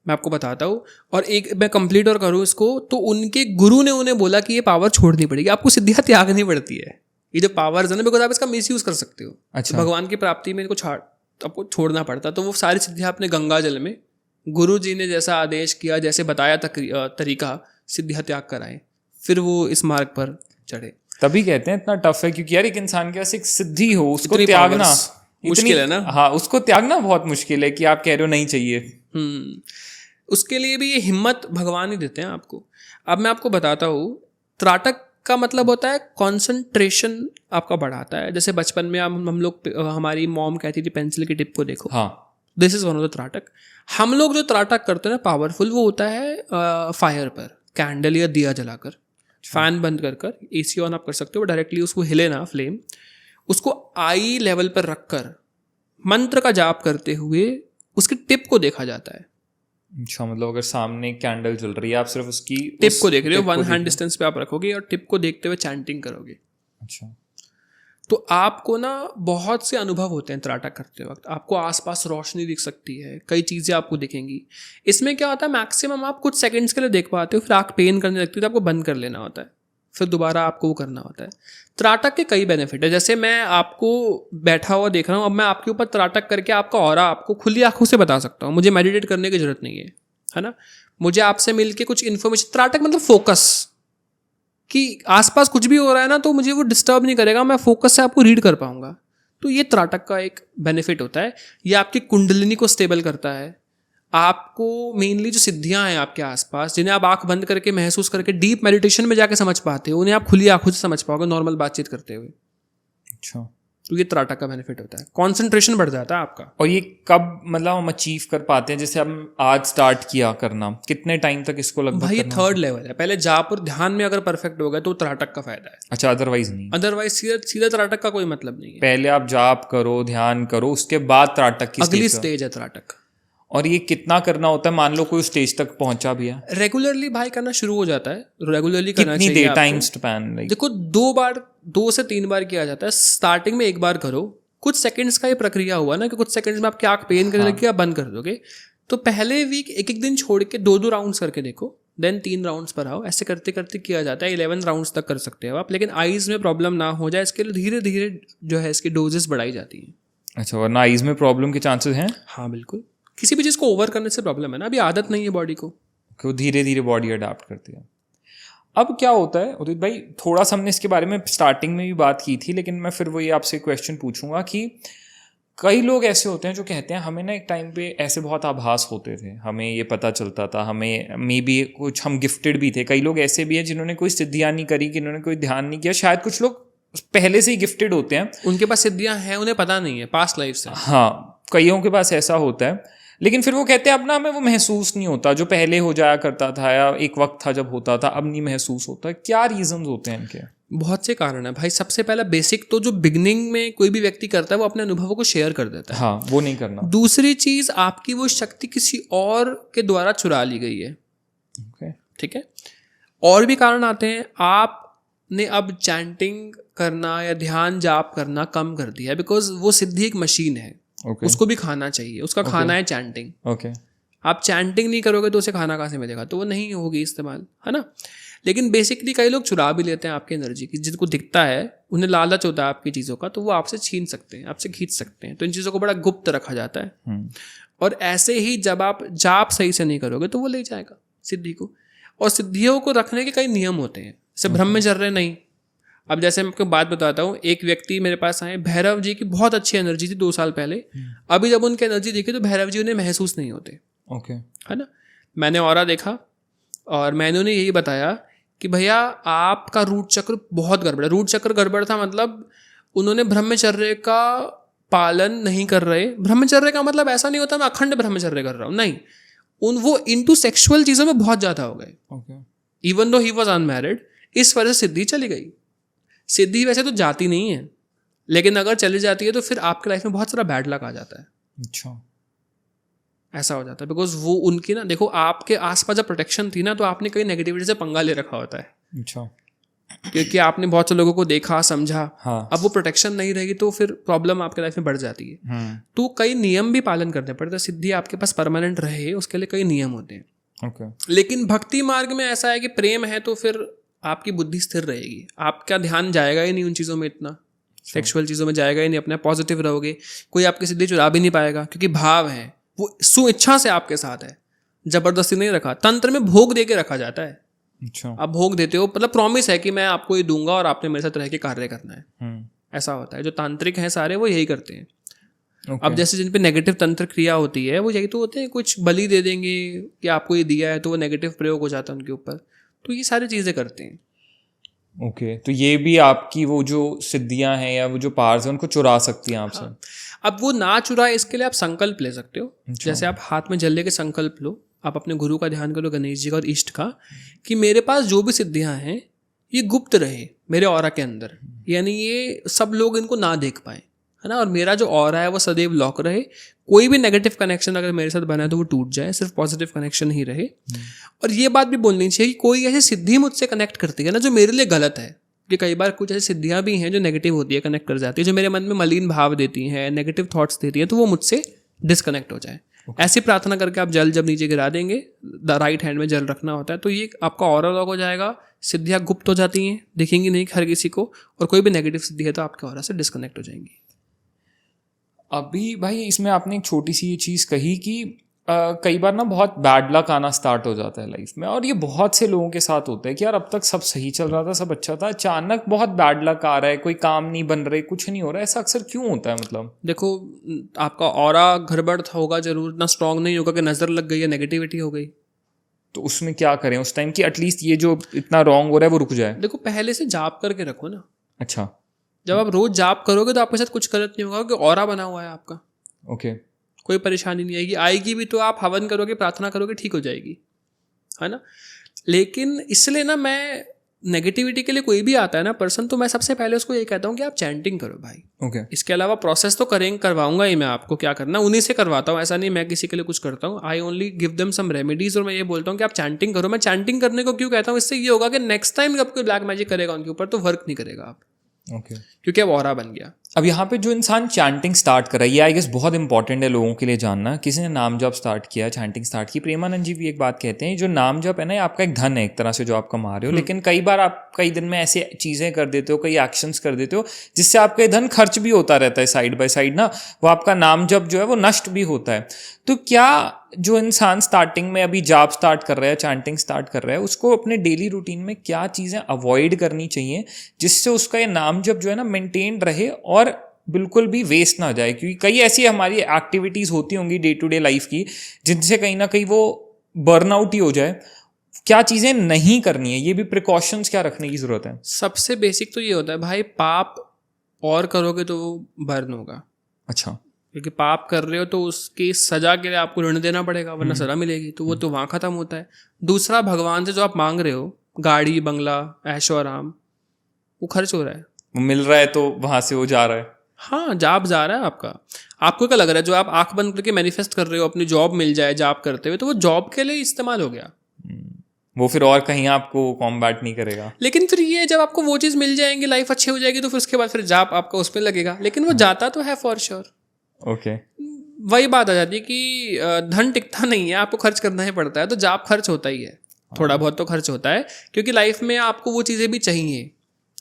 मैं आपको बताता हूँ। और एक मैं कंप्लीट और करूँ इसको, तो उनके गुरु ने उन्हें बोला कि ये पावर छोड़नी पड़ेगी, आपको सिद्धियाँ त्यागनी पड़ती है। ये जो पावर्स है ना, बिकॉज आप इसका मिसयूज कर सकते हो।
अच्छा।
तो भगवान की प्राप्ति में इनको आपको छोड़ना पड़ता। तो वो सारी सिद्धियाँ अपने गंगा जल में गुरु जी ने जैसा आदेश किया, जैसे बताया तरीका, सिद्धियाँ त्याग कर आए, फिर वो इस मार्ग पर चढ़े।
तभी कहते हैं इतना टफ है, क्योंकि यार एक इंसान के पास एक सिद्धि हो, उसको त्यागना
मुश्किल है ना।
हाँ, उसको त्यागना बहुत मुश्किल है कि आप कह रहे हो नहीं चाहिए।
उसके लिए भी ये हिम्मत भगवान ही देते हैं आपको। अब मैं आपको बताता हूँ, त्राटक का मतलब होता है कंसंट्रेशन आपका बढ़ाता है। जैसे बचपन में हम लोग, हमारी मॉम कहती थी पेंसिल की टिप को देखो,
हाँ,
this is one of the त्राटक। हम लोग जो त्राटक करते हैं ना पावरफुल, वो होता है फायर पर, कैंडल या दिया जलाकर, फैन बंद कर कर, AC ऑन आप कर सकते हो, डायरेक्टली उसको हिले ना फ्लेम, उसको आई लेवल पर रखकर मंत्र का जाप करते हुए उसकी टिप को देखा जाता है।
अच्छा, मतलब अगर सामने कैंडल जल रही है, आप सिर्फ उसकी
टिप को देख रहे हो, 1 हैंड डिस्टेंस पे आप रखोगे और टिप को देखते हुए चैंटिंग करोगे।
अच्छा,
तो आपको ना बहुत से अनुभव होते हैं त्राटक करते वक्त। आपको आसपास रोशनी दिख सकती है, कई चीज़ें आपको दिखेंगी। इसमें क्या होता है, मैक्सिमम आप कुछ सेकंड्स के लिए देख पाते हो, फिर आँख पेन करने लगती है तो आपको बंद कर लेना होता है, फिर दोबारा आपको वो करना होता है। त्राटक के कई बेनिफिट है। जैसे मैं आपको बैठा हुआ देख रहा हूँ, अब मैं आपके ऊपर त्राटक करके आपका ऑरा आपको खुली आंखों से बता सकता हूँ। मुझे मेडिटेट करने की जरूरत नहीं है ना। मुझे आपसे मिलके कुछ इन्फॉर्मेशन, त्राटक मतलब फोकस, कि आसपास कुछ भी हो रहा है ना तो मुझे वो डिस्टर्ब नहीं करेगा, मैं फोकस से आपको रीड कर पाऊंगा। तो ये त्राटक का एक बेनिफिट होता है। ये आपकी कुंडलिनी को स्टेबल करता है। आपको मेनली जो सिद्धियां हैं आपके आसपास, जिन्हें आप आंख बंद करके महसूस करके डीप मेडिटेशन में जाके समझ पाते हो, उन्हें आप खुली आंखों से समझ पाओगे नॉर्मल बातचीत करते हुए।
अच्छा,
तो ये त्राटक का बेनिफिट होता है, कॉन्सेंट्रेशन बढ़ जाता है आपका।
और ये कब मतलब हम अचीव कर पाते हैं? जैसे हम आज स्टार्ट किया करना, कितने टाइम तक इसको लगभग
भाई ये
करना?
3rd लेवल है। पहले जाप और ध्यान में अगर परफेक्ट हो गए तो त्राटक का फायदा है,
अच्छा, अदरवाइज नहीं?
अदरवाइज सीधा त्राटक का कोई मतलब नहीं है।
पहले आप जाप करो, ध्यान करो, उसके बाद त्राटक की
अगली
स्टेज।
स्टेज है त्राटक।
और ये कितना करना होता है? मान लो कोई स्टेज तक पहुंचा भी है,
रेगुलरली भाई करना शुरू हो जाता है, रेगुलरली करना
कितनी
चाहिए
देर,
आपको।
Time span? लाइक
देखो 2 से 3 बार किया जाता है। स्टार्टिंग में 1 बार करो, कुछ सेकंड्स का ये प्रक्रिया हुआ ना कि कुछ सेकंड्स में आपकी आंख पेन करने लगी, आप बंद कर दोगे। तो पहले वीक 1 दिन छोड़ के 2 राउंड्स करके देखो, देन 3 राउंड्स पर आओ। ऐसे करते करते किया जाता है। 11 राउंड्स तक कर सकते हो आप, लेकिन आईज में प्रॉब्लम ना हो जाए इसके लिए धीरे धीरे जो है इसकी डोजेस बढ़ाई जाती हैं।
अच्छा, वरना आईज में प्रॉब्लम के चांसेस हैं?
हाँ बिल्कुल, किसी भी चीज़ को ओवर करने से प्रॉब्लम है ना, अभी आदत नहीं है बॉडी को।
कि वो धीरे धीरे बॉडी अडाप्ट करती है। अब क्या होता है उदित भाई, थोड़ा सा हमने इसके बारे में स्टार्टिंग में भी बात की थी, लेकिन मैं फिर वही आपसे क्वेश्चन पूछूंगा कि कई लोग ऐसे होते हैं जो कहते हैं हमें ना एक टाइम पे ऐसे बहुत आभास होते थे, हमें ये पता चलता था, हमें मे बी कुछ हम गिफ्टेड भी थे। कई लोग ऐसे भी हैं जिन्होंने कोई सिद्धियां नहीं करी, जिन्होंने कोई ध्यान नहीं किया। शायद कुछ लोग पहले से ही गिफ्टेड होते हैं,
उनके पास सिद्धियां हैं, उन्हें पता नहीं है पास्ट लाइफ से।
हाँ, कईयों के पास ऐसा होता है, लेकिन फिर वो कहते हैं अब ना हमें वो महसूस नहीं होता जो पहले हो जाया करता था, या एक वक्त था जब होता था, अब नहीं महसूस होता। क्या रीजंस होते हैं इनके?
बहुत से कारण है भाई। सबसे पहला बेसिक तो जो बिगनिंग में कोई भी व्यक्ति करता है वो अपने अनुभवों को शेयर कर देता है।
हाँ, वो नहीं करना।
दूसरी चीज, आपकी वो शक्ति किसी और के द्वारा चुरा ली गई है।
Okay.
ठीक है। और भी कारण आते हैं। आपने अब चैंटिंग करना या ध्यान जाप करना कम कर दिया है, बिकॉज वो सिद्धि एक मशीन है।
Okay.
उसको भी खाना चाहिए, उसका खाना है चैंटिंग।
Okay.
आप चैंटिंग नहीं करोगे तो उसे खाना कहाँ से मिलेगा, तो वो नहीं होगी इस्तेमाल, है ना। लेकिन बेसिकली कई लोग चुरा भी लेते हैं आपकी एनर्जी की। जिनको दिखता है, उन्हें लालच होता है आपकी चीज़ों का, तो वो आपसे छीन सकते हैं, आपसे खींच सकते हैं। तो इन चीज़ों को बड़ा गुप्त रखा जाता है। और ऐसे ही जब आप जाप सही से नहीं करोगे तो वो ले जाएगा सिद्धि को। और सिद्धियों को रखने के कई नियम होते हैं, जैसे ब्रह्मचर्य नहीं। अब जैसे मैं आपको बात बताता हूँ, एक व्यक्ति मेरे पास आए, भैरव जी की बहुत अच्छी एनर्जी थी 2 साल पहले। अभी जब उनकी एनर्जी देखी तो भैरव जी उन्हें महसूस नहीं होते।
ओके,
है ना। मैंने ऑरा देखा और मैंने उन्हें यही बताया कि भैया आपका रूट चक्र बहुत गड़बड़ है। रूट चक्र गड़बड़ था मतलब उन्होंने ब्रह्मचर्य का पालन नहीं कर रहे। ब्रह्मचर्य का मतलब ऐसा नहीं होता मैं अखंड ब्रह्मचर्य कर रहा हूँ, नहीं। वो इनटू सेक्सुअल चीज़ों में बहुत ज़्यादा हो गए, even though he was unmarried. इस वजह से सिद्धि चली गई। सिद्धि वैसे तो जाती नहीं है, लेकिन अगर चली जाती है तो फिर आपके लाइफ में बहुत सारा बैड लक आ जाता है।
अच्छा,
ऐसा हो जाता है बिकॉज वो उनकी ना, देखो आपके आसपास जब प्रोटेक्शन थी ना, तो आपने कई नेगेटिविटी से पंगा ले रखा होता है।
अच्छा,
क्योंकि आपने बहुत से लोगों को देखा, समझा।
हाँ।
अब वो प्रोटेक्शन नहीं रहेगी तो फिर प्रॉब्लम आपके लाइफ में बढ़ जाती है। तो कई नियम भी पालन करने पड़ते हैं। सिद्धि आपके पास परमानेंट रहे उसके लिए कई नियम होते हैं।
ओके।
लेकिन भक्ति मार्ग में ऐसा है कि प्रेम है तो फिर आपकी बुद्धि स्थिर रहेगी, आपका ध्यान जाएगा ही नहीं उन चीज़ों में, इतना सेक्सुअल चीज़ों में जाएगा ही नहीं, अपना पॉजिटिव रहोगे। कोई आपकी सिद्धि चुरा भी नहीं पाएगा क्योंकि भाव है, वो सुइच्छा से आपके साथ है, जबरदस्ती नहीं रखा। तंत्र में भोग दे के रखा जाता है।
अच्छा,
आप भोग देते हो, मतलब प्रॉमिस है कि मैं आपको ये दूंगा और आपने मेरे साथ रह के कार्य करना है। ऐसा होता है। जो तांत्रिक हैं सारे वो यही करते हैं।
okay.
अब जैसे जिन पे नेगेटिव तंत्र क्रिया होती है वो यही तो होते हैं, कुछ बलि दे देंगे कि आपको ये दिया है, तो वो नेगेटिव प्रयोग हो जाता है उनके ऊपर। तो ये सारी चीज़ें करते हैं।
ओके, तो ये भी आपकी वो जो सिद्धियां हैं या वो जो पार्स हैं उनको चुरा सकती हैं आपसे?
अब वो ना चुराए इसके लिए आप संकल्प ले सकते हो। जैसे आप हाथ में जल लेके संकल्प लो, आप अपने गुरु का ध्यान करो, गणेश जी का और इष्ट का, कि मेरे पास जो भी सिद्धियां हैं ये गुप्त रहे मेरे ऑरा के अंदर, यानी ये सब लोग इनको ना देख पाए, है ना। और मेरा जो ऑरा है वो सदैव लॉक रहे, कोई भी नेगेटिव कनेक्शन अगर मेरे साथ बना है तो वो टूट जाए, सिर्फ पॉजिटिव कनेक्शन ही रहे। और ये बात भी बोलनी चाहिए कि कोई ऐसी सिद्धि मुझसे कनेक्ट करती है ना जो मेरे लिए गलत है, कि कई बार कुछ ऐसी सिद्धियां भी हैं जो नेगेटिव होती है, कनेक्ट कर जाती है, जो मेरे मन में मलिन भाव देती हैं, नेगेटिव थॉट्स देती है, तो वो मुझसे डिस्कनेक्ट हो जाए। ऐसी प्रार्थना करके आप जल जब नीचे गिरा देंगे, राइट हैंड में जल रखना होता है, तो ये आपका ऑरा लॉक हो जाएगा, सिद्धियां गुप्त हो जाती हैं, दिखेंगी नहीं हर किसी को, और कोई भी नेगेटिव सिद्धि है तो आपके ऑरा से डिस्कनेक्ट हो जाएंगी।
अभी भाई इसमें आपने एक छोटी सी ये चीज़ कही कि कई बार ना बहुत बैड लक आना स्टार्ट हो जाता है लाइफ में, और ये बहुत से लोगों के साथ होता है कि यार अब तक सब सही चल रहा था, सब अच्छा था, अचानक बहुत बैड लक आ रहा है, कोई काम नहीं बन रहे, कुछ नहीं हो रहा है। ऐसा अक्सर क्यों होता है? मतलब
देखो, आपका ऑरा गड़बड़ होगा जरूर, इतना स्ट्रांग नहीं होगा कि नज़र लग गई या नेगेटिविटी हो गई।
तो उसमें क्या करें उस टाइम कि एटलीस्ट ये जो इतना रॉन्ग हो रहा है वो रुक जाए?
देखो, पहले से जाप करके रखो ना।
अच्छा,
जब आप रोज जाप करोगे तो आपके साथ कुछ गलत नहीं होगा, क्योंकि ऑरा बना हुआ है आपका।
ओके,
कोई परेशानी नहीं आएगी, आएगी भी तो आप हवन करोगे, प्रार्थना करोगे, ठीक हो जाएगी, है ना। लेकिन इसलिए ना, मैं नेगेटिविटी के लिए कोई भी आता है ना पर्सन, तो मैं सबसे पहले उसको ये कहता हूँ कि आप चैंटिंग करो भाई।
ओके,
इसके अलावा प्रोसेस तो करवाऊंगा ही मैं आपको, क्या करना उन्हीं से करवाता हूँ, ऐसा नहीं मैं किसी के लिए कुछ करता हूँ। I only give them some remedies, और मैं ये बोलता हूँ कि आप चैंटिंग करो। मैं चैंटिंग करने को क्यों कहता हूँ? इससे ये होगा कि नेक्स्ट टाइम जब कोई ब्लैक मैजिक करेगा उनके ऊपर तो वर्क नहीं करेगा आप,
ओके,
क्योंकि अब ऑरा बन गया।
अब यहाँ पे जो इंसान चैंटिंग स्टार्ट कर रहा है, ये आई गेस बहुत इंपॉर्टेंट है लोगों के लिए जानना। किसी ने नाम जप स्टार्ट किया, चैंटिंग स्टार्ट की, प्रेमानंद जी भी एक बात कहते हैं, जो नाम जप है ना, ये आपका एक धन है एक तरह से जो आप कमा रहे हो, लेकिन कई बार आप कई दिन में ऐसी चीज़ें कर देते हो, कई एक्शंस कर देते हो जिससे आपका ये धन खर्च भी होता रहता है साइड बाय साइड ना, वो आपका नाम जप जो है वो नष्ट भी होता है। तो क्या जो इंसान स्टार्टिंग में अभी जाप स्टार्ट कर रहा है, चैंटिंग स्टार्ट कर रहा है, उसको अपने डेली रूटीन में क्या चीज़ें अवॉइड करनी चाहिए जिससे उसका ये नाम जप जो है ना मेंटेन रहे और बिल्कुल भी वेस्ट ना जाए? क्योंकि कई ऐसी हमारी एक्टिविटीज़ होती होंगी डे टू डे लाइफ की जिनसे कहीं ना कहीं वो बर्नआउट ही हो जाए। क्या चीज़ें नहीं करनी है, ये भी प्रिकॉशंस क्या रखने की ज़रूरत है?
सबसे बेसिक तो ये होता है भाई, पाप और करोगे तो वो बर्न होगा।
अच्छा,
क्योंकि पाप कर रहे हो तो उसकी सजा के लिए आपको ऋण देना पड़ेगा, वरना सजा मिलेगी, तो वो तो वहाँ ख़त्म होता है। दूसरा, भगवान से जो आप मांग रहे हो, गाड़ी बंगला ऐशो आराम, वो खर्च हो रहा है,
वो मिल रहा है तो वहाँ से वो जा रहा है।
हाँ, जाप जा रहा है आपका। आपको क्या लग रहा है, जो आप आंख बंद करके मैनिफेस्ट कर रहे हो अपनी जॉब मिल जाए जाप करते हुए, तो वो जॉब के लिए इस्तेमाल हो गया,
वो फिर और कहीं आपको कॉम्बैट नहीं करेगा।
लेकिन फिर ये जब आपको वो चीज़ मिल जाएंगी, लाइफ अच्छी हो जाएगी, तो फिर उसके बाद फिर जाप आपका उस पर लगेगा, लेकिन वो जाता तो है फॉर श्योर।
ओके,
वही बात आ जाती है कि धन टिकता नहीं है, आपको खर्च करना ही पड़ता है, तो जाप खर्च होता ही है, थोड़ा बहुत तो खर्च होता है, क्योंकि लाइफ में आपको वो चीज़ें भी चाहिए,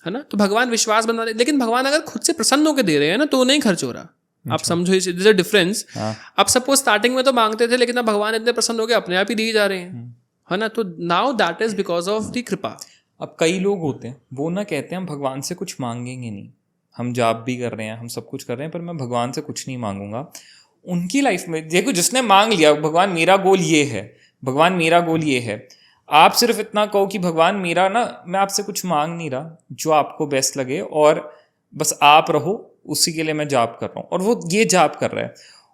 है ना। तो भगवान विश्वास बना दे, लेकिन भगवान अगर खुद से प्रसन्न होकर दे रहे हैं ना, तो नहीं खर्च हो रहा। आप समझो इस डिफरेंस। आप सपोज स्टार्टिंग में तो मांगते थे, लेकिन अब भगवान इतने प्रसन्न हो गए, अपने आप ही दिए जा रहे हैं, है ना। तो now that is because of the कृपा।
अब कई लोग होते हैं वो ना कहते हैं हम भगवान से कुछ मांगेंगे नहीं, हम जाप भी कर रहे हैं, हम सब कुछ कर रहे हैं, पर मैं भगवान से कुछ नहीं मांगूंगा। उनकी लाइफ में देखो, जिसने मांग लिया भगवान मेरा गोल ये है, भगवान मेरा गोल ये है, आप सिर्फ इतना कहो कि भगवान मेरा ना, मैं आपसे कुछ मांग नहीं रहा, जो आपको बेस्ट लगे और बस आप रहो, उसी के लिए मैं जाप कर रहा हूँ, और वो ये जाप कर रहा है,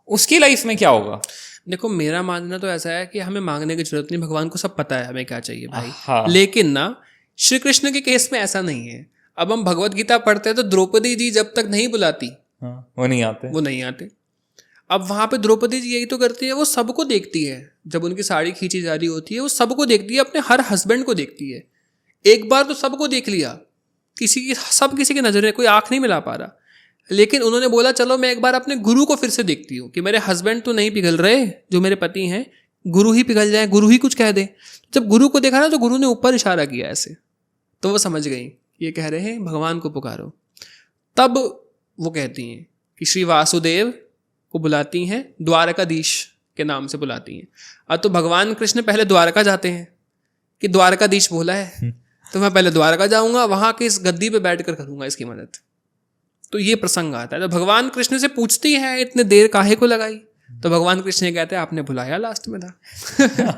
उसकी लाइफ में क्या होगा?
देखो, मेरा मानना तो ऐसा है कि हमें मांगने की जरूरत नहीं, भगवान को सब पता है हमें क्या चाहिए भाई।
हाँ।
लेकिन ना, श्री कृष्ण के केस में ऐसा नहीं है। अब हम भगवत गीता पढ़ते हैं तो द्रौपदी जी जब तक नहीं बुलाती,
वो नहीं आते।
अब वहां पे द्रौपदी जी यही तो करती है, वो सबको देखती है, जब उनकी साड़ी खींची जा रही होती है वो सबको देखती है, अपने हर हस्बैंड को देखती है। एक बार तो सबको देख लिया, सब किसी की नजर है, कोई आंख नहीं मिला पा रहा, लेकिन उन्होंने बोला चलो मैं एक बार अपने गुरु को फिर से देखती हूँ कि मेरे हस्बैंड तो नहीं पिघल रहे, जो मेरे पति हैं, गुरु ही पिघल जाए, गुरु ही कुछ कह दे। जब गुरु को देखा ना, तो गुरु ने ऊपर इशारा किया ऐसे, तो वो समझ गई ये कह रहे हैं भगवान को पुकारो। तब वो कहती हैं कि श्री वासुदेव को बुलाती हैं, द्वारकाधीश के नाम से बुलाती हैं। अब तो भगवान कृष्ण पहले द्वारका जाते हैं कि द्वारकाधीश बोला है, तो मैं पहले द्वारका जाऊंगा, वहां के इस गद्दी पे बैठकर करूंगा इसकी मदद। तो ये प्रसंग आता है। तो भगवान कृष्ण से पूछती है इतने देर काहे को लगाई, तो भगवान कृष्ण कहते हैं आपने बुलाया लास्ट में था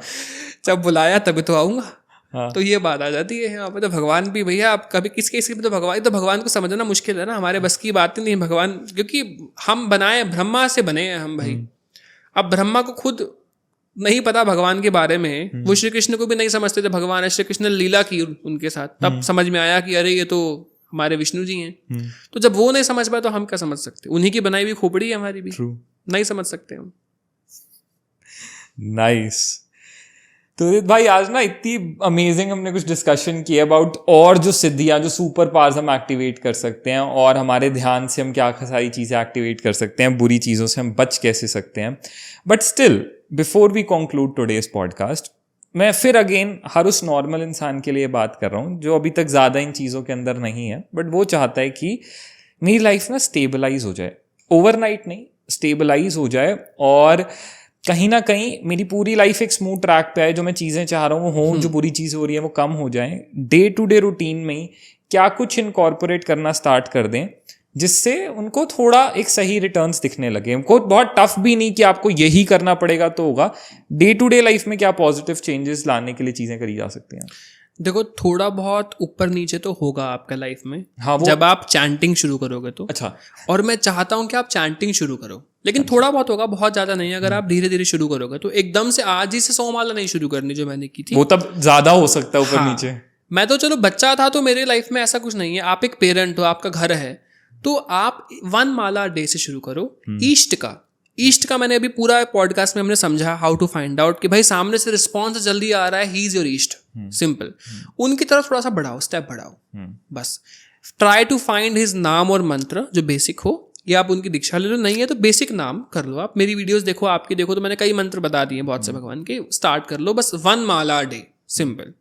जब बुलाया तभी तो आऊंगा।
हाँ।
तो ये बात आ जाती है यहाँ पे। तो भगवान भी भैया आप कभी किसके इसके तो भगवान को समझना मुश्किल है ना, हमारे बस की बात ही नहीं भगवान, क्योंकि हम बनाए ब्रह्मा से बने हैं हम भाई। अब ब्रह्मा को खुद नहीं पता भगवान के बारे में, वो श्री कृष्ण को भी नहीं समझते थे भगवान है, श्री कृष्ण ने लीला की उनके साथ, तब समझ में आया कि अरे ये तो हमारे विष्णु जी हैं। तो जब वो नहीं समझ पाए तो हम क्या समझ सकते, उन्हीं की बनाई हुई खोपड़ी है हमारी भी। नहीं समझ सकते हम।
नाइस। तो उदित भाई आज ना इतनी अमेजिंग हमने कुछ डिस्कशन की अबाउट और जो सिद्धियां, जो सुपर पावर्स हम एक्टिवेट कर सकते हैं, और हमारे ध्यान से हम क्या सारी चीज़ें एक्टिवेट कर सकते हैं, बुरी चीज़ों से हम बच कैसे सकते हैं। But still before we conclude today's podcast, मैं फिर अगेन हर उस नॉर्मल इंसान के लिए बात कर रहा हूँ जो अभी तक ज़्यादा इन चीज़ों के अंदर नहीं है, बट वो चाहता है कि मेरी लाइफ ना स्टेबलाइज हो जाए, ओवरनाइट नहीं, स्टेबलाइज हो जाए, और कहीं ना कहीं मेरी पूरी लाइफ एक स्मूथ ट्रैक पे है, जो मैं चीज़ें चाह रहा हूँ वो हों, जो बुरी चीज़ें हो रही हैं वो कम हो जाएं। डे टू डे रूटीन में ही क्या कुछ इनकॉर्पोरेट करना स्टार्ट कर दें जिससे उनको थोड़ा एक सही रिटर्न्स दिखने लगे। उनको बहुत टफ भी नहीं कि आपको यही करना पड़ेगा तो होगा। डे टू डे लाइफ में क्या पॉजिटिव चेंजेस लाने के लिए चीज़ें करी जा सकती हैं?
देखो थोड़ा बहुत ऊपर नीचे तो होगा आपका लाइफ में,
हाँ,
जब आप चैंटिंग शुरू करोगे तो।
अच्छा।
और मैं चाहता हूँ कि आप चैंटिंग शुरू करो, लेकिन थोड़ा बहुत होगा, बहुत ज्यादा नहीं। अगर आप धीरे धीरे शुरू करोगे तो एकदम से आज ही से 100 माला नहीं शुरू करनी जो मैंने की थी,
वो तब ज्यादा हो सकता है ऊपर नीचे।
मैं तो चलो बच्चा था तो मेरे लाइफ में ऐसा कुछ नहीं है। आप एक पेरेंट हो, आपका घर है, तो आप 1 माला डे से शुरू करो। ईस्ट का मैंने अभी पूरा पॉडकास्ट में हमने समझा हाउ टू फाइंड आउट कि भाई सामने से रिस्पॉन्स जल्दी आ रहा है, he is your east, simple. उनकी तरफ थोड़ा सा बढ़ाओ, स्टेप बढ़ाओ, बस। ट्राई टू फाइंड हिज नाम और मंत्र जो बेसिक हो, या आप उनकी दीक्षा ले लो, नहीं है तो बेसिक नाम कर लो। आप मेरी वीडियोस देखो, आपकी देखो, तो मैंने कई मंत्र बता दिए बहुत से भगवान के। स्टार्ट कर लो बस 1 माला डे, सिंपल।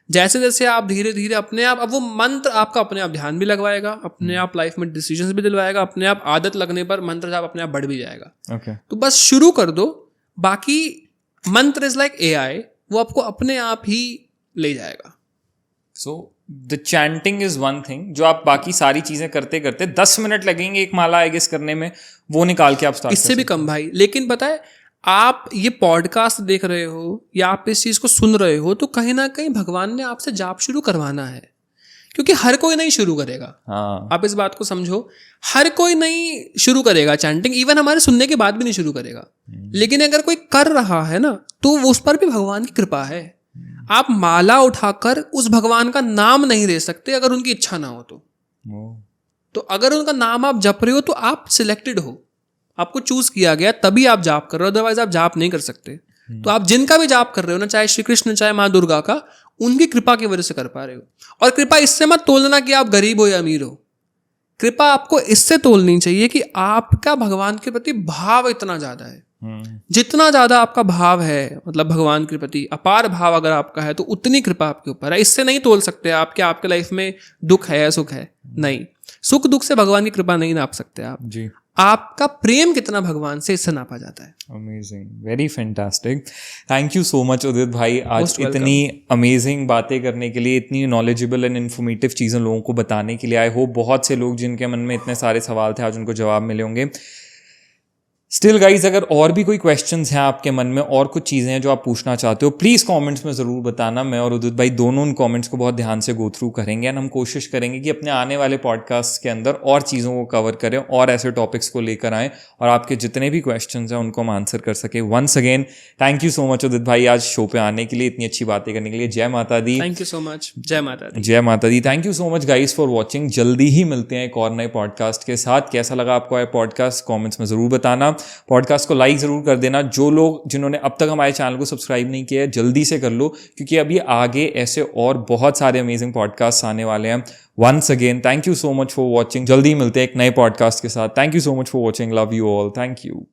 जैसे जैसे आप धीरे धीरे अपने आप, अब वो मंत्र आपका अपने आप ध्यान भी लगवाएगा, अपने आप लाइफ में डिसीजंस भी दिलवाएगा, अपने आप आदत लगने पर मंत्र आप अपने आप बढ़ भी जाएगा।
Okay.
तो बस शुरू कर दो। बाकी मंत्र इज लाइक AI, वो आपको अपने आप ही ले जाएगा।
So the chanting is one thing, जो आप बाकी सारी चीजें करते करते 10 मिनट लगेंगे एक माला आई गेस करने में, वो निकाल के आप स्टार्ट।
इससे भी कम भाई। लेकिन पता है, आप ये पॉडकास्ट देख रहे हो या आप इस चीज को सुन रहे हो तो कहीं ना कहीं भगवान ने आपसे जाप शुरू करवाना है, क्योंकि हर कोई नहीं शुरू करेगा।
हाँ।
आप इस बात को समझो, हर कोई नहीं शुरू करेगा चैंटिंग, इवन हमारे सुनने के बाद भी नहीं शुरू करेगा। लेकिन अगर कोई कर रहा है ना, तो उस पर भी भगवान की कृपा है। आप माला उठाकर उस भगवान का नाम नहीं ले सकते अगर उनकी इच्छा ना हो तो अगर उनका नाम आप जप रहे हो तो आप सिलेक्टेड हो, आपको चूज किया गया, तभी आप जाप कर रहे हो, अदरवाइज आप जाप नहीं कर सकते। तो आप जिनका भी जाप कर रहे हो ना, चाहे श्री कृष्ण चाहे माँ दुर्गा का, उनकी कृपा की वजह से कर पा रहे हो। और कृपा इससे मत तोलना कि आप गरीब हो या अमीर हो। कृपा आपको इससे तोलनी चाहिए कि आपका भगवान के प्रति भाव इतना ज्यादा है। जितना ज्यादा आपका भाव है, मतलब भगवान के प्रति अपार भाव अगर आपका है, तो उतनी कृपा आपके ऊपर है। इससे नहीं तोल सकते आप कि आपके लाइफ में दुख है या सुख है। नहीं, सुख दुख से भगवान की कृपा नहीं नाप सकते आप जी। आपका प्रेम कितना भगवान से, इससे नापा जाता है।
Amazing, very fantastic. Thank you so much Udit भाई, आज इतनी अमेजिंग बातें करने के लिए, इतनी नॉलेजेबल एंड इन्फॉर्मेटिव चीज़ें लोगों को बताने के लिए। आई होप बहुत से लोग जिनके मन में इतने सारे सवाल थे आज उनको जवाब मिले होंगे। स्टिल गाइज, अगर और भी कोई क्वेश्चंस हैं आपके मन में और कुछ चीज़ें हैं जो आप पूछना चाहते हो, प्लीज़ कमेंट्स में ज़रूर बताना। मैं और उदित भाई दोनों उन कमेंट्स को बहुत ध्यान से गो थ्रू करेंगे एंड हम कोशिश करेंगे कि अपने आने वाले पॉडकास्ट के अंदर और चीज़ों को कवर करें और ऐसे टॉपिक्स को लेकर आएँ और आपके जितने भी क्वेश्चंस हैं उनको हम आंसर कर सकें। Once again thank you so much Udit भाई आज शो पे आने के लिए, इतनी अच्छी बातें करने के लिए। जय माता दी।
Thank you so much. जय माता दी।
जय माता दी। Thank you so much guys for watching. जल्दी ही मिलते हैं एक और नए पॉडकास्ट के साथ। कैसा लगा आपको ये पॉडकास्ट कॉमेंट्स में ज़रूर बताना। पॉडकास्ट को लाइक ज़रूर कर देना। जो लोग जिन्होंने अब तक हमारे चैनल को सब्सक्राइब नहीं किया है जल्दी से कर लो, क्योंकि अभी आगे ऐसे और बहुत सारे अमेजिंग पॉडकास्ट आने वाले हैं। Once again thank you so much for watching. जल्दी मिलते हैं एक नए पॉडकास्ट के साथ। Thank you so much for watching. Love you all. Thank you.